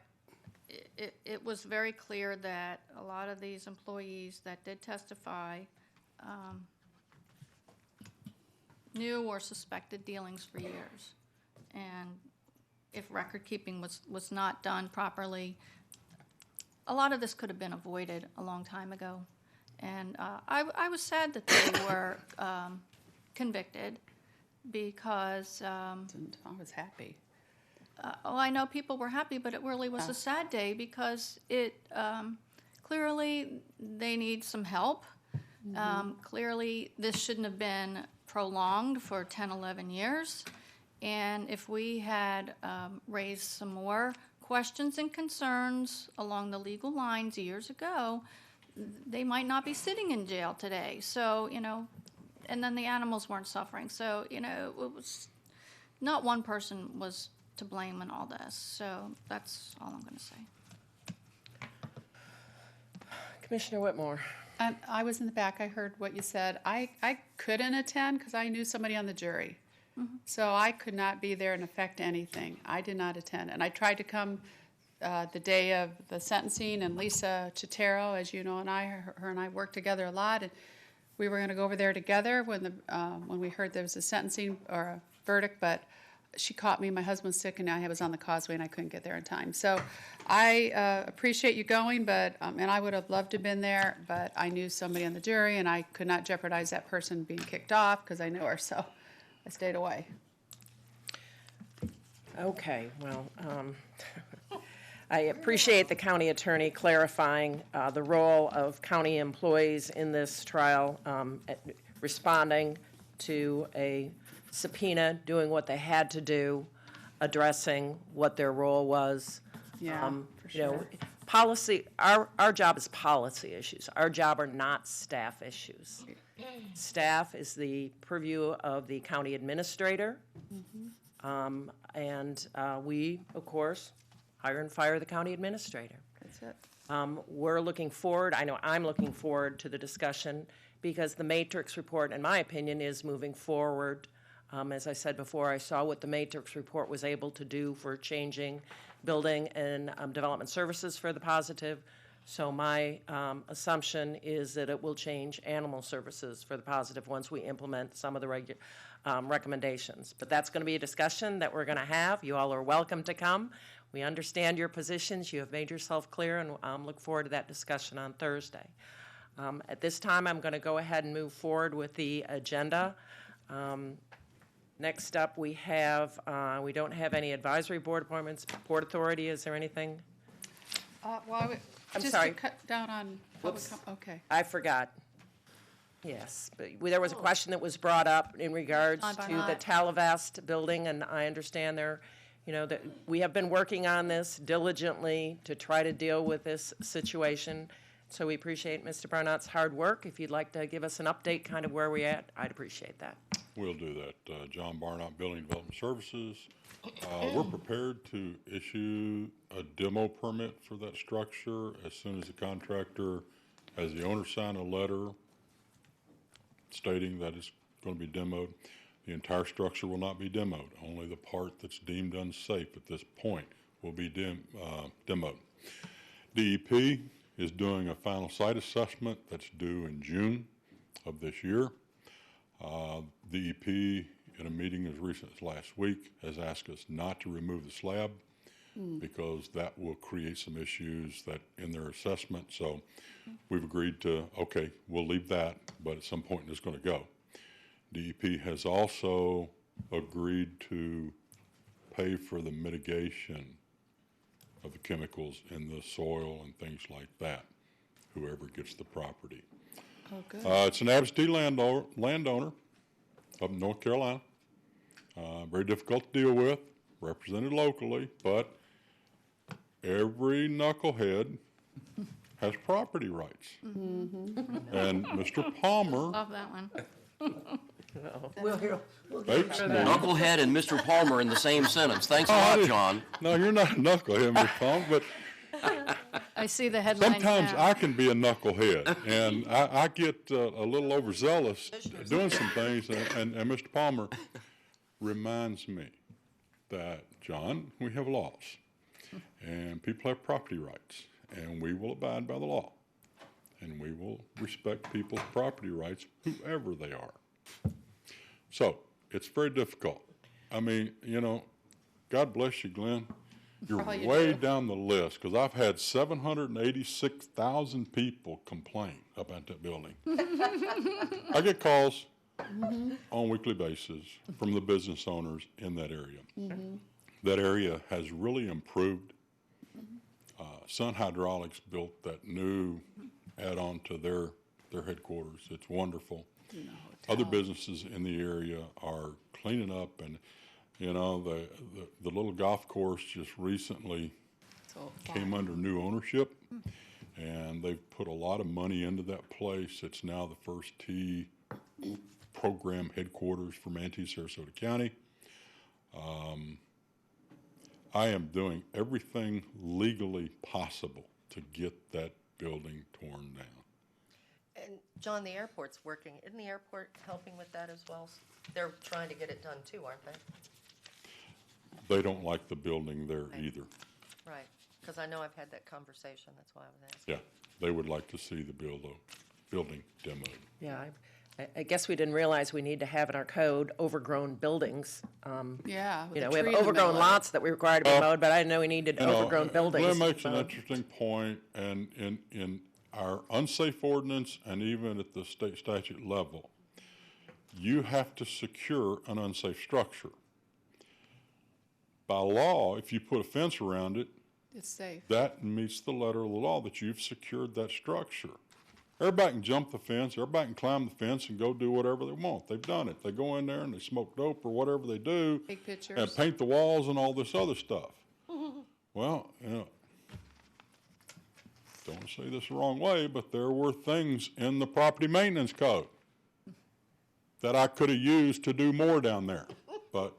it was very clear that a lot of these employees that did testify knew or suspected dealings for years. And if record keeping was not done properly, a lot of this could have been avoided a long time ago. And I was sad that they were convicted, because I was happy. I know people were happy, but it really was a sad day, because it clearly they need some help. Mm-hmm. Clearly this shouldn't have been prolonged for 10, 11 years. And if we had raised some more questions and concerns along the legal lines years ago, they might not be sitting in jail today. So, you know, and then the animals weren't suffering. So, you know, it was not one person was to blame in all this. So that's all I'm going to say. Commissioner Whitmore. I was in the back. I heard what you said. I couldn't attend because I knew somebody on the jury. Mm-hmm. So I could not be there and affect anything. I did not attend. And I tried to come the day of the sentencing, and Lisa Chitero, as you know, and her and I worked together a lot, and we were going to go over there together when we heard there was a sentencing or a verdict, but she caught me. My husband's sick, and I was on the causeway, and I couldn't get there in time. So I appreciate you going, but and I would have loved to have been there, but I knew somebody on the jury, and I could not jeopardize that person being kicked off because I knew her, so I stayed away. Okay, well, I appreciate the county attorney clarifying the role of county employees in this trial, responding to a subpoena, doing what they had to do, addressing what their role was. Yeah, for You know, sure. policy, our job is policy issues. Our job are not staff issues. Staff is the purview of the county administrator. And we, of course, hire and fire the county administrator. That's it. We're looking forward, I know I'm looking forward to the discussion because the matrix report, in my opinion, is moving forward. As I said before, I saw what the matrix report was able to do for changing building and development services for the positive. So my assumption is that it will change animal services for the positive once we implement some of the recommendations. But that's going to be a discussion that we're going to have. You all are welcome to come. We understand your positions. You have made yourself clear, and look forward to that discussion on Thursday. At this time, I'm going to go ahead and move forward with the agenda. Next up, we have, we don't have any advisory board appointments. Port Authority, is there anything? I'm sorry. Just to cut down on public, Whoops. okay. I forgot. Yes, but there was a question that was brought up in regards John to the Barnett. Talavast building, and I understand there, you know, that we have been working on this diligently to try to deal with this situation. So we appreciate Mr. Barnett's hard work. If you'd like to give us an update, kind of where we're at, I'd appreciate that. We'll do that. John Barnott, Building Development Services. We're prepared to issue a demo permit for that structure as soon as the contractor has the owner sign a letter stating that it's going to be demoed. The entire structure will not be demoed. Only the part that's deemed unsafe at this point will be demoed. DEP is doing a final site assessment that's due in June of this year. DEP, in a meeting as recent as last week, has asked us not to remove the slab because that will create some issues that in their assessment. So we've agreed to, okay, we'll leave that, but at some point it's going to go. DEP has also agreed to pay for the mitigation of the chemicals in the soil and things like that, whoever gets the property. Oh, good. It's an absentee landowner up in North Carolina. Very difficult to deal with, represented locally, but every knucklehead has property rights. And Mr. Palmer Love that one. bakes me. Knucklehead and Mr. Palmer in the same sentence. Thanks a lot, John. No, you're not a knucklehead, Mr. Palmer, but I see the headlines sometimes now. I can be a knucklehead, and I get a little overzealous doing some things, and Mr. Palmer reminds me that, John, we have laws, and people have property rights, and we will abide by the law, and we will respect people's property rights, whoever they are. So it's very difficult. I mean, you know, God bless you, Glenn. You're Oh, you way do. down the list, because I've had 786,000 people complain about that building. I get calls on a weekly basis from the business owners in that area. That area has really improved. Sun Hydraulics built that new add-on to their headquarters. It's wonderful. Other businesses in the area are cleaning up, and you know, the little golf course just recently came under new ownership, and they've put a lot of money into that place. It's now the first tee program headquarters for Manatee, Sarasota County. I am doing everything legally possible to get that building torn down. And John, the airport's working. Isn't the airport helping with that as well? They're trying to get it done too, aren't they? They don't like the building there either. Right, because I know I've had that conversation. That's why I was asking. Yeah, they would like to see the building demoed. Yeah, I guess we didn't realize we need to have in our code overgrown buildings. Yeah, with You a know, we have tree in the overgrown middle of it. lots that we require to be mowed, but I didn't know we needed You know, overgrown buildings. Glenn makes an mowed. interesting point, and in our unsafe ordinance and even at the state statute level, you have to secure an unsafe structure. By law, if you put a fence around it, It's safe. that meets the letter of the law that you've secured that structure. Everybody can jump the fence, everybody can climb the fence and go do whatever they want. They've done it. They go in there and they smoke dope or whatever they do. Take pictures. And paint the walls and all this other stuff. Well, don't want to say this the wrong way, but there were things in the property maintenance code that I could have used to do more down there. But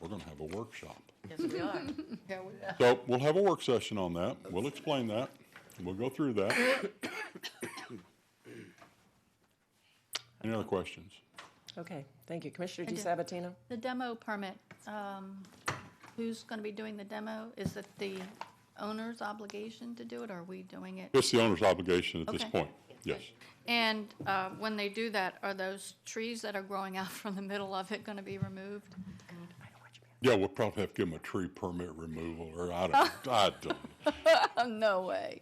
we're going to have a workshop. Yes, we are. Yeah, we are. So we'll have a work session on that. We'll explain that. We'll go through that. Any other questions? Okay, thank you. Commissioner I do. DeSabatino? The demo permit, who's going to be doing the demo? Is it the owner's obligation to do it, or are we doing it? It's the owner's obligation at this Okay. point, yes. And when they do that, are those trees that are growing out from the middle of it going to be removed? Yeah, we'll probably have to give them a tree permit removal, or I don't know. No way.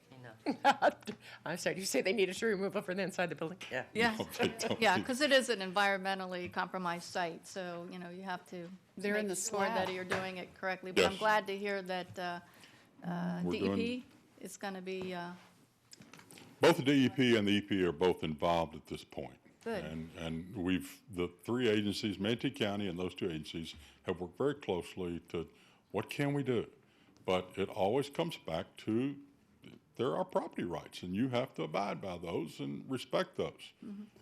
I'm sorry, did you say they need a tree removal for the inside the building? Yeah. Yeah, No, they don't. yeah, because it is an environmentally compromised site, so, you know, you have to They're in make the sure slab. that you're doing it correctly. But I'm Yes. glad to hear that We're DEP doing- is going to be, Both the DEP and the EPA are both involved at this point. Good. And the three agencies, Manatee County and those two agencies, have worked very closely to what can we do? But it always comes back to there are property rights, and you have to abide by those and respect those.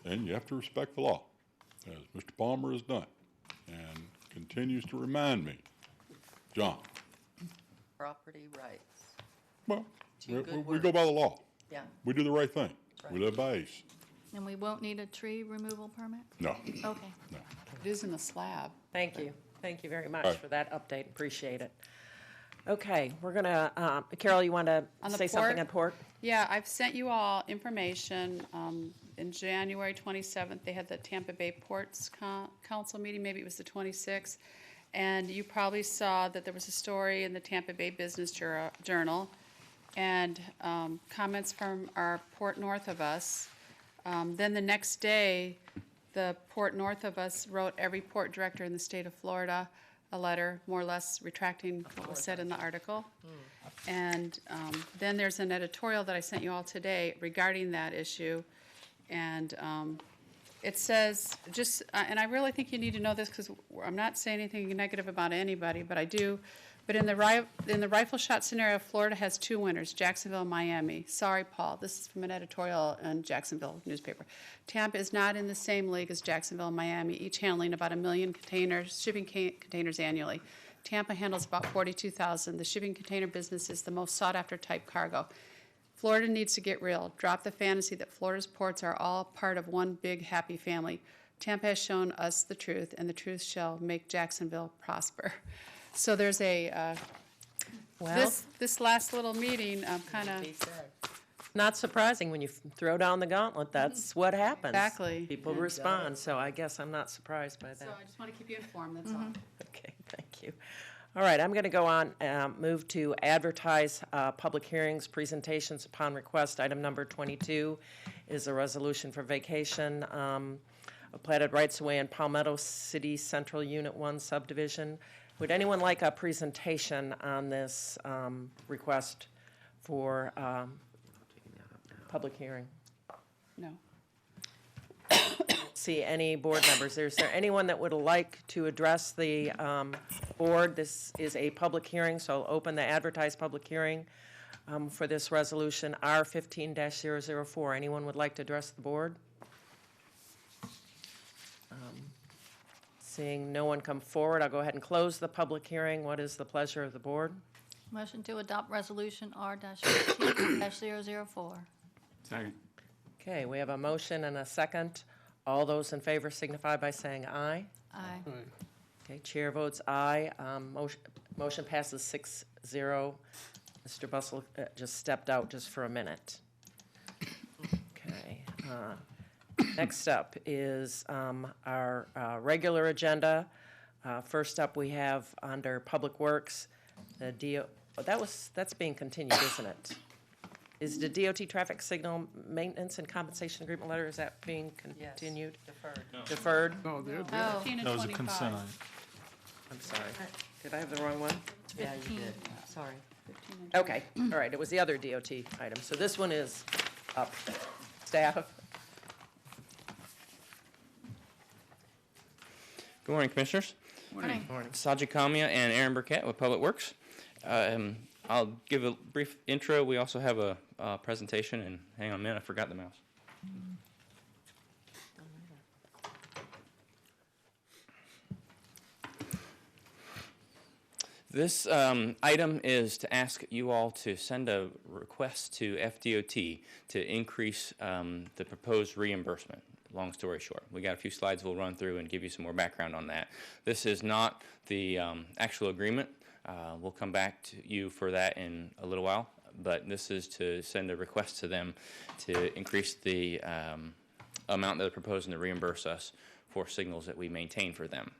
And you have to respect the law, as Mr. Palmer has done, and continues to remind me. John, Property rights. well, Two good we go by the law. Yeah. We do the right thing. We live by ACE. and we won't need a tree removal permit? No. Okay. It is in the slab. Thank you. Thank you very much All right. for that update. Appreciate it. Okay, we're going to, Carol, you want to On the say something port? on port? Yeah, I've sent you all information. In January 27th, they had the Tampa Bay Ports Council meeting, maybe it was the 26th. And you probably saw that there was a story in the Tampa Bay Business Journal and comments from our port north of us. Then the next day, the port north of us wrote every port director in the state of Florida a letter, more or less retracting what was said in the article. And then there's an editorial that I sent you all today regarding that issue. And it says, and I really think you need to know this because I'm not saying anything negative about anybody, but I do. But in the rifle shot scenario, Florida has two winners, Jacksonville and Miami. Sorry, Paul, this is from an editorial in Jacksonville newspaper. Tampa is not in the same league as Jacksonville and Miami, each handling about 1 million shipping containers annually. Tampa handles about 42,000. The shipping container business is the most sought-after type cargo. Florida needs to get real. Drop the fantasy that Florida's ports are all part of one big happy family. Tampa has shown us the truth, and the truth shall make Jacksonville prosper. So there's a, this last little meeting kind of, Not surprising when you throw down the gauntlet, that's what happens. Exactly. People And, respond, so I guess I'm not surprised by that. so I just want to keep you informed, that's all. Okay, thank you. All right, I'm going to go on, move to advertise public hearings, presentations upon request. Item number 22 is a resolution for vacation of platted rights-of-way in Palmetto City Central Unit 1 subdivision. Would anyone like a presentation on this request for public hearing? No. See any board members. Is there anyone that would like to address the board? This is a public hearing, so I'll open the advertised public hearing for this resolution R15-004. Anyone would like to address the board? Seeing no one come forward, I'll go ahead and close the public hearing. What is the pleasure of the board? Motion to adopt resolution R-15-004. Second. Okay, we have a motion and a second. All those in favor signify by saying aye. Aye. Okay, chair votes aye. Motion passes 6-0. Mr. Bustle just stepped out just for a minute. Okay. Next up is our regular agenda. First up, we have under Public Works, the that's being continued, isn't it? Is the DOT traffic signal maintenance and compensation agreement letter, is that being continued? Deferred. No. Deferred? No, they're Oh. 15 and That was a 25. consent item. I'm sorry. Did I have the wrong one? Yeah, you did. Sorry. 15 and Okay, all right, it was the other DOT item. So this one is up. Staff. Good morning, Commissioners. Morning. Sajid Kamia and Aaron Burkett with Public Works. I'll give a brief intro. We also have a presentation, and hang on a minute, I forgot the mouse. This item is to ask you all to send a request to FDOT to increase the proposed reimbursement. Long story short, we got a few slides we'll run through and give you some more background on that. This is not the actual agreement. We'll come back to you for that in a little while, but this is to send a request to them to increase the amount that they're proposing to reimburse us for signals that we maintain for them.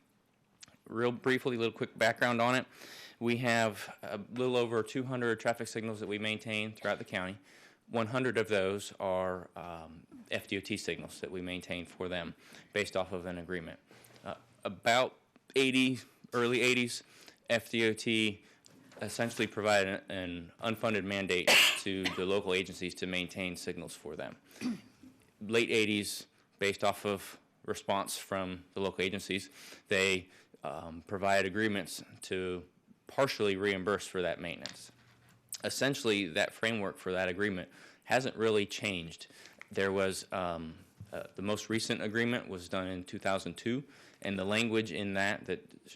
Real briefly, a little quick background on it. We have a little over 200 traffic signals that we maintain throughout the county. 100 of those are FDOT signals that we maintain for them based off of an agreement. About early 80s, FDOT essentially provided an unfunded mandate to the local agencies to maintain signals for them. Late 80s, based off of response from the local agencies, they provide agreements to partially reimburse for that maintenance. Essentially, that framework for that agreement hasn't really changed. There was the most recent agreement was done in 2002, and the language in that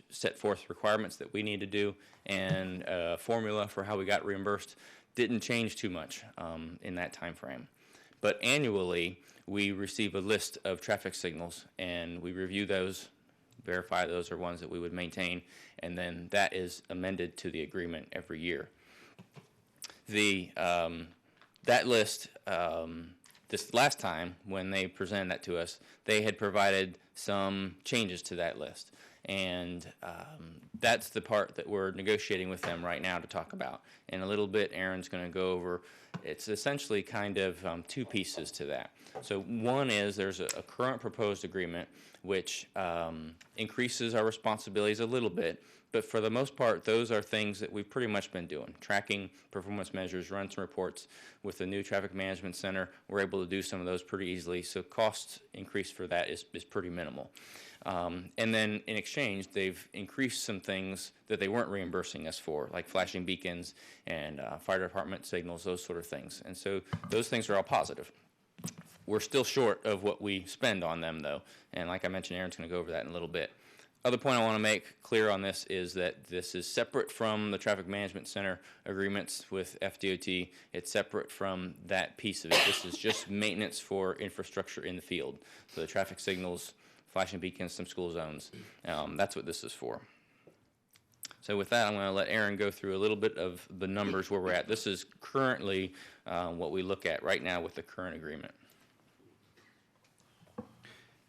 set forth requirements that we need to do and a formula for how we got reimbursed didn't change too much in that time frame. But annually, we receive a list of traffic signals, and we review those, verify those are ones that we would maintain, and then that is amended to the agreement every year. That list, this last time when they presented that to us, they had provided some changes to that list. And that's the part that we're negotiating with them right now to talk about. In a little bit, Aaron's going to go over, it's essentially kind of two pieces to that. So one is there's a current proposed agreement which increases our responsibilities a little bit, but for the most part, those are things that we've pretty much been doing. Tracking performance measures, run some reports. With the new traffic management center, we're able to do some of those pretty easily, so cost increase for that is pretty minimal. And then in exchange, they've increased some things that they weren't reimbursing us for, like flashing beacons and fire department signals, those sort of things. And so those things are all positive. We're still short of what we spend on them, though, and like I mentioned, Aaron's going to go over that in a little bit. Other point I want to make clear on this is that this is separate from the Traffic Management Center agreements with FDOT. It's separate from that piece of it. This is just maintenance for infrastructure in the field. So the traffic signals, flashing beacons, some school zones. That's what this is for. So with that, I'm going to let Aaron go through a little bit of the numbers where we're at. This is currently what we look at right now with the current agreement.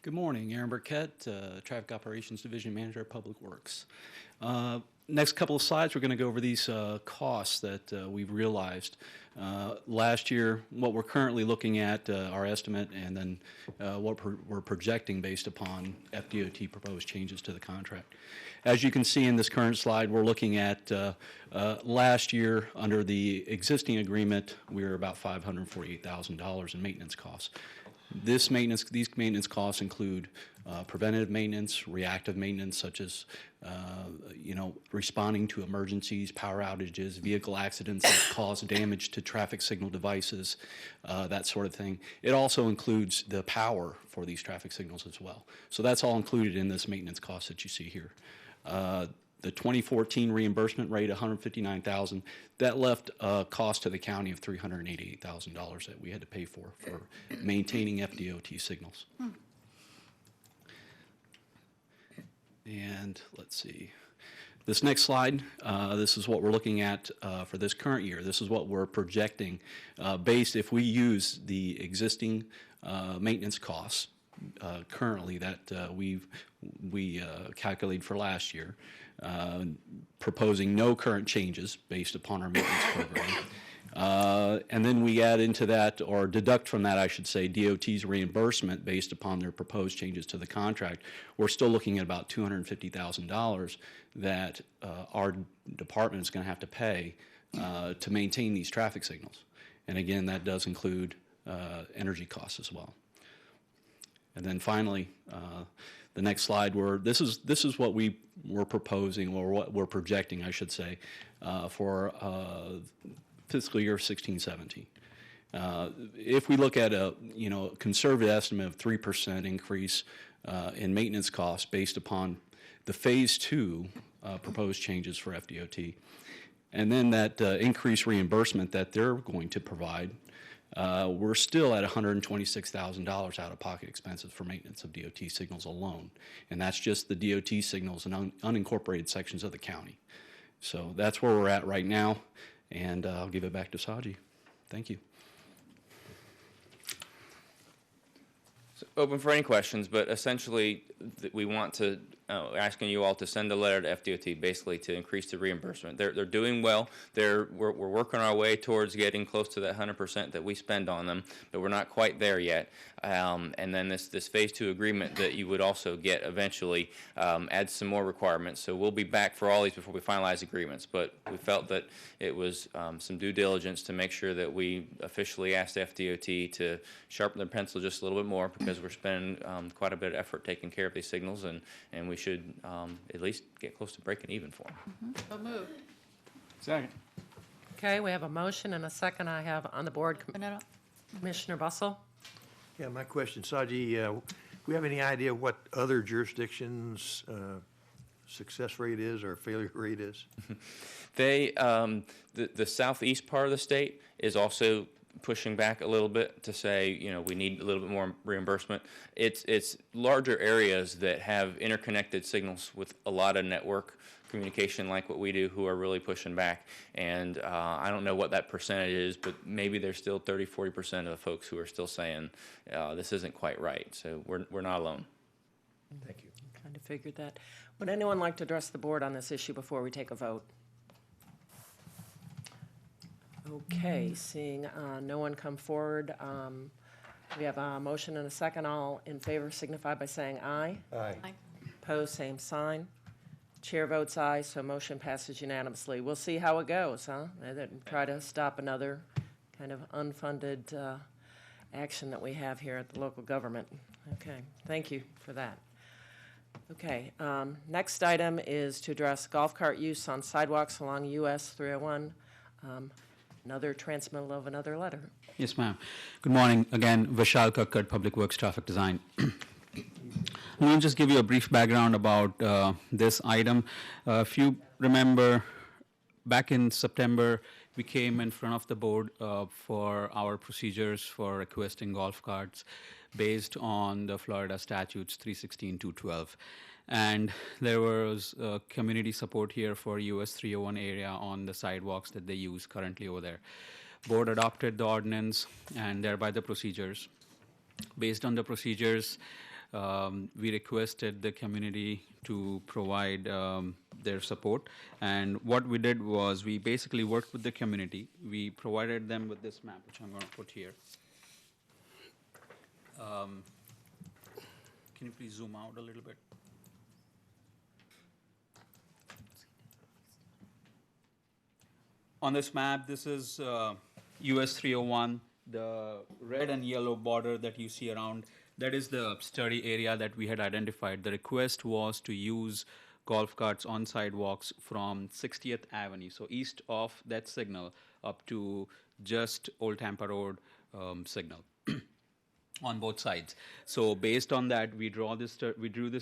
Good morning, Aaron Burkett, Traffic Operations Division Manager at Public Works. Next couple of slides, we're going to go over these costs that we've realized. Last year, what we're currently looking at, our estimate, and then what we're projecting based upon FDOT proposed changes to the contract. As you can see in this current slide, we're looking at last year under the existing agreement, we were about $548,000 in maintenance costs. These maintenance costs include preventative maintenance, reactive maintenance, such as responding to emergencies, power outages, vehicle accidents that cause damage to traffic signal devices, that sort of thing. It also includes the power for these traffic signals as well. So that's all included in this maintenance cost that you see here. The 2014 reimbursement rate, $159,000, that left a cost to the county of $388,000 that we had to pay for maintaining FDOT signals. And let's see. This next slide, this is what we're looking at for this current year. This is what we're projecting based if we use the existing maintenance costs currently that we calculated for last year. Proposing no current changes based upon our maintenance program. And then we add into that, or deduct from that, I should say, DOT's reimbursement based upon their proposed changes to the contract. We're still looking at about $250,000 that our department is going to have to pay to maintain these traffic signals. And again, that does include energy costs as well. And then finally, the next slide, this is what we were proposing, or what we're projecting, I should say, for fiscal year 16-17. If we look at a conservative estimate of 3% increase in maintenance costs based upon the phase 2 proposed changes for FDOT, and then that increased reimbursement that they're going to provide, we're still at $126,000 out-of-pocket expenses for maintenance of DOT signals alone. And that's just the DOT signals and unincorporated sections of the county. So that's where we're at right now, and I'll give it back to Saji. Thank you. So open for any questions, but essentially we want to asking you all to send a letter to FDOT basically to increase the reimbursement. They're doing well. We're working our way towards getting close to that 100% that we spend on them, but we're not quite there yet. And then this phase 2 agreement that you would also get eventually adds some more requirements. So we'll be back for all these before we finalize agreements. But we felt that it was some due diligence to make sure that we officially asked FDOT to sharpen their pencil just a little bit more, because we're spending quite a bit of effort taking care of these signals, and we should at least get close to breaking even for them. So moved. Second. Okay, we have a motion and a second. I have on the board Commissioner Bussell. Yeah, my question, Saji, do we have any idea what other jurisdictions' success rate is or failure rate is? They, the southeast part of the state is also pushing back a little bit to say, we need a little bit more reimbursement. It's larger areas that have interconnected signals with a lot of network communication like what we do who are really pushing back. And I don't know what that percentage is, but maybe there's still 30-40% of the folks who are still saying this isn't quite right. So we're not alone. Thank you. Kind of figured that. Would anyone like to address the board on this issue before we take a vote? Okay, seeing no one come forward, we have a motion and a second. All in favor signify by saying aye. Aye. Opposed, same sign. Chair votes aye, so motion passes unanimously. We'll see how it goes, huh? And try to stop another kind of unfunded action that we have here at the local government. Okay, thank you for that. Okay, next item is to address golf cart use on sidewalks along US 301. Another transmittal of another letter. Yes, ma'am. Good morning. Again, Vishal Kakkad, Public Works Traffic Design. I'm going to just give you a brief background about this item. If you remember, back in September, we came in front of the board for our procedures for requesting golf carts based on the Florida statutes 316-212. And there was community support here for US 301 area on the sidewalks that they use currently over there. Board adopted the ordinance and thereby the procedures. Based on the procedures, we requested the community to provide their support. And what we did was we basically worked with the community. We provided them with this map, which I'm going to put here. Can you please zoom out a little bit? On this map, this is US 301, the red and yellow border that you see around, that is the study area that we had identified. The request was to use golf carts on sidewalks from 60th Avenue, so east of that signal up to just Old Tampa Road signal on both sides. So based on that, we drew this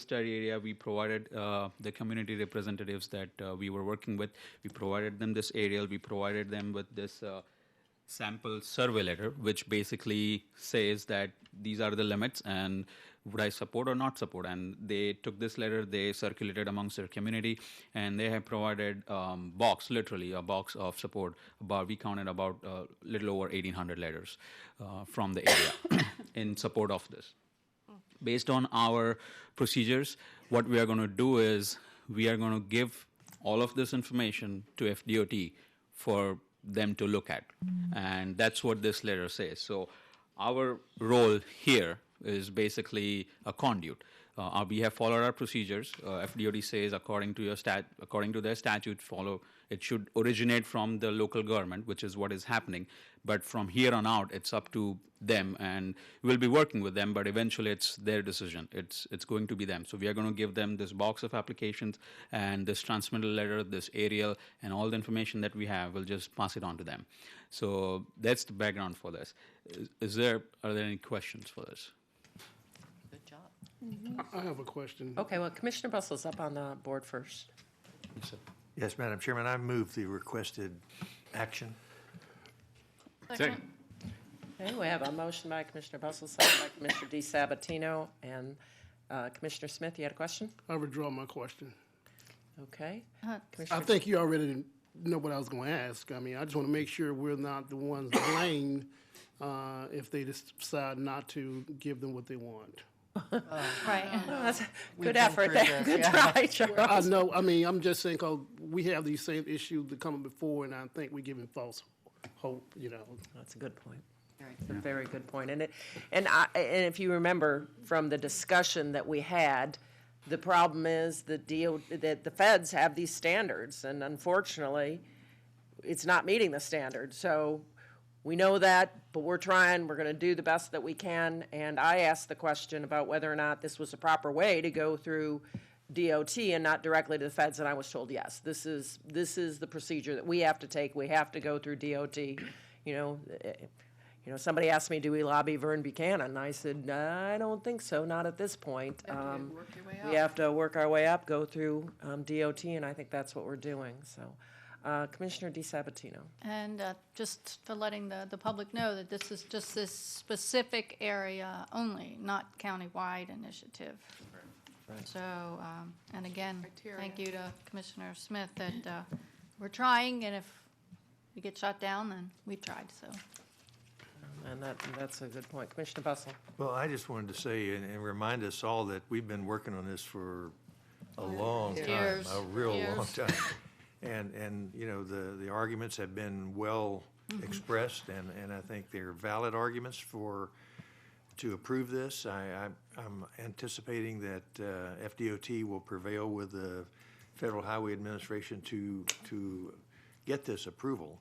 study area. We provided the community representatives that we were working with. We provided them this aerial. We provided them with this sample survey letter, which basically says that these are the limits and would I support or not support. And they took this letter, they circulated amongst their community, and they have provided literally a box of support. We counted about a little over 1,800 letters from the area in support of this. Based on our procedures, what we are going to do is we are going to give all of this information to FDOT for them to look at. And that's what this letter says. So our role here is basically a conduit. We have followed our procedures. FDOT says according to their statute, It should originate from the local government, which is what is happening. But from here on out, it's up to them, and we'll be working with them, but eventually it's their decision. It's going to be them. So we are going to give them this box of applications and this transmittal letter, this aerial, and all the information that we have, we'll just pass it on to them. So that's the background for this. Are there any questions for this? Good job. I have a question. Okay, well, Commissioner Bustle's up on the board first. Yes, Madam Chairman, I move the requested action. Second. Okay, we have a motion by Commissioner Bustle, second by Commissioner DiSabatino, and Commissioner Smith, you had a question? I withdraw my question. Okay. I Commissioner- think you already know what I was going to ask. I mean, I just want to make sure we're not the ones blamed if they decide not to give them what they want. Right. That's a We've good been effort through there. this, Good yeah. try, Charles. I know. I mean, I'm just saying because we have these same issues that come before, and I think we're giving false hope. You know. That's a good point. It's a very good point. And if you remember from the discussion that we had, the problem is that the feds have these standards, and unfortunately, it's not meeting the standards. So we know that, but we're trying. We're going to do the best that we can. And I asked the question about whether or not this was a proper way to go through DOT and not directly to the feds, and I was told yes. This is the procedure that we have to take. We have to go through DOT. Somebody asked me, do we lobby Vern Buchanan? And I said, I don't think so, not at this point. Work your way We up. have to work our way up, go through DOT, and I think that's what we're doing. So, Commissioner DiSabatino. And just for letting the public know that this is just this specific area only, not countywide initiative. Right. So, and again, Criteria. thank you to Commissioner Smith that we're trying, and if we get shot down, then we've tried, so. And that's a good point. Commissioner Bustle. Well, I just wanted to say and remind us all that we've been working on this for a long time, Years. a real long Years. time. And the arguments have been well expressed, and I think they're valid arguments to approve this. I'm anticipating that FDOT will prevail with the Federal Highway Administration to get this approval.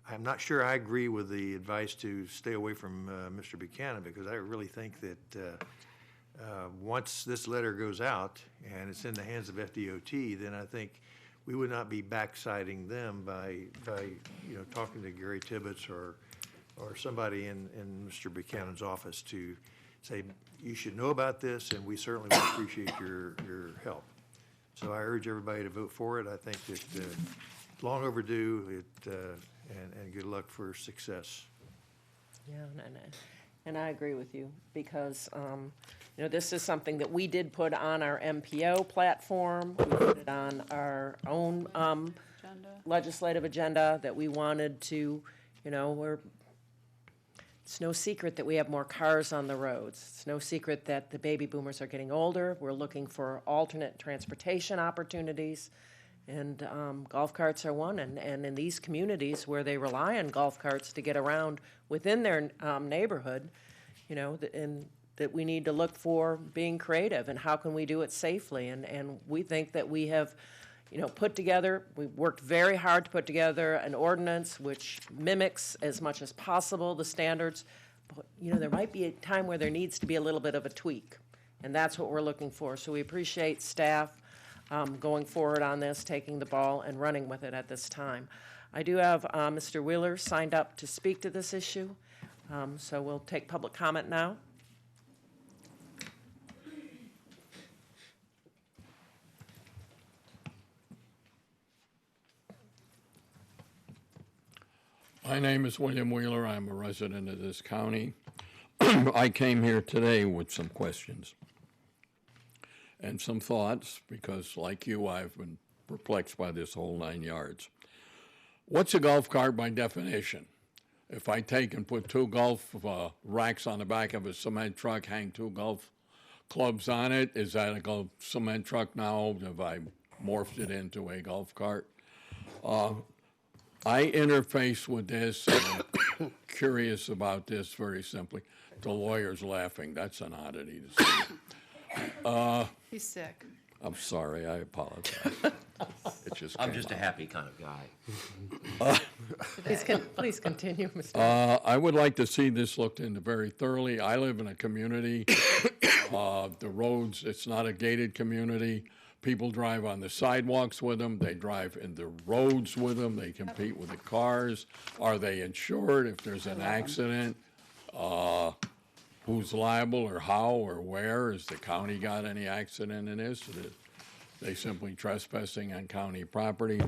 I'm not sure I agree with the advice to stay away from Mr. Buchanan, because I really think that once this letter goes out and it's in the hands of FDOT, then I think we would not be backsiding them by talking to Gary Tibbetts or somebody in Mr. Buchanan's office to say, you should know about this, and we certainly would appreciate your help. So I urge everybody to vote for it. I think that it's long overdue, and good luck for success. Yeah, and I agree with you, because, this is something that we did put on our MPO platform. We put it on our own legislative agenda that we wanted to, it's no secret that we have more cars on the roads. It's no secret that the baby boomers are getting older. We're looking for alternate transportation opportunities. And golf carts are one, and in these communities where they rely on golf carts to get around within their neighborhood, and that we need to look for being creative and how can we do it safely. And we think that we have, we've worked very hard to put together an ordinance which mimics as much as possible the standards. But, there might be a time where there needs to be a little bit of a tweak, and that's what we're looking for. So we appreciate staff going forward on this, taking the ball and running with it at this time. I do have Mr. Wheeler signed up to speak to this issue, so we'll take public comment now. My name is William Wheeler. I'm a resident of this county. I came here today with some questions and some thoughts, because like you, I've been perplexed by this whole 9 yards. What's a golf cart by definition? If I take and put two golf racks on the back of a cement truck, hang two golf clubs on it, is that a cement truck now? Have I morphed it into a golf cart? I interface with this, and I'm curious about this very simply. The lawyer's laughing. That's an oddity to see. He's sick. I'm sorry, I apologize. It just I'm came just a out. happy kind of guy. Please continue, Mr. I would like to see this looked into very thoroughly. I live in a community, the roads, it's not a gated community. People drive on the sidewalks with them, they drive in the roads with them, they compete with the cars. Are they insured if there's an accident? Who's liable or how or where? Has the county got any accident in this? They simply trespassing on county property.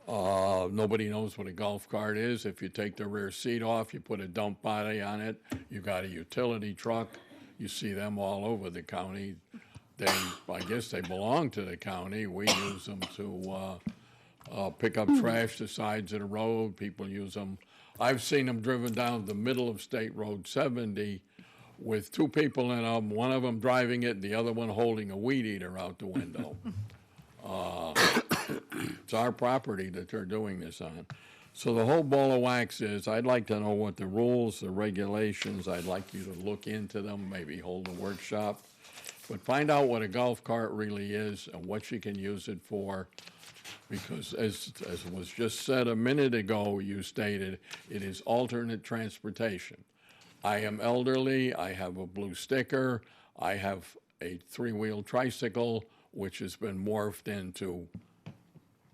Nobody knows what a golf cart is. If you take the rear seat off, you put a dump body on it, you got a utility truck. You see them all over the county. I guess they belong to the county. We use them to pick up trash the sides of the road. People use them. I've seen them driven down the middle of State Road 70 with two people in them, one of them driving it, the other one holding a weed eater out the window. It's our property that they're doing this on. So the whole ball of wax is, I'd like to know what the rules, the regulations, I'd like you to look into them, maybe hold a workshop, but find out what a golf cart really is and what you can use it for. Because as was just said a minute ago, you stated, it is alternate transportation. I am elderly, I have a blue sticker, I have a three-wheel tricycle, which has been morphed into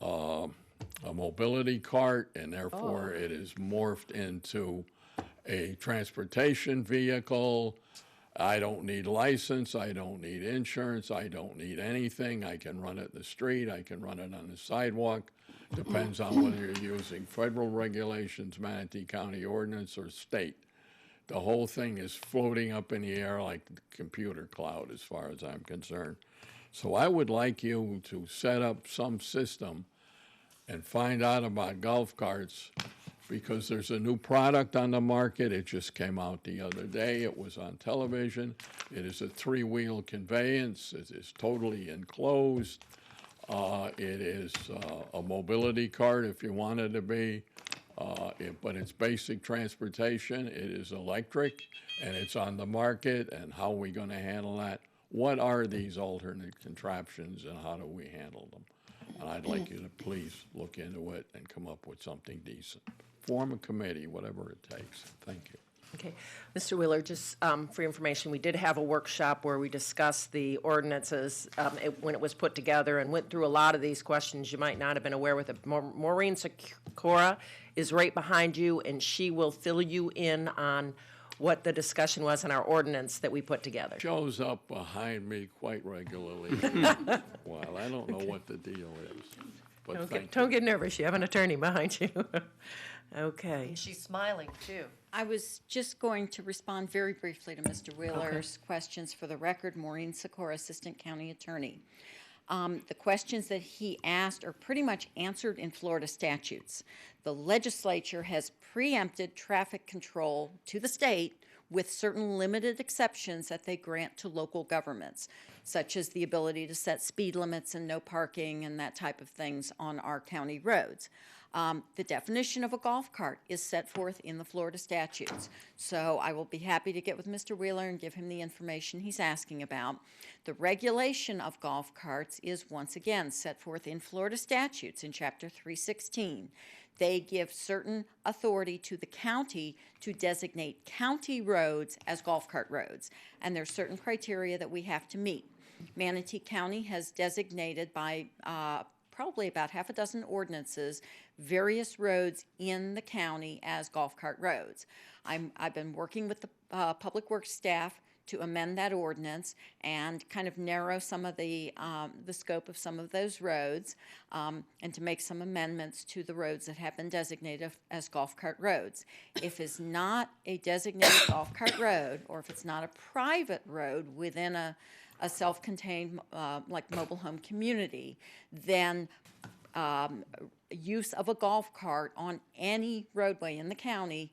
a mobility cart, and therefore it is morphed into a transportation vehicle. I don't need license, I don't need insurance, I don't need anything. I can run it in the street, I can run it on the sidewalk. Depends on whether you're using federal regulations, Manatee County ordinance, or state. The whole thing is floating up in the air like the computer cloud as far as I'm concerned. So I would like you to set up some system and find out about golf carts, because there's a new product on the market. It just came out the other day. It was on television. It is a three-wheel conveyance. It is totally enclosed. It is a mobility cart if you want it to be. But it's basic transportation, it is electric, and it's on the market, and how are we going to handle that? What are these alternate contraptions, and how do we handle them? And I'd like you to please look into it and come up with something decent. Form a committee, whatever it takes. Thank you. Okay. Mr. Wheeler, just for your information, we did have a workshop where we discussed the ordinances when it was put together and went through a lot of these questions you might not have been aware with it. Maureen Sikora is right behind you, and she will fill you in on what the discussion was in our ordinance that we put together. Shows up behind me quite regularly. Well, I don't know what the deal is, but thank you. Don't get nervous. You have an attorney behind you. Okay. And she's smiling, too. I was just going to respond very briefly to Mr. Wheeler's questions. For the record, Maureen Sikora, Assistant County Attorney. The questions that he asked are pretty much answered in Florida statutes. The legislature has preempted traffic control to the state with certain limited exceptions that they grant to local governments, such as the ability to set speed limits and no parking and that type of things on our county roads. The definition of a golf cart is set forth in the Florida statutes. So I will be happy to get with Mr. Wheeler and give him the information he's asking about. The regulation of golf carts is once again set forth in Florida statutes in Chapter 316. They give certain authority to the county to designate county roads as golf cart roads, and there's certain criteria that we have to meet. Manatee County has designated by probably about half a dozen ordinances various roads in the county as golf cart roads. I've been working with the Public Works staff to amend that ordinance and kind of narrow some of the scope of some of those roads, and to make some amendments to the roads that have been designated as golf cart roads. If it's not a designated golf cart road, or if it's not a private road within a self-contained like mobile home community, then use of a golf cart on any roadway in the county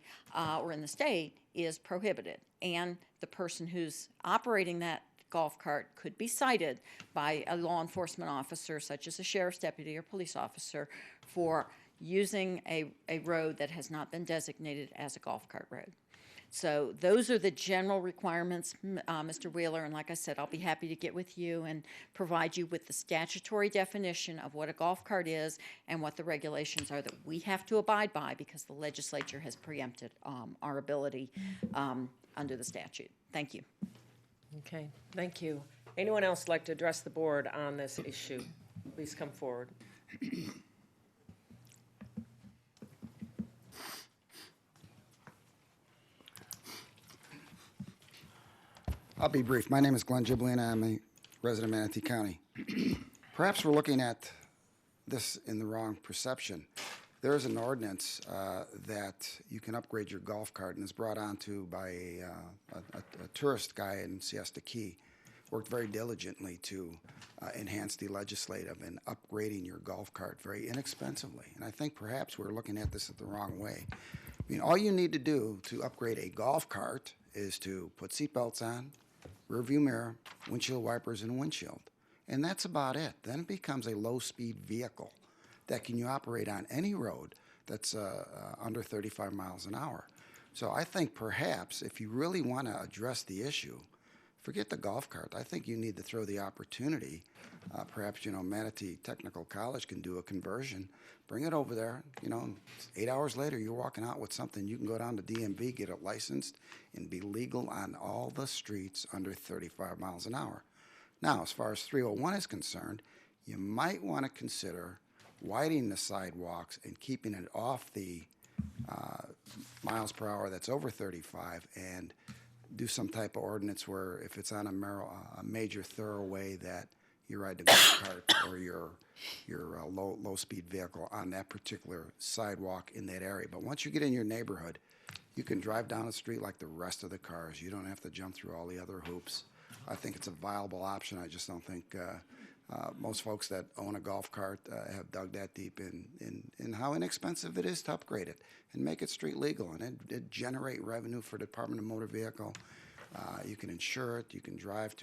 or in the state is prohibited. And the person who's operating that golf cart could be cited by a law enforcement officer, such as a sheriff's deputy or police officer, for using a road that has not been designated as a golf cart road. So those are the general requirements, Mr. Wheeler, and like I said, I'll be happy to get with you and provide you with the statutory definition of what a golf cart is and what the regulations are that we have to abide by because the legislature has preempted our ability under the statute. Thank you. Okay, thank you. Anyone else like to address the board on this issue? Please come forward. I'll be brief. My name is Glenn Giblina. I'm a resident of Manatee County. Perhaps we're looking at this in the wrong perception. There is an ordinance that you can upgrade your golf cart, and it's brought on to by a tourist guy in Siesta Key. Worked very diligently to enhance the legislative and upgrading your golf cart very inexpensively. And I think perhaps we're looking at this the wrong way. I mean, all you need to do to upgrade a golf cart is to put seatbelts on, rear view mirror, windshield wipers, and windshield. And that's about it. Then it becomes a low-speed vehicle that can you operate on any road that's under 35 miles an hour. So I think perhaps if you really want to address the issue, forget the golf cart. I think you need to throw the opportunity. Perhaps, Manatee Technical College can do a conversion. Bring it over there. 8 hours later, you're walking out with something. You can go down to DMV, get it licensed, and be legal on all the streets under 35 miles an hour. Now, as far as 301 is concerned, you might want to consider widening the sidewalks and keeping it off the miles per hour that's over 35 and do some type of ordinance where if it's on a major thoroughway that you ride the golf cart or your low-speed vehicle on that particular sidewalk in that area. But once you get in your neighborhood, you can drive down the street like the rest of the cars. You don't have to jump through all the other hoops. I think it's a viable option. I just don't think most folks that own a golf cart have dug that deep in how inexpensive it is to upgrade it and make it street legal, and it generate revenue for the Department of Motor Vehicle. You can insure it. You can drive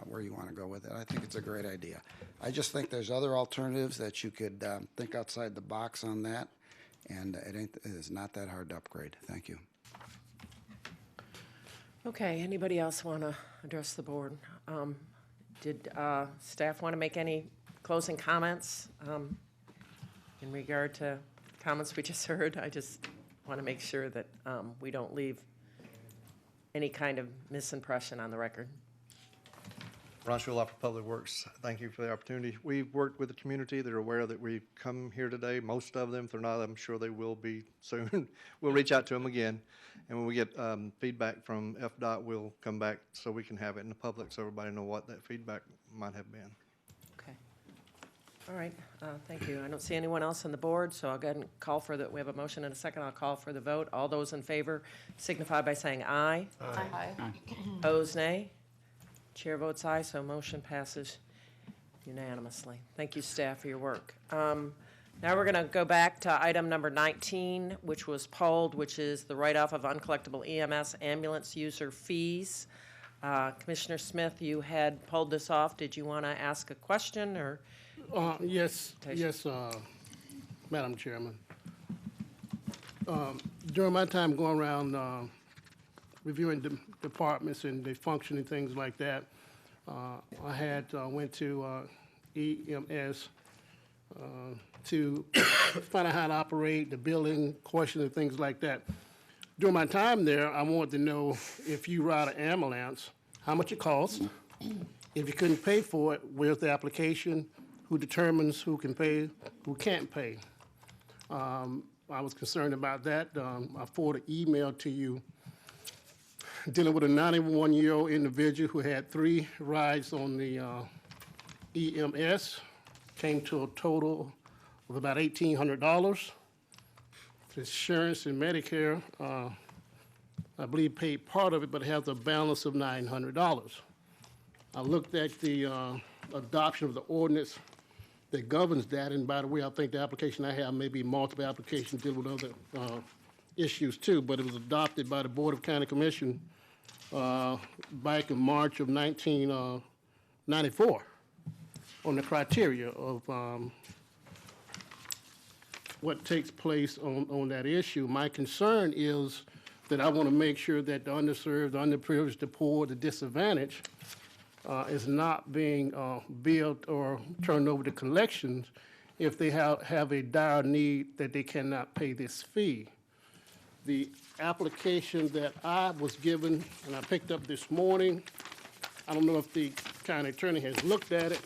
where you want to go with it. I think it's a great idea. I just think there's other alternatives that you could think outside the box on that, and it is not that hard to upgrade. Thank you. Okay, anybody else want to address the board? Did staff want to make any closing comments in regard to comments we just heard? I just want to make sure that we don't leave any kind of misimpression on the record. Ron Schulhoff for Public Works. Thank you for the opportunity. We've worked with the community. They're aware that we've come here today. Most of them, if they're not, I'm sure they will be soon. We'll reach out to them again. And when we get feedback from FDOT, we'll come back so we can have it in the public so everybody know what that feedback might have been. Okay. All right. Thank you. I don't see anyone else on the board, so I'll go ahead and call for the, we have a motion and a second. I'll call for the vote. All those in favor signify by saying aye. Aye. Opposed, nay. Chair votes aye, so motion passes unanimously. Thank you, staff, for your work. Now we're going to go back to item number 19, which was polled, which is the write-off of uncollectible EMS ambulance user fees. Commissioner Smith, you had pulled this off. Did you want to ask a question or? Yes, Madam Chairman. During my time going around reviewing departments and the functioning things like that, I had went to EMS to find out how to operate, the billing, questions and things like that. During my time there, I wanted to know if you ride an ambulance, how much it costs. If you couldn't pay for it, where's the application? Who determines who can pay, who can't pay? I was concerned about that. I forwarded an email to you dealing with a 91-year-old individual who had 3 rides on the EMS, came to a total of about $1,800. Insurance and Medicare, I believe, paid part of it, but has a balance of $900. I looked at the adoption of the ordinance that governs that, and by the way, I think the application I have may be multiple applications dealing with other issues too, but it was adopted by the Board of County Commission back in March of 1994 on the criteria of what takes place on that issue. My concern is that I want to make sure that the underserved, the underprivileged, the poor, the disadvantaged is not being billed or turned over to collections if they have a dire need that they cannot pay this fee. The application that I was given and I picked up this morning, I don't know if the county attorney has looked at it,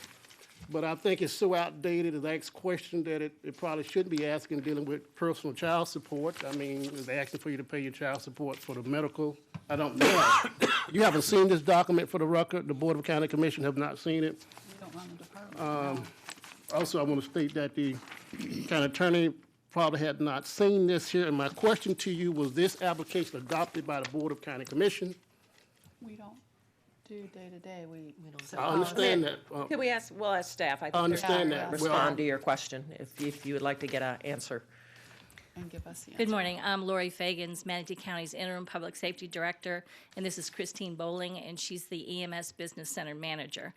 but I think it's so outdated, it asks questions that it probably shouldn't be asking dealing with personal child support. I mean, they're asking for you to pay your child support for the medical. I don't know. You haven't seen this document for the record. The Board of County Commission have not seen it. We don't run the department. Also, I want to state that the county attorney probably had not seen this here. And my question to you, was this application adopted by the Board of County Commission? We don't do day-to-day, we don't. I understand that. Could we ask, we'll ask staff. I think I understand they're- that. Respond to your question if you would like to get an answer. And give us the answer. Good morning. I'm Lori Fagans, Manatee County's Interim Public Safety Director, and this is Christine Bowling, and she's the EMS Business Center Manager.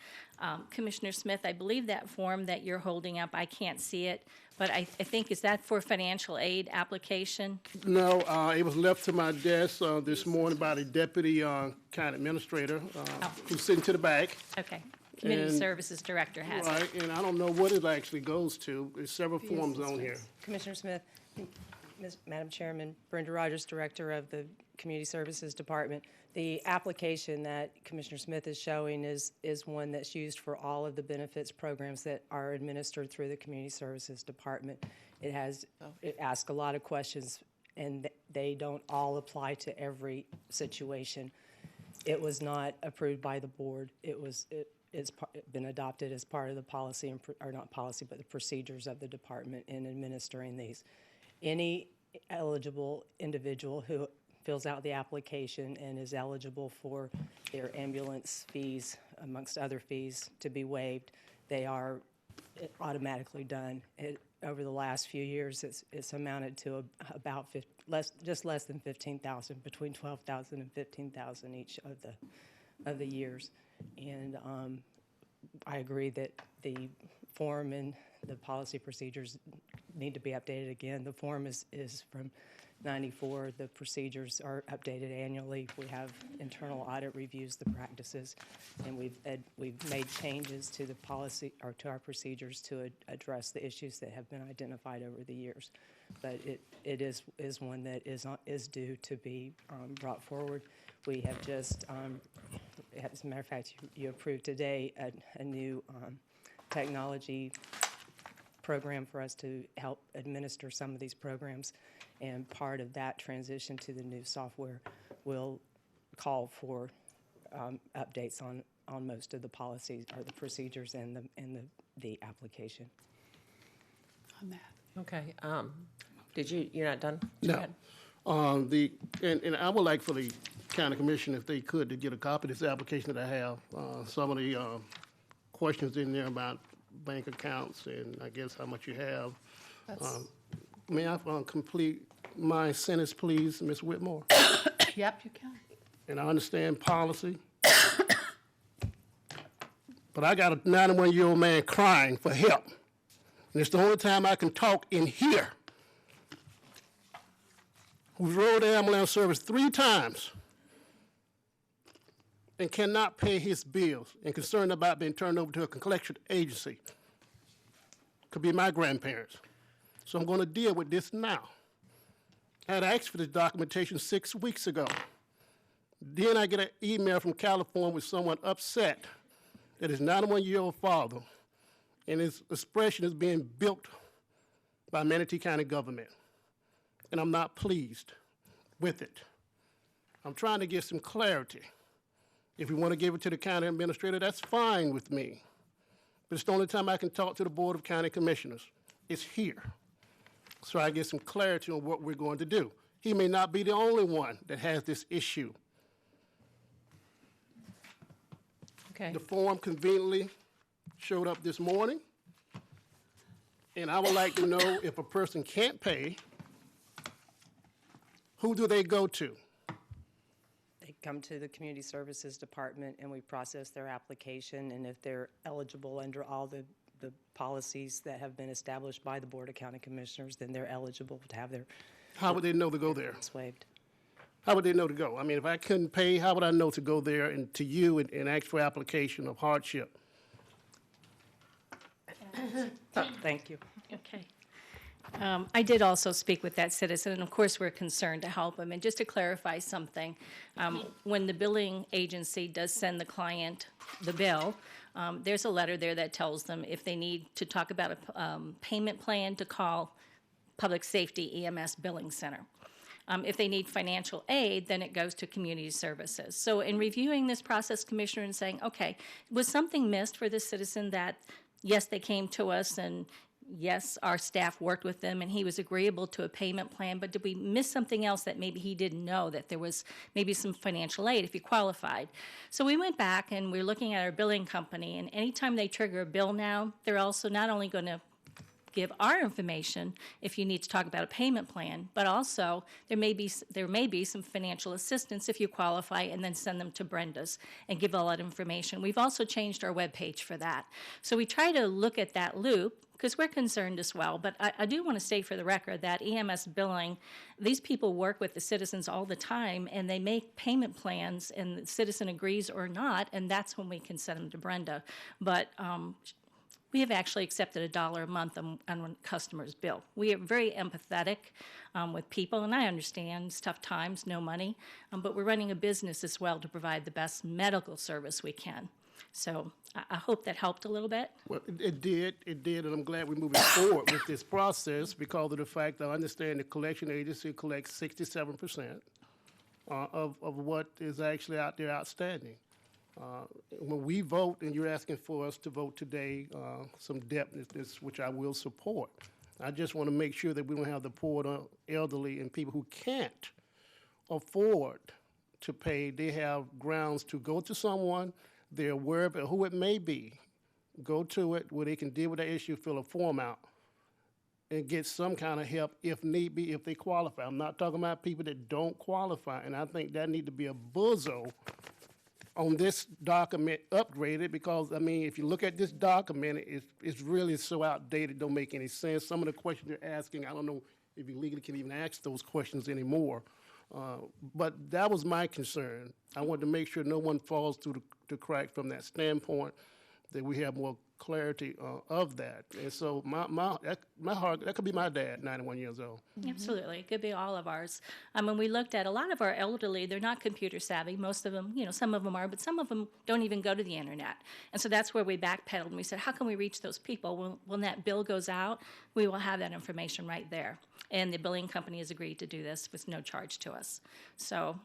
Commissioner Smith, I believe that form that you're holding up, I can't see it, but I think, is that for financial aid application? No, it was left to my desk this morning by the Deputy County Administrator, who's sitting to the back. Okay. Community And- Services Director has it. Right, and I don't know what it actually goes to. There's several forms on here. Commissioner Smith, Madam Chairman, Brenda Rogers, Director of the Community Services Department. The application that Commissioner Smith is showing is one that's used for all of the benefits programs that are administered through the Community Services Department. It asks a lot of questions, and they don't all apply to every situation. It was not approved by the board. It's been adopted as part of the policy, or not policy, but the procedures of the department in administering these. Any eligible individual who fills out the application and is eligible for their ambulance fees, amongst other fees, to be waived, they are automatically done. Over the last few years, it's amounted to about just less than 15,000, between 12,000 and 15,000 each of the years. And I agree that the form and the policy procedures need to be updated again. The form is from '94. The procedures are updated annually. We have internal audit reviews the practices, and we've made changes to the policy or to our procedures to address the issues that have been identified over the years. But it is one that is due to be brought forward. We have just, as a matter of fact, you approved today a new technology program for us to help administer some of these programs, and part of that transition to the new software will call for updates on most of the policies or the procedures and the application. On that. Okay. You're not done? Go No. ahead. And I would like for the county commission, if they could, to get a copy of this application that I have. Some of the questions in there about bank accounts and I guess how much you have. May I complete my sentence, please, Ms. Whitmore? Yep, you can. And I understand policy. But I got a 91-year-old man crying for help. And it's the only time I can talk in here. Who's rode the ambulance service 3 times and cannot pay his bills and concerned about being turned over to a collection agency. Could be my grandparents. So I'm going to deal with this now. I had asked for this documentation 6 weeks ago. Then I get an email from California with someone upset that his 91-year-old father and his expression is being built by Manatee County government. And I'm not pleased with it. I'm trying to get some clarity. If you want to give it to the county administrator, that's fine with me. But it's the only time I can talk to the Board of County Commissioners. It's here. So I get some clarity on what we're going to do. He may not be the only one that has this issue. Okay. The form conveniently showed up this morning. And I would like to know if a person can't pay, who do they go to? They come to the Community Services Department and we process their application, and if they're eligible under all the policies that have been established by the Board of County Commissioners, then they're eligible to have their How would they know to go there? waived. How would they know to go? I mean, if I couldn't pay, how would I know to go there and to you and ask for application of hardship? Thank you. Okay. I did also speak with that citizen, and of course, we're concerned to help him. And just to clarify something, when the billing agency does send the client the bill, there's a letter there that tells them if they need to talk about a payment plan to call Public Safety EMS Billing Center. If they need financial aid, then it goes to Community Services. So in reviewing this process, Commissioner, and saying, okay, was something missed for this citizen that, yes, they came to us and yes, our staff worked with them and he was agreeable to a payment plan, but did we miss something else that maybe he didn't know, that there was maybe some financial aid if he qualified? So we went back and we're looking at our billing company, and anytime they trigger a bill now, they're also not only going to give our information if you need to talk about a payment plan, but also there may be some financial assistance if you qualify, and then send them to Brenda's and give all that information. We've also changed our webpage for that. So we try to look at that loop because we're concerned as well. But I do want to state for the record that EMS billing, these people work with the citizens all the time, and they make payment plans, and the citizen agrees or not, and that's when we can send them to Brenda. But we have actually accepted $1 a month on when customers bill. We are very empathetic with people, and I understand it's tough times, no money, but we're running a business as well to provide the best medical service we can. So I hope that helped a little bit. Well, it did, and I'm glad we're moving forward with this process because of the fact that I understand the collection agency collects 67% of what is actually out there outstanding. When we vote, and you're asking for us to vote today, some depthness, which I will support. I just want to make sure that we don't have the poor, elderly, and people who can't afford to pay. They have grounds to go to someone. They're aware of it, who it may be. Go to it where they can deal with that issue, fill a form out, and get some kind of help if need be, if they qualify. I'm not talking about people that don't qualify, and I think that need to be a buzzo on this document upgraded because, I mean, if you look at this document, it's really so outdated, don't make any sense. Some of the questions you're asking, I don't know if you legally can even ask those questions anymore. But that was my concern. I wanted to make sure no one falls through the crack from that standpoint, that we have more clarity of that. And so my heart, that could be my dad, 91 years old. Absolutely. It could be all of ours. When we looked at a lot of our elderly, they're not computer savvy. Most of them, some of them are, but some of them don't even go to the internet. And so that's where we backpedaled and we said, how can we reach those people? When that bill goes out, we will have that information right there. And the billing company has agreed to do this with no charge to us. So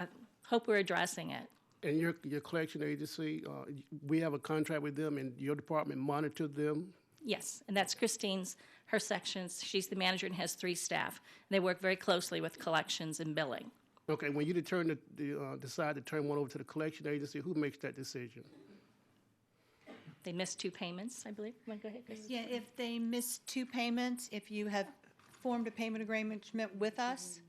I hope we're addressing it. And your collection agency, we have a contract with them, and your department monitored them? Yes, and that's Christine's, her sections. She's the manager and has 3 staff. They work very closely with collections and billing. Okay, when you decide to turn one over to the collection agency, who makes that decision? They missed 2 payments, I believe. You want to go ahead, Chris? Yeah, if they miss 2 payments, if you have formed a payment agreement with us,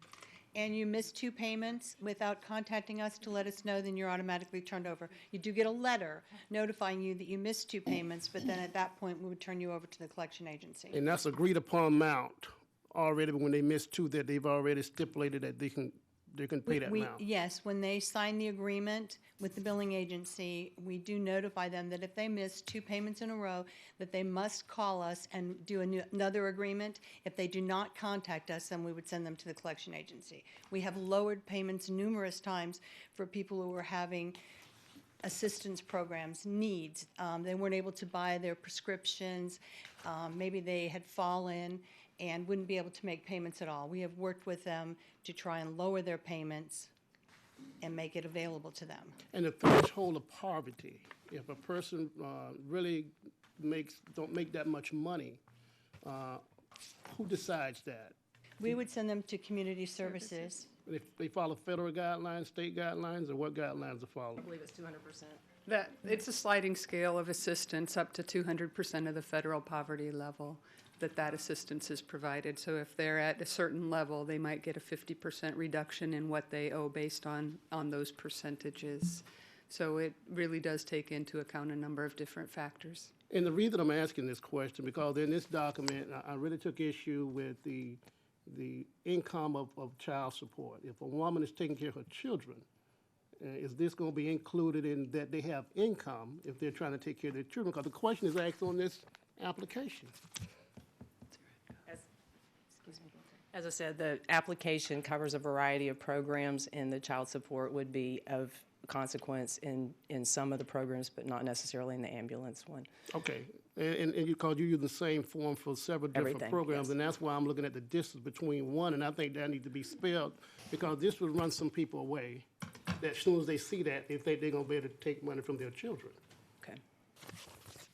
and you miss 2 payments without contacting us to let us know, then you're automatically turned over. You do get a letter notifying you that you missed 2 payments, but then at that point, we would turn you over to the collection agency. And that's agreed upon amount already, but when they miss 2, that they've already stipulated that they can pay that amount. Yes, when they sign the agreement with the billing agency, we do notify them that if they miss 2 payments in a row, that they must call us and do another agreement. If they do not contact us, then we would send them to the collection agency. We have lowered payments numerous times for people who are having assistance programs, needs. They weren't able to buy their prescriptions. Maybe they had fallen and wouldn't be able to make payments at all. We have worked with them to try and lower their payments and make it available to them. And the threshold of poverty, if a person really don't make that much money, who decides that? We would send them to Community Services. They follow federal guidelines, state guidelines, or what guidelines are followed? I believe it's 200%. That, it's a sliding scale of assistance up to 200% of the federal poverty level that assistance is provided. So if they're at a certain level, they might get a 50% reduction in what they owe based on those percentages. So it really does take into account a number of different factors. And the reason I'm asking this question, because in this document, I really took issue with the the income of child support. If a woman is taking care of her children, is this going to be included in that they have income if they're trying to take care of their children? Because the question is asked on this application. As I said, the application covers a variety of programs, and the child support would be of consequence in some of the programs, but not necessarily in the ambulance one. Okay, and because you use the same form for several different Everything, programs, yes. and that's why I'm looking at the distance between one, and I think that needs to be spelled, because this would run some people away, that as soon as they see that, they think they're gonna be able to take money from their children. Okay.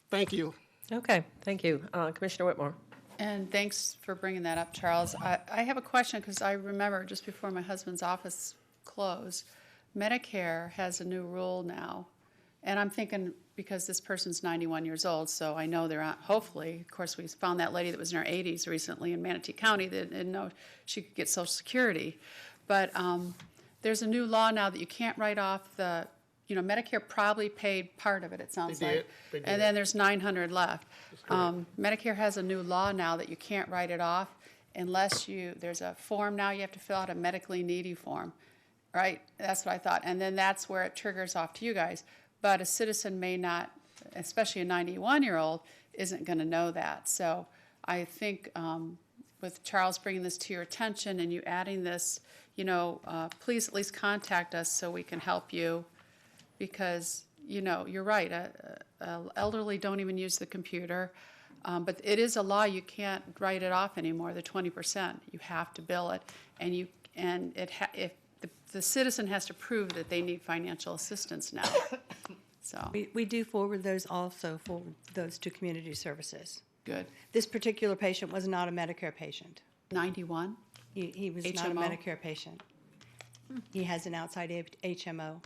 Thank you. Okay, thank you. Commissioner Whitmore. And thanks for bringing that up, Charles. I have a question, because I remember just before my husband's office closed, Medicare has a new rule now. And I'm thinking, because this person's 91 years old, so I know they're not, hopefully, of course, we found that lady that was in her 80s recently in Manatee County that didn't know she could get Social Security. But there's a new law now that you can't write off the, Medicare probably paid part of it, it sounds like. They did. And then there's 900 left. Medicare has a new law now that you can't write it off unless there's a form now you have to fill out, a medically needy form, right? That's what I thought. And then that's where it triggers off to you guys. But a citizen may not, especially a 91-year-old, isn't going to know that. So I think with Charles bringing this to your attention and you adding this, please at least contact us so we can help you, because, you're right, elderly don't even use the computer, but it is a law. You can't write it off anymore, the 20%. You have to bill it, and if the citizen has to prove that they need financial assistance now. So We do forward those to community services. Good. This particular patient was not a Medicare patient. 91? He was not a HMO? Medicare patient. He has an outside HMO.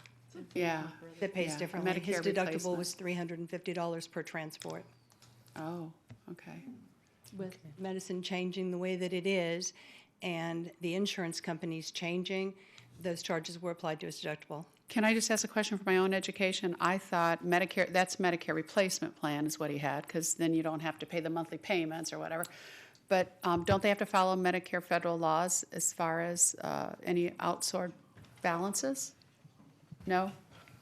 Yeah. That pays Yeah, differently. His Medicare deductible replacement. was $350 per transport. Oh, okay. With medicine changing the way that it is and the insurance companies changing, those charges were applied to his deductible. Can I just ask a question for my own education? I thought that's Medicare replacement plan is what he had, because then you don't have to pay the monthly payments or whatever. But don't they have to follow Medicare federal laws as far as any outsourced balances? No?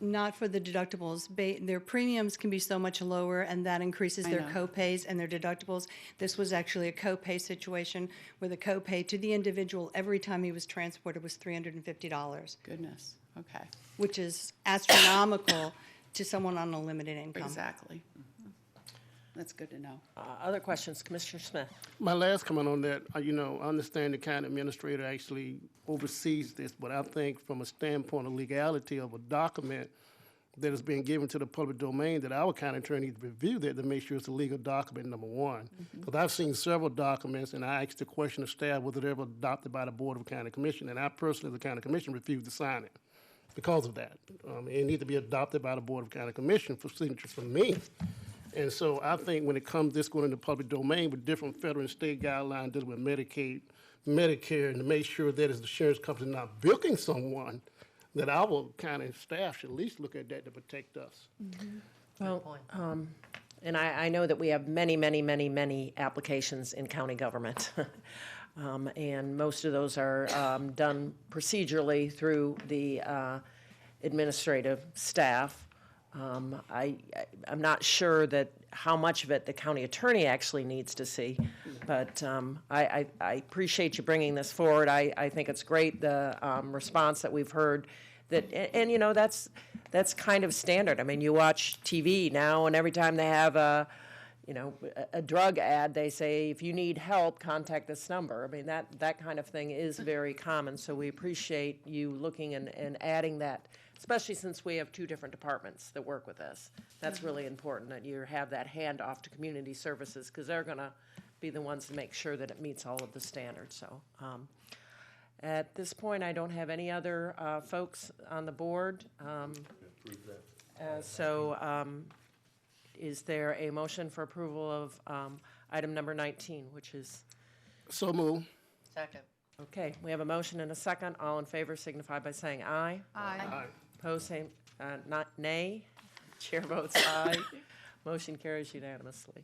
Not for the deductibles. Their premiums can be so much lower, and that increases I their know. co-pays and their deductibles. This was actually a co-pay situation where the co-pay to the individual every time he was transported was $350. Goodness, okay. Which is astronomical to someone on a limited income. Exactly. That's good to know. Other questions, Commissioner Smith? My last comment on that, I understand the county administrator actually oversees this, but I think from a standpoint of legality of a document that is being given to the public domain, that our county attorney needs to review that to make sure it's a legal document, number one. Because I've seen several documents, and I asked the question of staff, was it ever adopted by the Board of County Commission? And I personally, as a county commission, refused to sign it because of that. It needs to be adopted by the Board of County Commission for signature from me. And so I think when it comes this going into the public domain with different federal and state guidelines dealing with Medicaid, Medicare, and to make sure that as the insurance company not bilking someone, that our county staff should at least look at that to protect us. Well, and I know that we have many, many, many, many applications in county government. And most of those are done procedurally through the administrative staff. I'm not sure that how much of it the county attorney actually needs to see, but I appreciate you bringing this forward. I think it's great, the response that we've heard, that, and that's kind of standard. I mean, you watch TV now, and every time they have a drug ad, they say, if you need help, contact this number. I mean, that kind of thing is very common, so we appreciate you looking and adding that, especially since we have two different departments that work with this. That's really important, that you have that handoff to community services, because they're going to be the ones to make sure that it meets all of the standards. So at this point, I don't have any other folks on the board. Is there a motion for approval of item number 19, which is? So move. Second. Okay, we have a motion and a second. All in favor signify by saying aye. Aye. Opposed, same, not nay. Chair votes aye. Motion carries unanimously.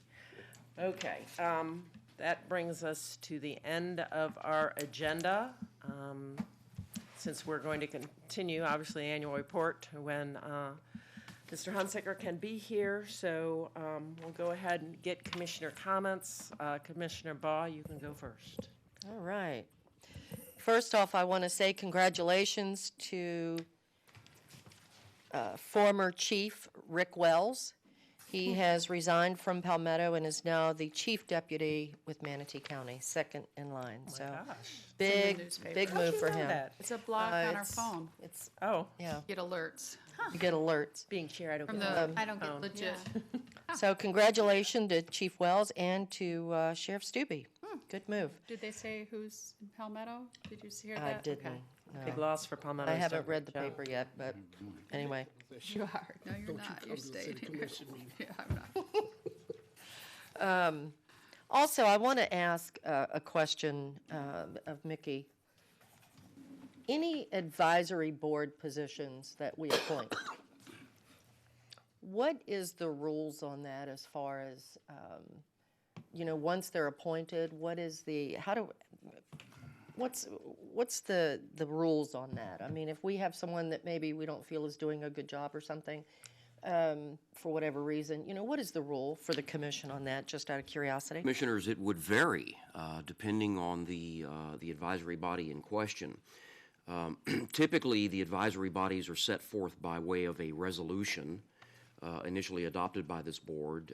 Okay, That brings us to the end of our agenda. Since we're going to continue, obviously, annual report when Mr. Hunsaker can be here. So we'll go ahead and get commissioner comments. Commissioner Baugh, you can go first. All right. First off, I want to say congratulations to former Chief Rick Wells. He has resigned from Palmetto and is now the Chief Deputy with Manatee County, second in line. So big move for him. It's a block on our it's- phone. It's, Yeah. Get alerts. you get alerts. Being chair, I don't From get the, I don't get phone. legit. So congratulations to Chief Wells and to Sheriff Stubbe. Good move. Did they say who's in Palmetto? Did you hear I that? didn't. Okay. no. Big loss for Palmetto. I haven't Stuff. read the paper yet, but anyway. You are. No, you're Don't you not. come You're to the city staying here. commission meeting. Yeah, I'm not. Also, I want to ask a question of Mickey. Any advisory board positions that we appoint, what is the rules on that as far as, once they're appointed, what is the, what's the rules on that? I mean, if we have someone that maybe we don't feel is doing a good job or something, for whatever reason, what is the rule for the commission on that, just out of curiosity? Commissioners, it would vary depending on the advisory body in question. Typically, the advisory bodies are set forth by way of a resolution initially adopted by this board.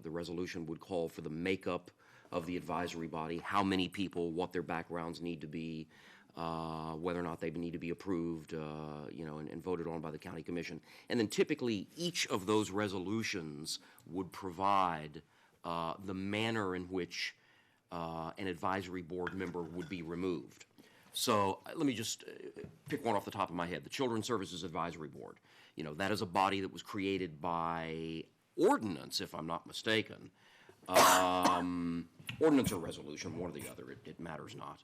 The resolution would call for the makeup of the advisory body, how many people, what their backgrounds need to be, whether or not they need to be approved, and voted on by the county commission. And then typically, each of those resolutions would provide the manner in which an advisory board member would be removed. So let me just pick one off the top of my head. The Children's Services Advisory Board. That is a body that was created by ordinance, if I'm not mistaken. Ordinance or resolution, one or the other, it matters not.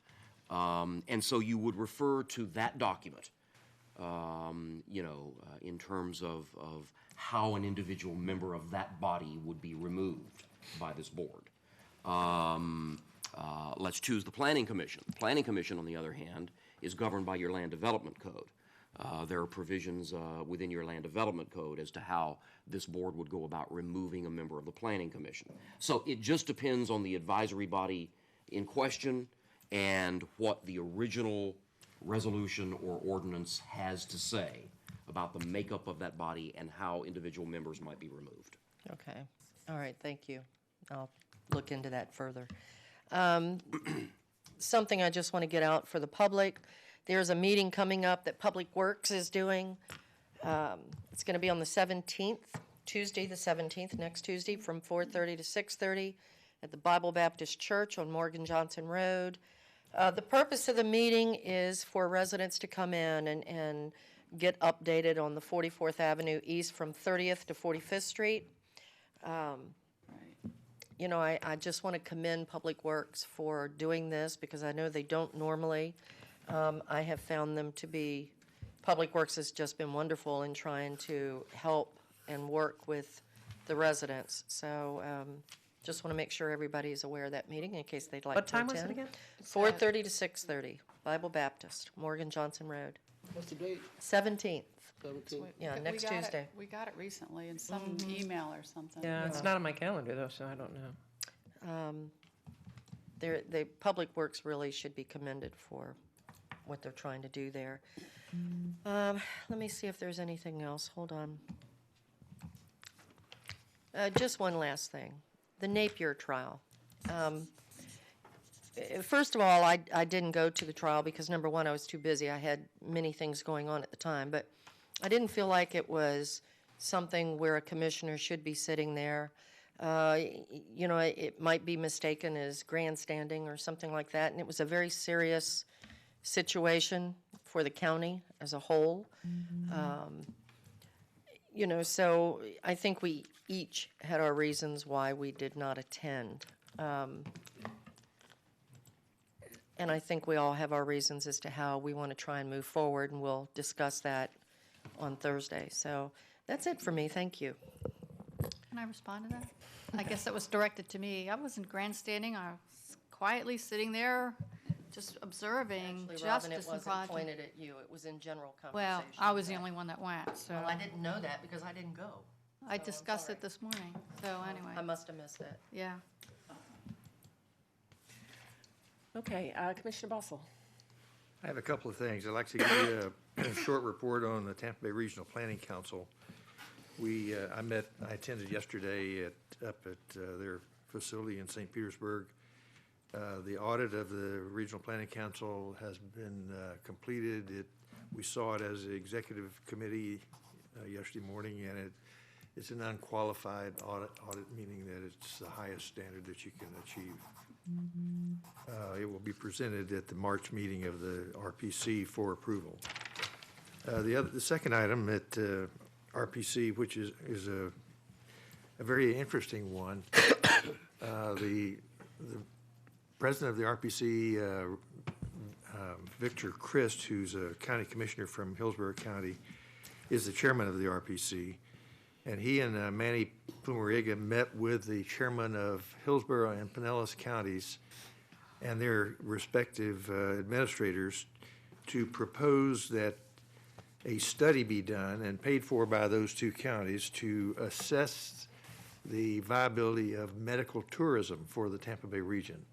And so you would refer to that document, in terms of how an individual member of that body would be removed by this board. Let's choose the Planning Commission. The Planning Commission, on the other hand, is governed by your Land Development Code. There are provisions within your Land Development Code as to how this board would go about removing a member of the Planning Commission. So it just depends on the advisory body in question and what the original resolution or ordinance has to say about the makeup of that body and how individual members might be removed. Okay, all right, thank you. I'll look into that further. Something I just want to get out for the public. There's a meeting coming up that Public Works is doing. It's going to be on the 17th, Tuesday the 17th, next Tuesday, from 4:30 to 6:30 at the Bible Baptist Church on Morgan Johnson Road. The purpose of the meeting is for residents to come in and get updated on the 44th Avenue East from 30th to 45th Street. I just want to commend Public Works for doing this because I know they don't normally. I have found them to be, Public Works has just been wonderful in trying to help and work with the residents. So just want to make sure everybody is aware of that meeting in case they'd like What to time attend. was it again? 4:30 to 6:30, Bible Baptist, Morgan Johnson Road. What's the date? 17th. 17th. Yeah, We next got it- Tuesday. We got it recently in some email or something. Yeah, it's not on my calendar though, so I don't know. The Public Works really should be commended for what they're trying to do there. Let me see if there's anything else. Hold on. Just one last thing. The Napier trial. First of all, I didn't go to the trial because, number one, I was too busy. I had many things going on at the time. But I didn't feel like it was something where a commissioner should be sitting there. It might be mistaken as grandstanding or something like that. And it was a very serious situation for the county as a whole. So I think we each had our reasons why we did not attend. And I think we all have our reasons as to how we want to try and move forward, and we'll discuss that on Thursday. So that's it for me. Thank you. Can I respond to that? I guess that was directed to me. I wasn't grandstanding. I was quietly sitting there, just observing Actually, Robin, it justice and wasn't project. pointed at you. It was in general Well, conversation. I was the only one that went, so. Well, I didn't know that because I didn't go. I discussed it this morning, so anyway. I must have missed it. Yeah. Okay, Commissioner Bustle. I have a couple of things. I'd like to give you a short report on the Tampa Bay Regional Planning Council. I attended yesterday up at their facility in St. Petersburg. The audit of the Regional Planning Council has been completed. We saw it as the executive committee yesterday morning, and it's an unqualified audit, meaning that it's the highest standard that you can achieve. It will be presented at the March meeting of the RPC for approval. The second item at RPC, which is a very interesting one, the president of the RPC, Victor Christ, who's a county commissioner from Hillsborough County, is the chairman of the RPC. And he and Manny Pumariga met with the chairman of Hillsborough and Pinellas counties and their respective administrators to propose that a study be done and paid for by those two counties to assess the viability of medical tourism for the Tampa Bay region.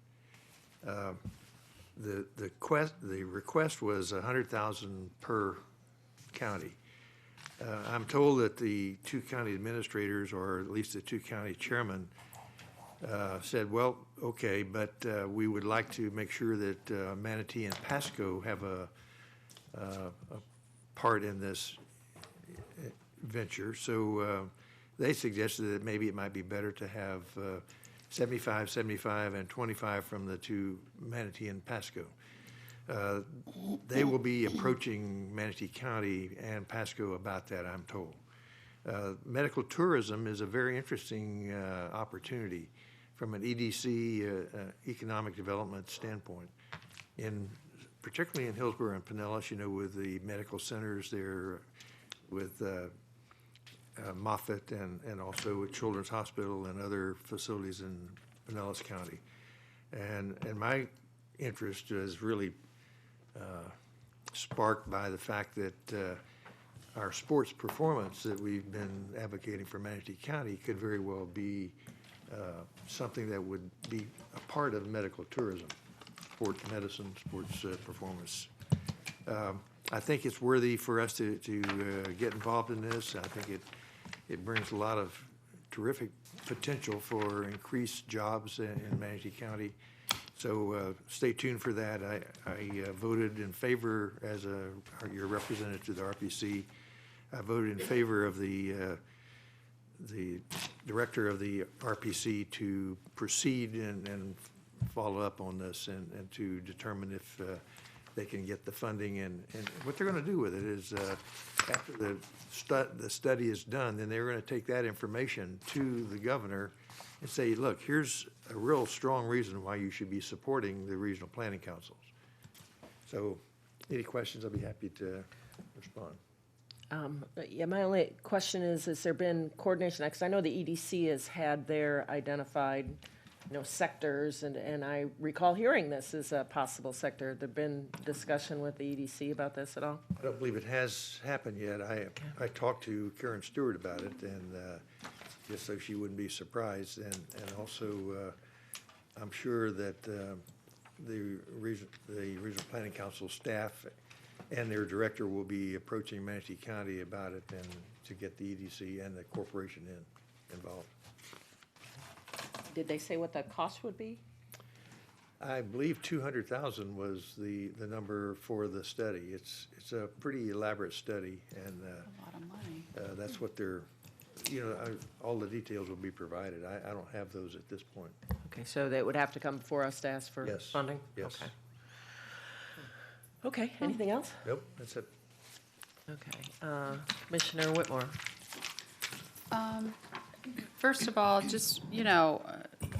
The request was $100,000 per county. I'm told that the two county administrators, or at least the two county chairmen, said, well, okay, but we would like to make sure that Manatee and Pasco have a part in this venture. So they suggested that maybe it might be better to have 75, 75, and 25 from the two, Manatee and Pasco. They will be approaching Manatee County and Pasco about that, I'm told. Medical tourism is a very interesting opportunity from an EDC, economic development standpoint. Particularly in Hillsborough and Pinellas, with the medical centers there, with Moffitt and also with Children's Hospital and other facilities in Pinellas County. And my interest is really sparked by the fact that our sports performance that we've been advocating for Manatee County could very well be something that would be a part of medical tourism, sports medicine, sports performance. I think it's worthy for us to get involved in this. I think it brings a lot of terrific potential for increased jobs in Manatee County. So stay tuned for that. I voted in favor as your representative to the RPC. I voted in favor of the director of the RPC to proceed and follow up on this and to determine if they can get the funding. And what they're going to do with it is after the study is done, then they're going to take that information to the governor and say, look, here's a real strong reason why you should be supporting the regional planning councils. So any questions, I'll be happy to respond. Yeah, my only question is there been coordination? Because I know the EDC has had their identified, sectors, and I recall hearing this as a possible sector. There been discussion with the EDC about this at all? I don't believe it has happened yet. I talked to Karen Stewart about it, and just so she wouldn't be surprised. And also, I'm sure that the Regional Planning Council staff and their director will be approaching Manatee County about it and to get the EDC and the corporation involved. Did they say what the cost would be? I believe 200,000 was the number for the study. It's a pretty elaborate study, and A lot of money. that's what they're, all the details will be provided. I don't have those at this point. Okay, so they would have to come before us to ask for Yes. funding? Yes. Okay. Okay, anything else? Nope, that's it. Okay, Commissioner Whitmore. First of all, just,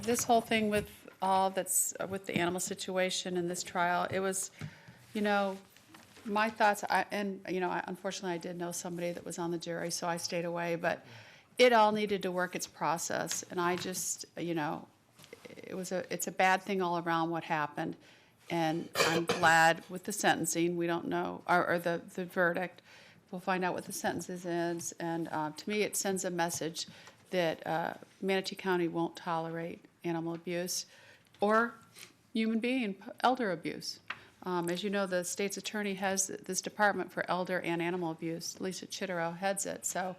this whole thing with all that's with the animal situation in this trial, it was, my thoughts, unfortunately I did know somebody that was on the jury, so I stayed away, but it all needed to work its process, and I just, you know, it's a bad thing all around what happened, and I'm glad with the sentencing, we don't know, or the verdict, we'll find out what the sentences is, and to me, it sends a message that Manatee County won't tolerate animal abuse or human being, elder abuse. As you know, the state's attorney has this department for elder and animal abuse. Lisa Chitterow heads it. So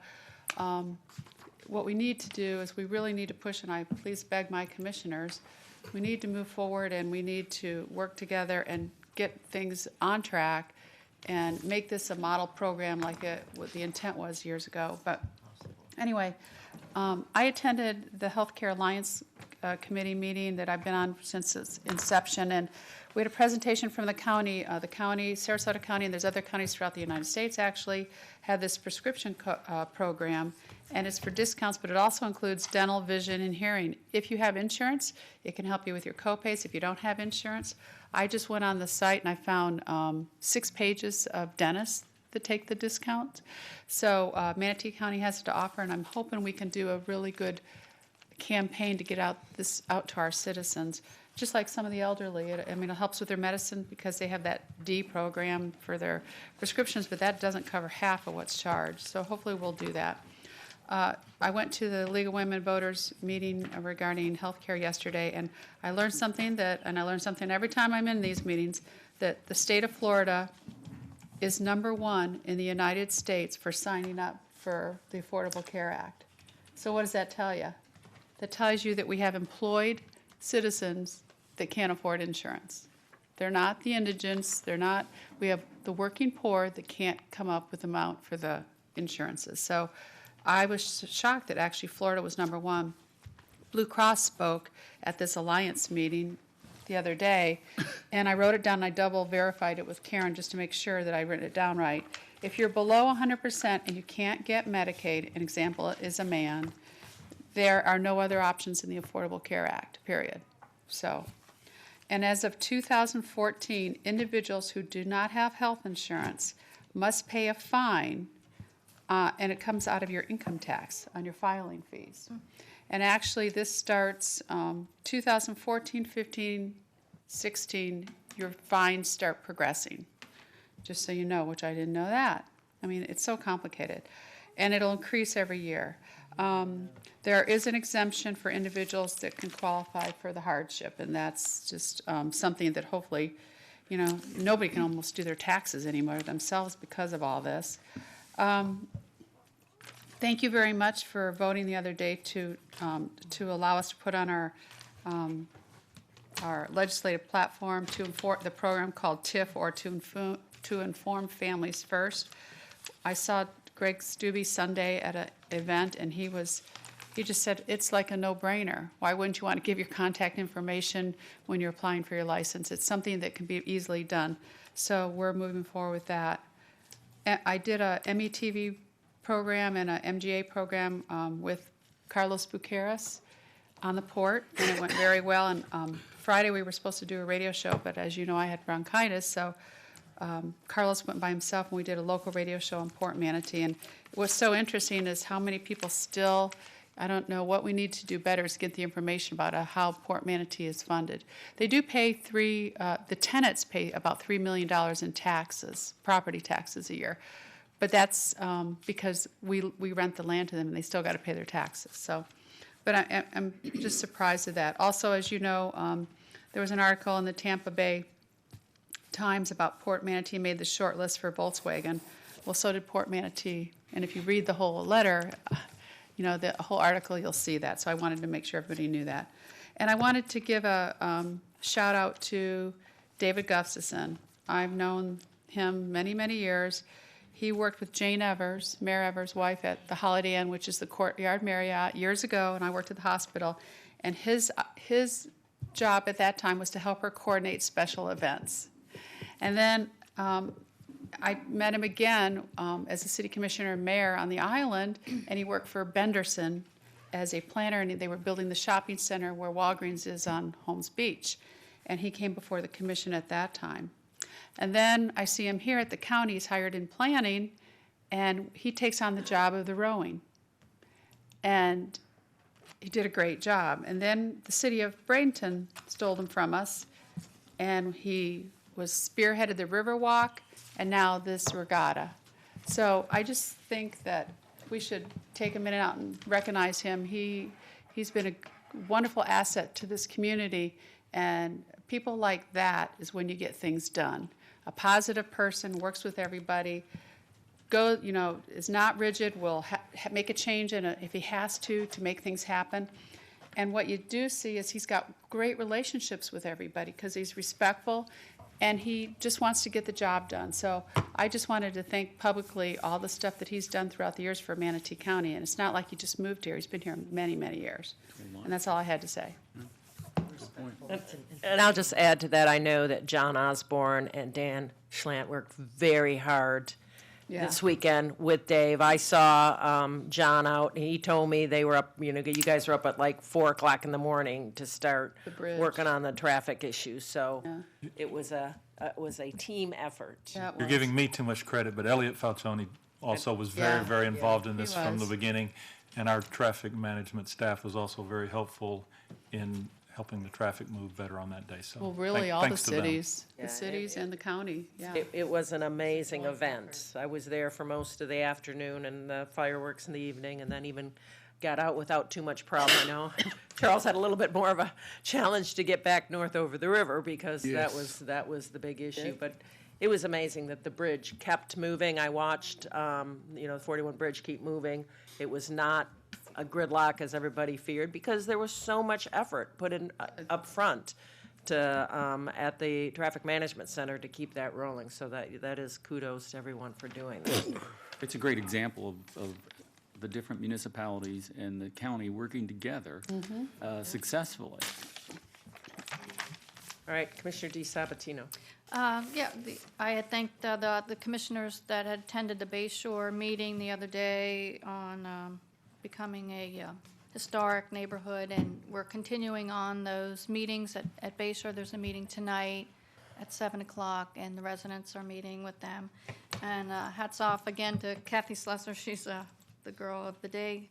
what we need to do is we really need to push, and I please beg my commissioners, we need to move forward and we need to work together and get things on track and make this a model program like what the intent was years ago. But anyway, I attended the Healthcare Alliance Committee meeting that I've been on since its inception, and we had a presentation from the county, Sarasota County, and there's other counties throughout the United States actually, have this prescription program, and it's for discounts, but it also includes dental, vision, and hearing. If you have insurance, it can help you with your copays. If you don't have insurance, I just went on the site and I found 6 pages of dentists that take the discount. So Manatee County has it to offer, and I'm hoping we can do a really good campaign to get out to our citizens. Just like some of the elderly, it helps with their medicine because they have that D program for their prescriptions, but that doesn't cover half of what's charged. So hopefully we'll do that. I went to the League of Women Voters meeting regarding health care yesterday, and I learned something and I learn something every time I'm in these meetings, that the state of Florida is #1 in the United States for signing up for the Affordable Care Act. So what does that tell you? That tells you that we have employed citizens that can't afford insurance. They're not the indigents, we have the working poor that can't come up with the amount for the insurances. So I was shocked that actually Florida was #1. Blue Cross spoke at this alliance meeting the other day, and I wrote it down and I double verified it with Karen just to make sure that I written it down right. If you're below 100% and you can't get Medicaid, an example is a man, there are no other options in the Affordable Care Act, period. So, and as of 2014, individuals who do not have health insurance must pay a fine, and it comes out of your income tax on your filing fees. And actually, this starts 2014, 15, 16, your fines start progressing, just so you know, which I didn't know that. It's so complicated. And it'll increase every year. There is an exemption for individuals that can qualify for the hardship, and that's just something that hopefully, nobody can almost do their taxes anymore themselves because of all this. Thank you very much for voting the other day to allow us to put on our legislative platform to inform the program called TIF, or to inform families first. I saw Greg Stubbe Sunday at an event, and he just said it's like a no-brainer. Why wouldn't you want to give your contact information when you're applying for your license? It's something that can be easily done. So we're moving forward with that. I did a METV program and a MGA program with Carlos Bucaras on the port, and it went very well. And Friday we were supposed to do a radio show, but as you know, I had bronchitis, so Carlos went by himself, and we did a local radio show in Port Manatee. And what's so interesting is how many people still, I don't know, what we need to do better is get the information about how Port Manatee is funded. They do pay the tenants pay about $3 million in taxes, property taxes a year. But that's because we rent the land to them, and they still got to pay their taxes. So, but I'm just surprised at that. Also, as you know, there was an article in the Tampa Bay Times about Port Manatee made the short list for Volkswagen. Well, so did Port Manatee. And if you read the whole letter, the whole article, you'll see that. So I wanted to make sure everybody knew that. And I wanted to give a shout out to David Gustafson. I've known him many, many years. He worked with Jane Evers, Mayor Evers' wife, at the Holiday Inn, which is the Courtyard Marriott, years ago, and I worked at the hospital. And his job at that time was to help her coordinate special events. And then I met him again as a city commissioner and mayor on the island, and he worked for Benderson as a planner, and they were building the shopping center where Walgreens is on Holmes Beach. And he came before the commission at that time. And then I see him here at the county. He's hired in planning, and he takes on the job of the rowing. and he did a great job. And then the city of Bradenton stole them from us, and he was spearheaded the Riverwalk, and now this regatta. So I just think that we should take a minute out and recognize him. He's been a wonderful asset to this community, and people like that is when you get things done. A positive person, works with everybody, is not rigid, will make a change if he has to make things happen. And what you do see is he's got great relationships with everybody because he's respectful and he just wants to get the job done. So I just wanted to thank publicly all the stuff that he's done throughout the years for Manatee County. And it's not like he just moved here. He's been here many, many years. And that's all I had to say. And I'll just add to that, I know that John Osborne and Dan Schlant worked very hard this weekend with Dave. I saw John out, and he told me they were up, you guys were up at like 4 o'clock in the morning to start working on the traffic issues. So it was a team effort. You're giving me too much credit, but Elliot Falcione also was very, very involved in this from the beginning. And our traffic management staff was also very helpful in helping the traffic move better on that day. So well, really, all the thanks to them. cities and the county. Yeah, it was an amazing event. I was there for most of the afternoon and the fireworks in the evening, and then even got out without too much problem. I know Charles had a little bit more of a challenge to get back north over the river because that was the big issue. But it was amazing that the bridge kept moving. I watched, the 41 bridge keep moving. It was not a gridlock as everybody feared because there was so much effort put in up front to at the traffic management center to keep that rolling. So that is kudos to everyone for doing that. It's a great example of the different municipalities and the county working together successfully. All right, Commissioner DiSabatino. I had thanked the commissioners that had attended the Bay Shore meeting the other day on becoming a historic neighborhood, and we're continuing on those meetings at Bay Shore. There's a meeting tonight at 7 o'clock, and the residents are meeting with them. And hats off again to Kathy Slesser. She's the girl of the day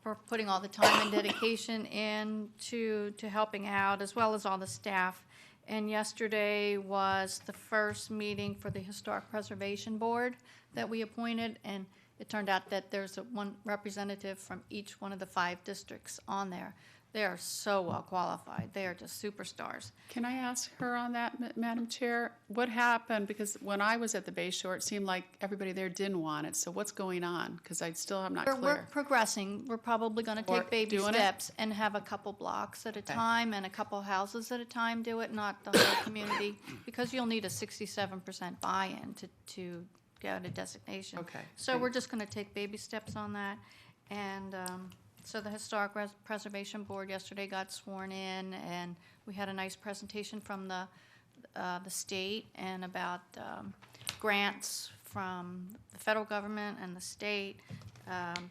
for putting all the time and dedication in to helping out, as well as all the staff. And yesterday was the first meeting for the Historic Preservation Board that we appointed, and it turned out that there's one representative from each one of the 5 districts on there. They are so well qualified. They are just superstars. Can I ask her on that, Madam Chair? What happened? Because when I was at the Bay Shore, it seemed like everybody there didn't want it. So what's going on? Because I still am not clear. We're progressing. We're probably going to take baby steps and have a couple blocks at a time and a couple houses at a time do it, not the whole community, because you'll need a 67% buy-in to get a designation. Okay. So we're just going to take baby steps on that. And so the Historic Preservation Board yesterday got sworn in, and we had a nice presentation from the state and about grants from the federal government and the state,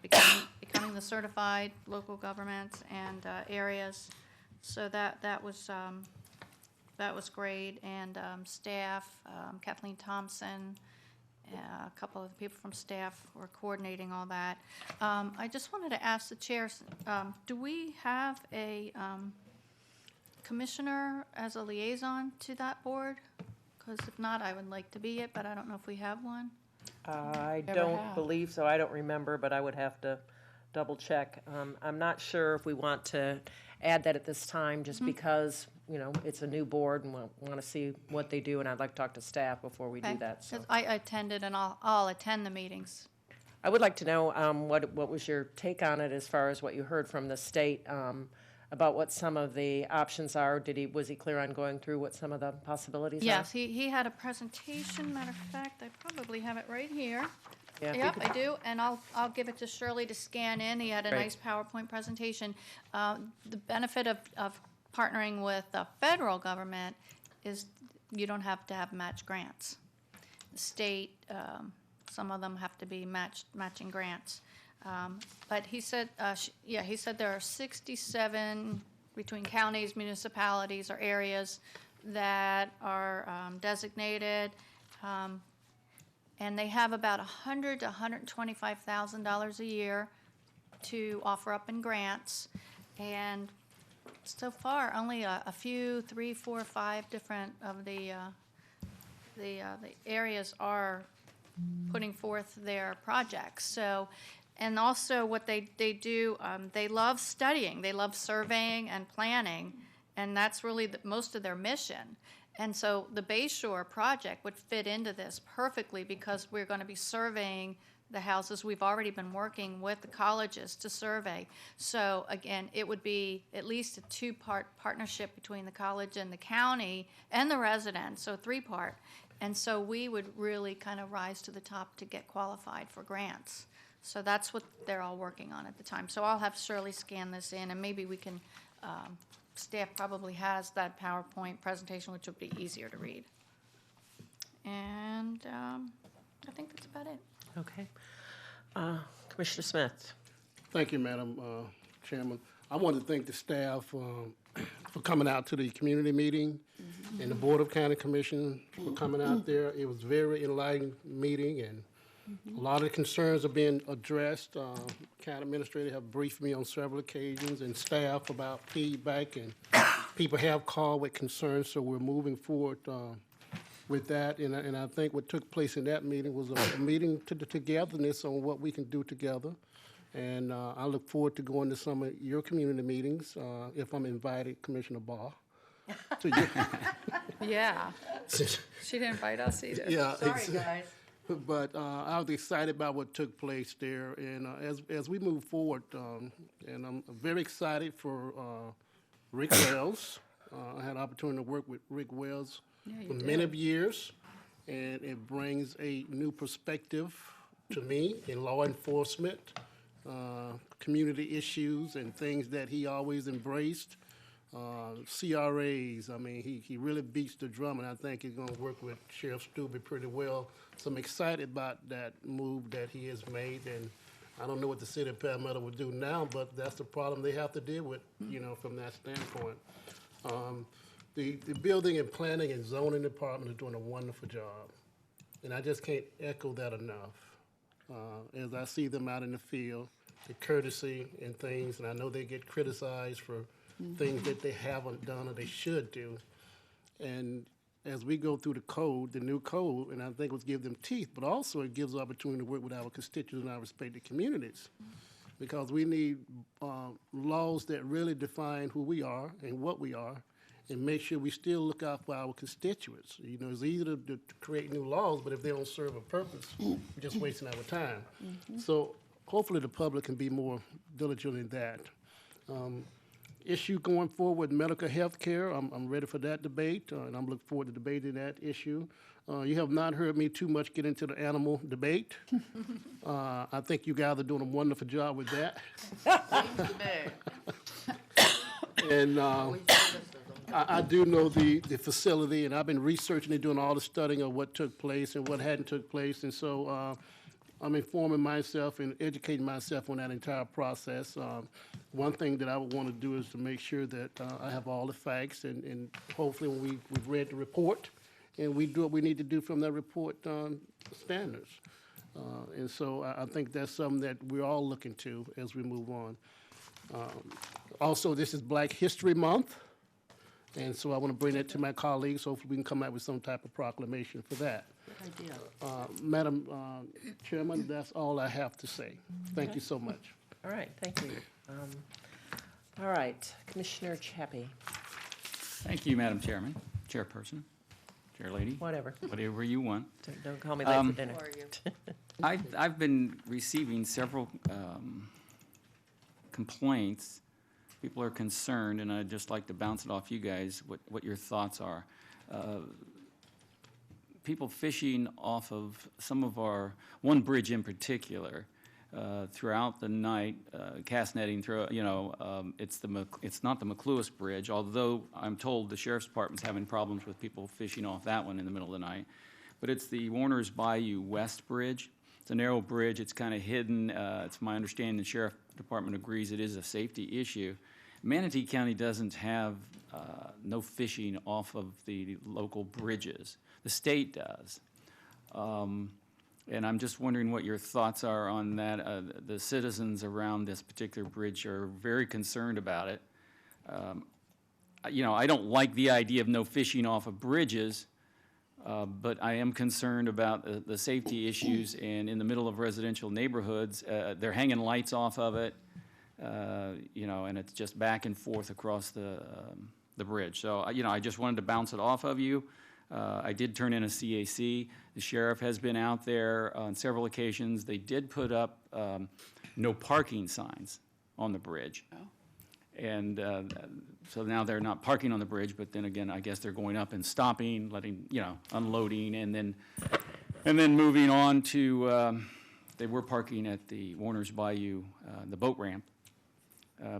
becoming the certified local governments and areas. So that was great, and staff, Kathleen Thompson, a couple of people from staff were coordinating all that. I just wanted to ask the chair, do we have a commissioner as a liaison to that board? Because if not, I would like to be it, but I don't know if we have one. I don't believe so. I don't remember, but I would have to double check. I'm not sure if we want to add that at this time, just because it's a new board and we want to see what they do, and I'd like to talk to staff before we do that. So 'Cause I attended, and I'll attend the meetings. I would like to know what was your take on it as far as what you heard from the state about what some of the options are. Was he clear on going through what some of the possibilities are? Yes, he had a presentation. Matter of fact, I probably have it right here. Yeah, Yep, I do, and I'll give it to Shirley to scan in. He had a nice PowerPoint presentation. The benefit of partnering with the federal government is you don't have to have match grants. The state, some of them have to be matching grants. But he said, he said there are 67 between counties, municipalities, or areas that are designated. And they have about $100,000 to $125,000 a year to offer up in grants. And so far, only a few, 3, 4, 5 different of the areas are putting forth their projects. So, and also what they do, they love studying, they love surveying and planning, and that's really most of their mission. And so the Bayshore project would fit into this perfectly because we're going to be surveying the houses. We've already been working with the colleges to survey. So again, it would be at least a 2-part partnership between the college and the county and the residents, so 3-part. And so we would really kind of rise to the top to get qualified for grants. So that's what they're all working on at the time. So I'll have Shirley scan this in, and maybe we can, staff probably has that PowerPoint presentation, which will be easier to read. And I think that's about it. Okay. Commissioner Smith. Thank you, Madam Chairman. I want to thank the staff for coming out to the community meeting and the Board of County Commission for coming out there. It was a very enlightening meeting, and a lot of the concerns are being addressed. County administrator have briefed me on several occasions, and staff about feedback, and people have called with concerns, so we're moving forward with that. And I think what took place in that meeting was a meeting to the togetherness on what we can do together. And I look forward to going to some of your community meetings, if I'm invited, Commissioner Barr. To your Yeah. She didn't invite us either. Yeah, Sorry, guys. But I was excited about what took place there, and as we move forward, and I'm very excited for Rick Wells. I had an opportunity to work with Rick Wells for many years, and it brings a new perspective to me in law enforcement, community issues, and things that he always embraced. CRAs, I mean, he really beats the drum, and I think he's going to work with Sheriff Stubbe pretty well. So I'm excited about that move that he has made, and I don't know what the city of Palmetto would do now, but that's the problem they have to deal with, you know, from that standpoint. The building and planning and zoning department is doing a wonderful job, and I just can't echo that enough. As I see them out in the field, the courtesy and things, and I know they get criticized for things that they haven't done or they should do. And as we go through the code, the new code, and I think it will give them teeth, but also it gives opportunity to work with our constituents and our respective communities. Because we need laws that really define who we are and what we are, and make sure we still look out for our constituents. You know, it's easy to create new laws, but if they don't serve a purpose, we're just wasting our time. So hopefully the public can be more diligent in that. Issue going forward with medical health care, I'm ready for that debate, and I'm looking forward to debating that issue. You have not heard me too much get into the animal debate. I think you guys are doing a wonderful job with that. And I do know the facility, and I've been researching and doing all the studying of what took place and what hadn't took place, and so I'm informing myself and educating myself on that entire process. One thing that I would want to do is to make sure that I have all the facts, and hopefully when we've read the report, and we do what we need to do from that report standards. And so I think that's something that we're all looking to as we move on. Also, this is Black History Month, and so I want to bring that to my colleagues. Hopefully we can come out with some type of proclamation for that. Good idea. Madam Chairman, that's all I have to say. Thank you so much. All right, thank you. All right, Commissioner Chappie. Thank you, Madam Chairman, Chairperson, Chair Lady. Whatever. Whatever you want. Don't call me late for dinner. I've been receiving several complaints. People are concerned, and I'd just like to bounce it off you guys, what your thoughts are. People fishing off of some of one bridge in particular, throughout the night, cast netting through, it's not the McLewis Bridge, although I'm told the Sheriff's Department's having problems with people fishing off that one in the middle of the night. But it's the Warner's Bayou West Bridge. It's a narrow bridge. It's kind of hidden. It's my understanding the Sheriff's Department agrees it is a safety issue. Manatee County doesn't have no fishing off of the local bridges. The state does. And I'm just wondering what your thoughts are on that. The citizens around this particular bridge are very concerned about it. You know, I don't like the idea of no fishing off of bridges, but I am concerned about the safety issues, and in the middle of residential neighborhoods, they're hanging lights off of it, you know, and it's just back and forth across the bridge. So, you know, I just wanted to bounce it off of you. I did turn in a CAC. The sheriff has been out there on several occasions. They did put up no parking signs on the bridge. And so now they're not parking on the bridge, but then again, I guess they're going up and stopping, letting, you know, unloading, and then moving on to, they were parking at the Warner's Bayou, the boat ramp.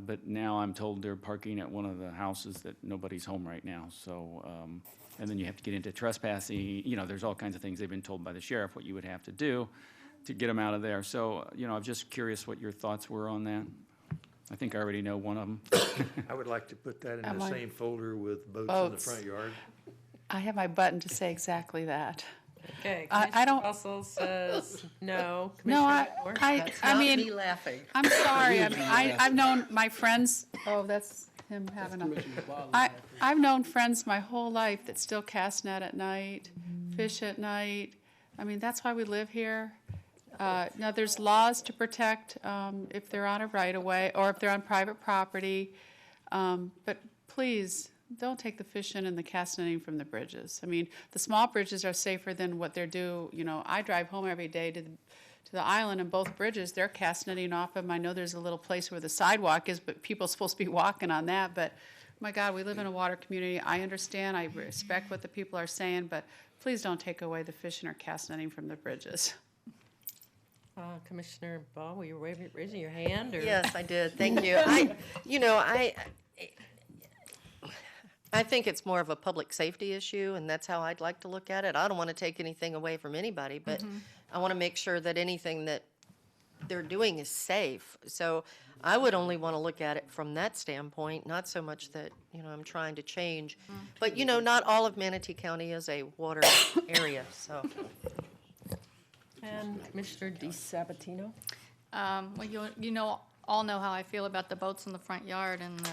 But now I'm told they're parking at one of the houses that nobody's home right now. So, and then you have to get into trespassing. You know, there's all kinds of things they've been told by the sheriff what you would have to do to get them out of there. So, you know, I'm just curious what your thoughts were on that. I think I already know one of them. I would like to put that in Am the I- same folder with boats in the Boats. front yard. I have my button to say exactly that. Okay, I Commissioner don't- Russell says no. No, I mean. me laughing. I'm sorry, I've known my friends, oh, that's him having I've known friends my whole life that still cast net at night, fish at night. I mean, that's why we live here. Now, there's laws to protect if they're on a right-of-way or if they're on private property. But please, don't take the fishing and the cast netting from the bridges. I mean, the small bridges are safer than what they're due. You know, I drive home every day to the island, and both bridges, they're cast netting off them. I know there's a little place where the sidewalk is, but people are supposed to be walking on that. But, my God, we live in a water community. I understand, I respect what the people are saying, but please don't take away the fishing or cast netting from the bridges. Commissioner Ball, were you raising your hand, or? Yes, I did. Thank you. I think it's more of a public safety issue, and that's how I'd like to look at it. I don't want to take anything away from anybody, but I want to make sure that anything that they're doing is safe. So I would only want to look at it from that standpoint, not so much that, you know, I'm trying to change. But, you know, not all of Manatee County is a water area, so. And Commissioner DeSabatino? Well, you know, all know how I feel about the boats in the front yard and the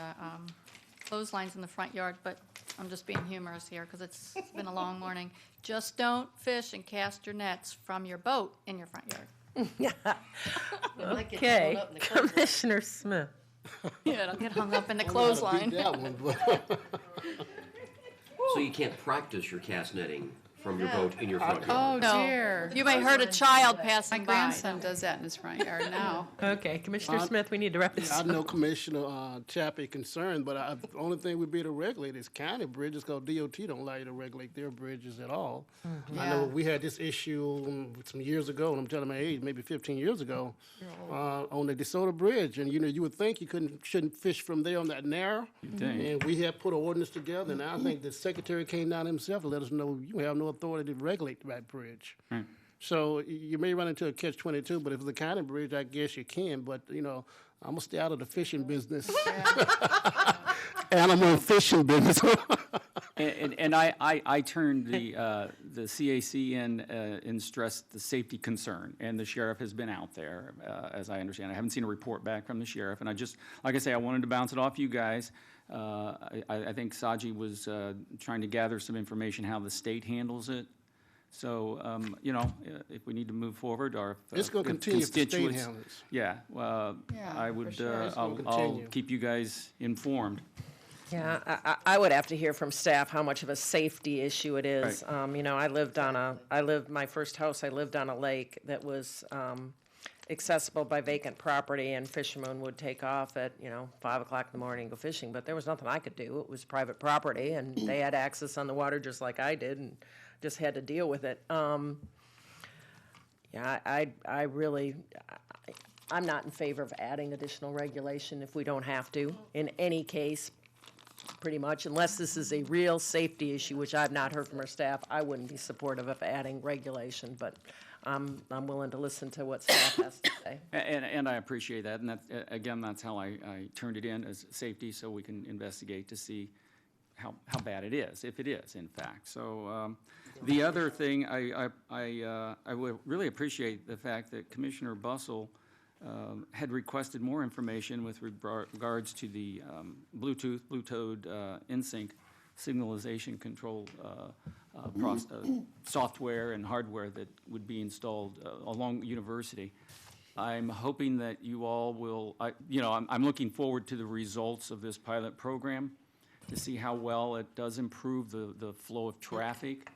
clotheslines in the front yard, but I'm just being humorous here because it's been a long morning. Just don't fish and cast your nets from your boat in your front yard. Okay, Commissioner Smith. Yeah, don't get hung up in the clothesline. So you can't practice your cast netting from your boat in your front yard? Oh, No. dear. You may hurt a child passing My by. grandson does that in his front yard now. Okay, Commissioner Smith, we need to wrap this I up. know Commissioner Chappie concerned, but the only thing we'd be able to regulate is county bridges, because DOT don't allow you to regulate their bridges at all. I know we had this issue some years ago, and I'm telling my age, maybe 15 years ago, on the DeSoto Bridge, and you would think you shouldn't fish from there on that narrow. And we had put an ordinance together, and I think the secretary came down himself to let us know you have no authority to regulate that bridge. So you may run into a catch-22, but if it's a county bridge, I guess you can. But, you know, I'm going to stay out of the fishing business. Animal fishing business. And I turned the CAC in and stressed the safety concern, and the sheriff has been out there, as I understand. I haven't seen a report back from the sheriff, and I just, like I say, I wanted to bounce it off you guys. I think Saji was trying to gather some information how the state handles it. So, you know, if we need to move forward, or if It's gonna continue if the state constituents- handles it. Yeah, I for would, sure. It's gonna I'll continue. keep you guys informed. Yeah, I would have to hear from staff how much of a safety issue it is. You know, my first house, I lived on a lake that was accessible by vacant property, and fishermen would take off at, 5 o'clock in the morning and go fishing, but there was nothing I could do. It was private property, and they had access on the water just like I did, and just had to deal with it. Yeah, I'm not in favor of adding additional regulation if we don't have to, in any case, pretty much, unless this is a real safety issue, which I've not heard from our staff. I wouldn't be supportive of adding regulation, but I'm willing to listen to what staff has to say. And I appreciate that, and that, again, that's how I turned it in, as safety, so we can investigate to see how bad it is, if it is, in fact. So the other thing, I would really appreciate the fact that Commissioner Bussell had requested more information with regards to the Bluetooth in-sync signalization control software and hardware that would be installed along University. I'm hoping that you all will, I'm looking forward to the results of this pilot program to see how well it does improve the flow of traffic.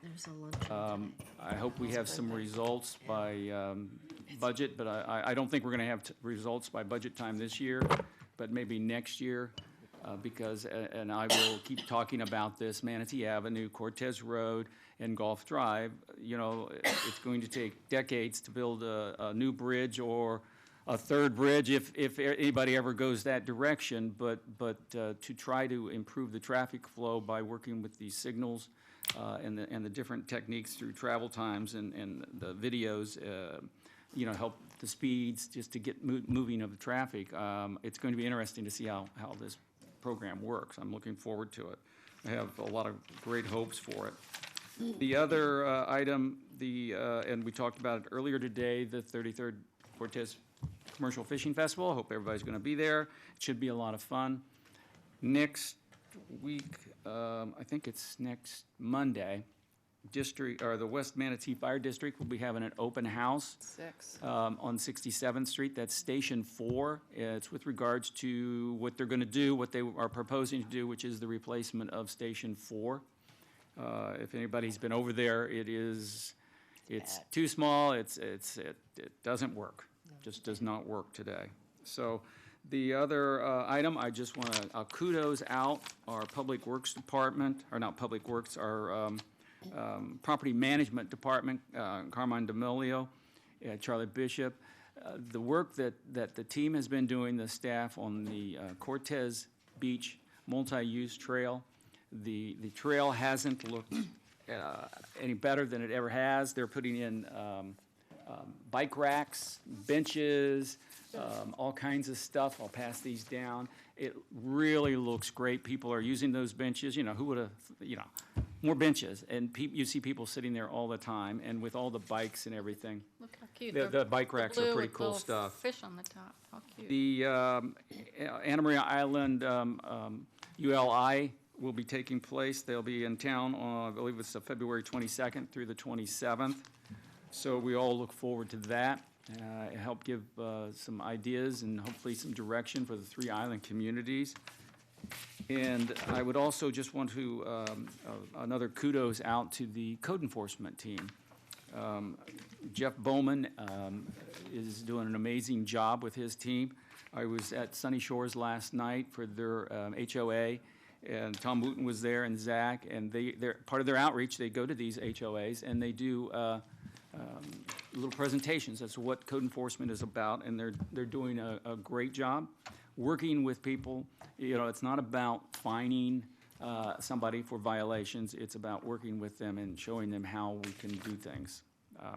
I hope we have some results by budget, but I don't think we're going to have results by budget time this year, but maybe next year, because, and I will keep talking about this, Manatee Avenue, Cortez Road, and Gulf Drive. It's going to take decades to build a new bridge or a third bridge if anybody ever goes that direction, but to try to improve the traffic flow by working with these signals and the different techniques through travel times and the videos, help the speeds just to get moving of the traffic. It's going to be interesting to see how this program works. I'm looking forward to it. I have a lot of great hopes for it. The other item, and we talked about it earlier today, the 33rd Cortez Commercial Fishing Festival. I hope everybody's going to be there. It should be a lot of fun. Next week, I think it's next Monday, the West Manatee Fire District will be having an open house on 67th Street. That's Station 4. It's with regards to what they're going to do, what they are proposing to do, which is the replacement of Station 4. If anybody's been over there, it's too small. It doesn't work. Just does not work today. So the other item, I just want to kudos out our Public Works Department, or not Public Works, our Property Management Department, Carmine D'Amelio, Charlie Bishop. The work that the team has been doing, the staff on the Cortez Beach multi-use trail. The trail hasn't looked any better than it ever has. They're putting in bike racks, benches, all kinds of stuff. I'll pass these down. It really looks great. People are using those benches. Who would have, more benches. And you see people sitting there all the time, and with all the bikes and everything. Look how cute. The bike racks are pretty cool stuff. Fish on the top. How cute. The Anna Maria Island ULI will be taking place. They'll be in town on, I believe it's February 22nd through the 27th. So we all look forward to that. Help give some ideas and hopefully some direction for the 3 island communities. And I would also just want to, another kudos out to the code enforcement team. Jeff Bowman is doing an amazing job with his team. I was at Sunny Shores last night for their HOA, and Tom Wooten was there and Zach, and they're part of their outreach. They go to these HOAs and they do little presentations as to what code enforcement is about, and they're doing a great job working with people. It's not about fining somebody for violations. It's about working with them and showing them how we can do things,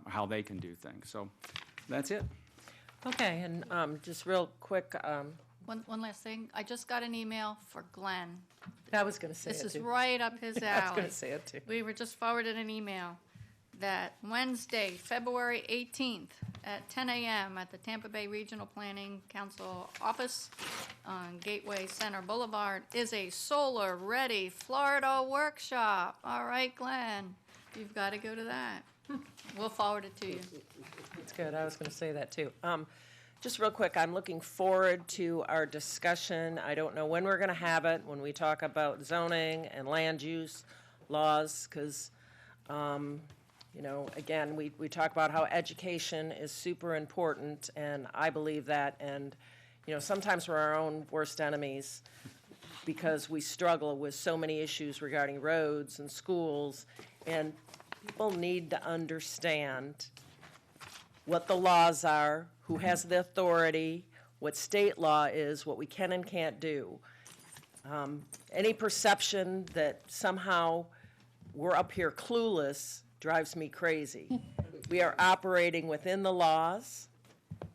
how they can do things. So that's it. Okay, and just real quick. One last thing. I just got an email for Glenn. I was going to say this it, is right up his alley. I was going to say it, too. We were just forwarded an email that Wednesday, February 18th at 10 a.m. at the Tampa Bay Regional Planning Council office on Gateway Center Boulevard is a solar-ready Florida workshop. All right, Glenn, you've got to go to that. We'll forward it to you. That's good. I was going to say that, too. Just real quick, I'm looking forward to our discussion. I don't know when we're going to have it, when we talk about zoning and land use laws, because again, we talk about how education is super important, and I believe that. And, sometimes we're our own worst enemies because we struggle with so many issues regarding roads and schools, and people need to understand what the laws are, who has the authority, what state law is, what we can and can't do. Any perception that somehow we're up here clueless drives me crazy. We are operating within the laws.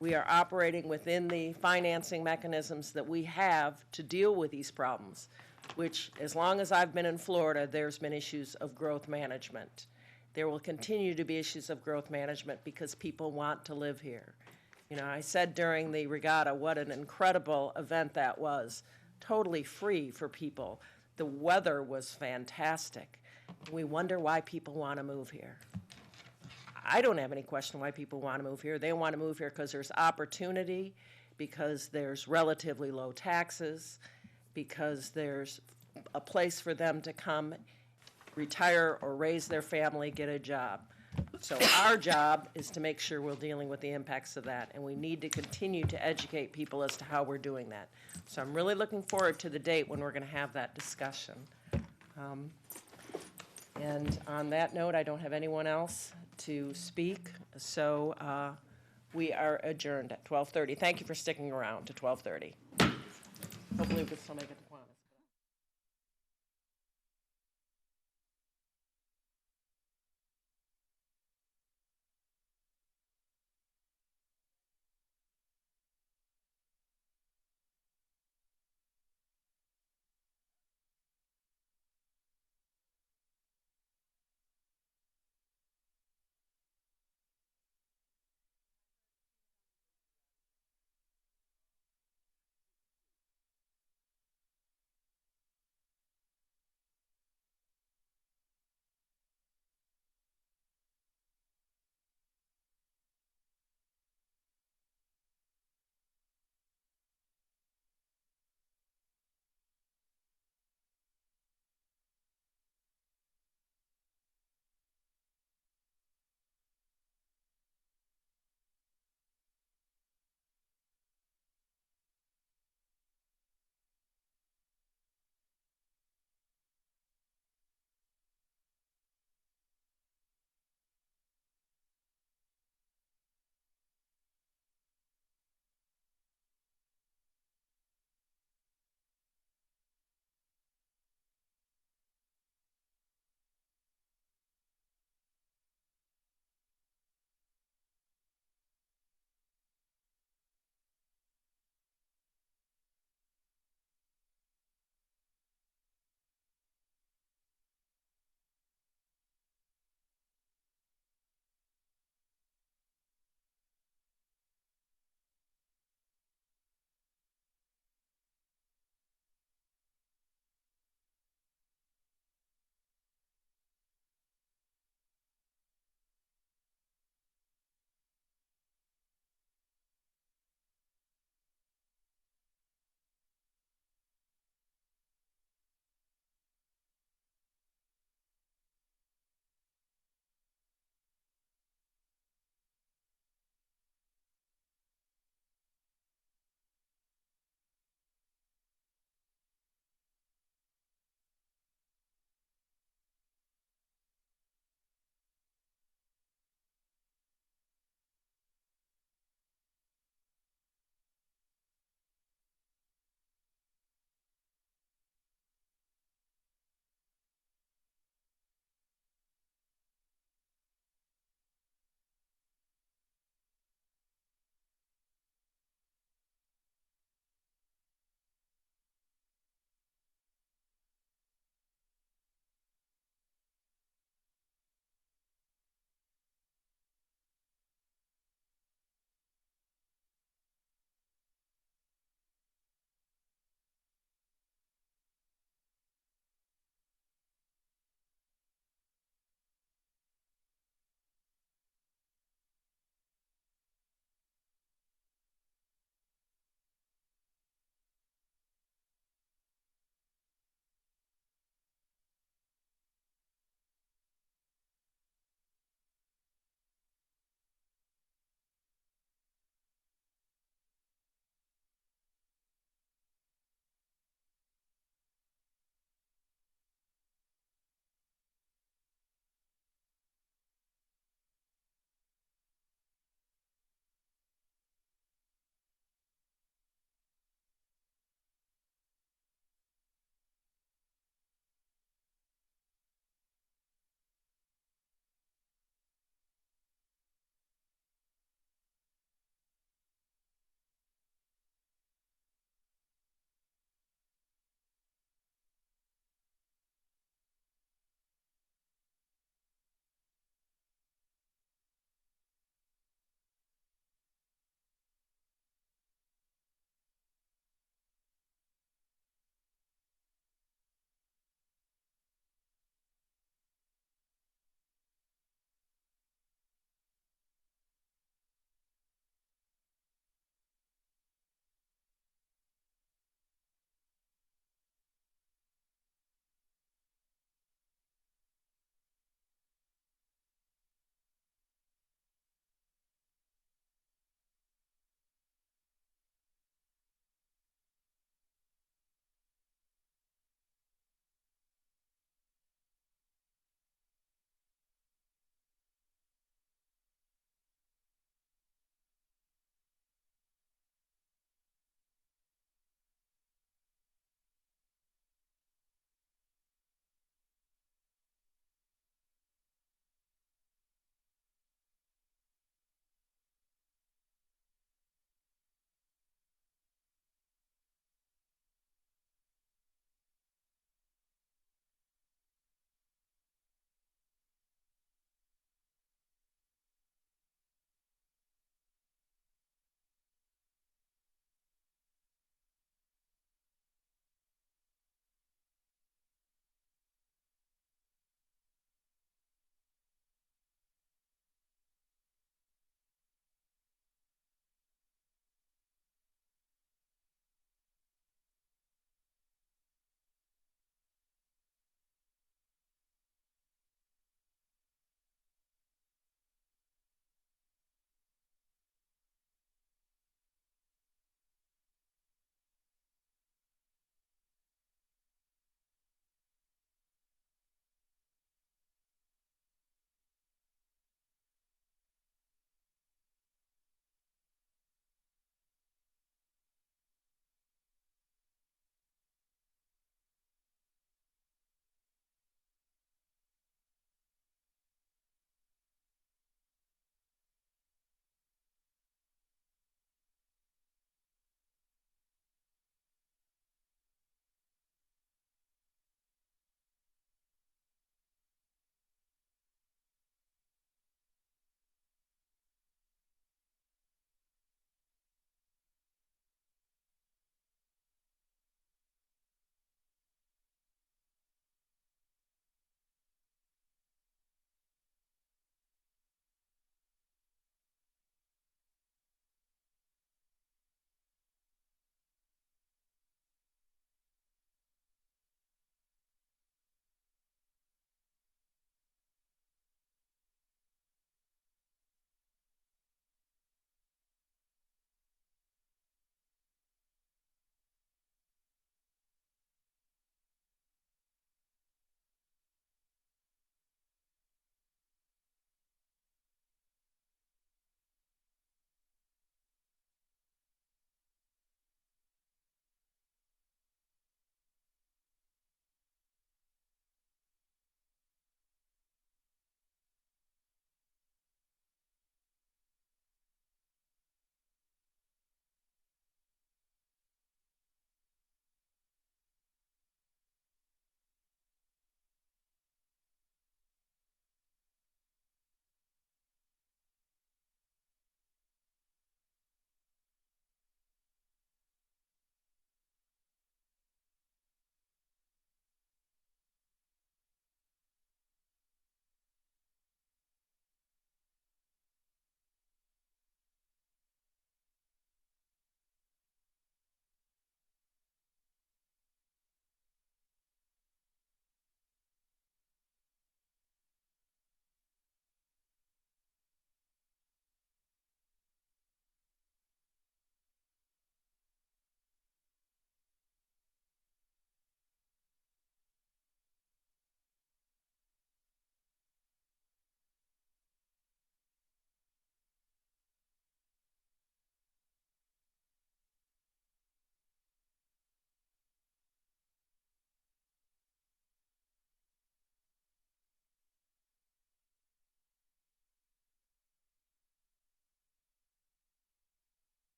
We are operating within the financing mechanisms that we have to deal with these problems. which, as long as I've been in Florida, there's been issues of growth management. There will continue to be issues of growth management because people want to live here. You know, I said during the regatta what an incredible event that was, totally free for people. The weather was fantastic. We wonder why people want to move here. I don't have any question why people want to move here. They want to move here because there's opportunity, because there's relatively low taxes, because there's a place for them to come, retire or raise their family, get a job. So our job is to make sure we're dealing with the impacts of that, and we need to continue to educate people as to how we're doing that. So I'm really looking forward to the date when we're going to have that discussion. And on that note, I don't have anyone else to speak, so we are adjourned at 12:30. Thank you for sticking around to 12:30. Hopefully we can still make it.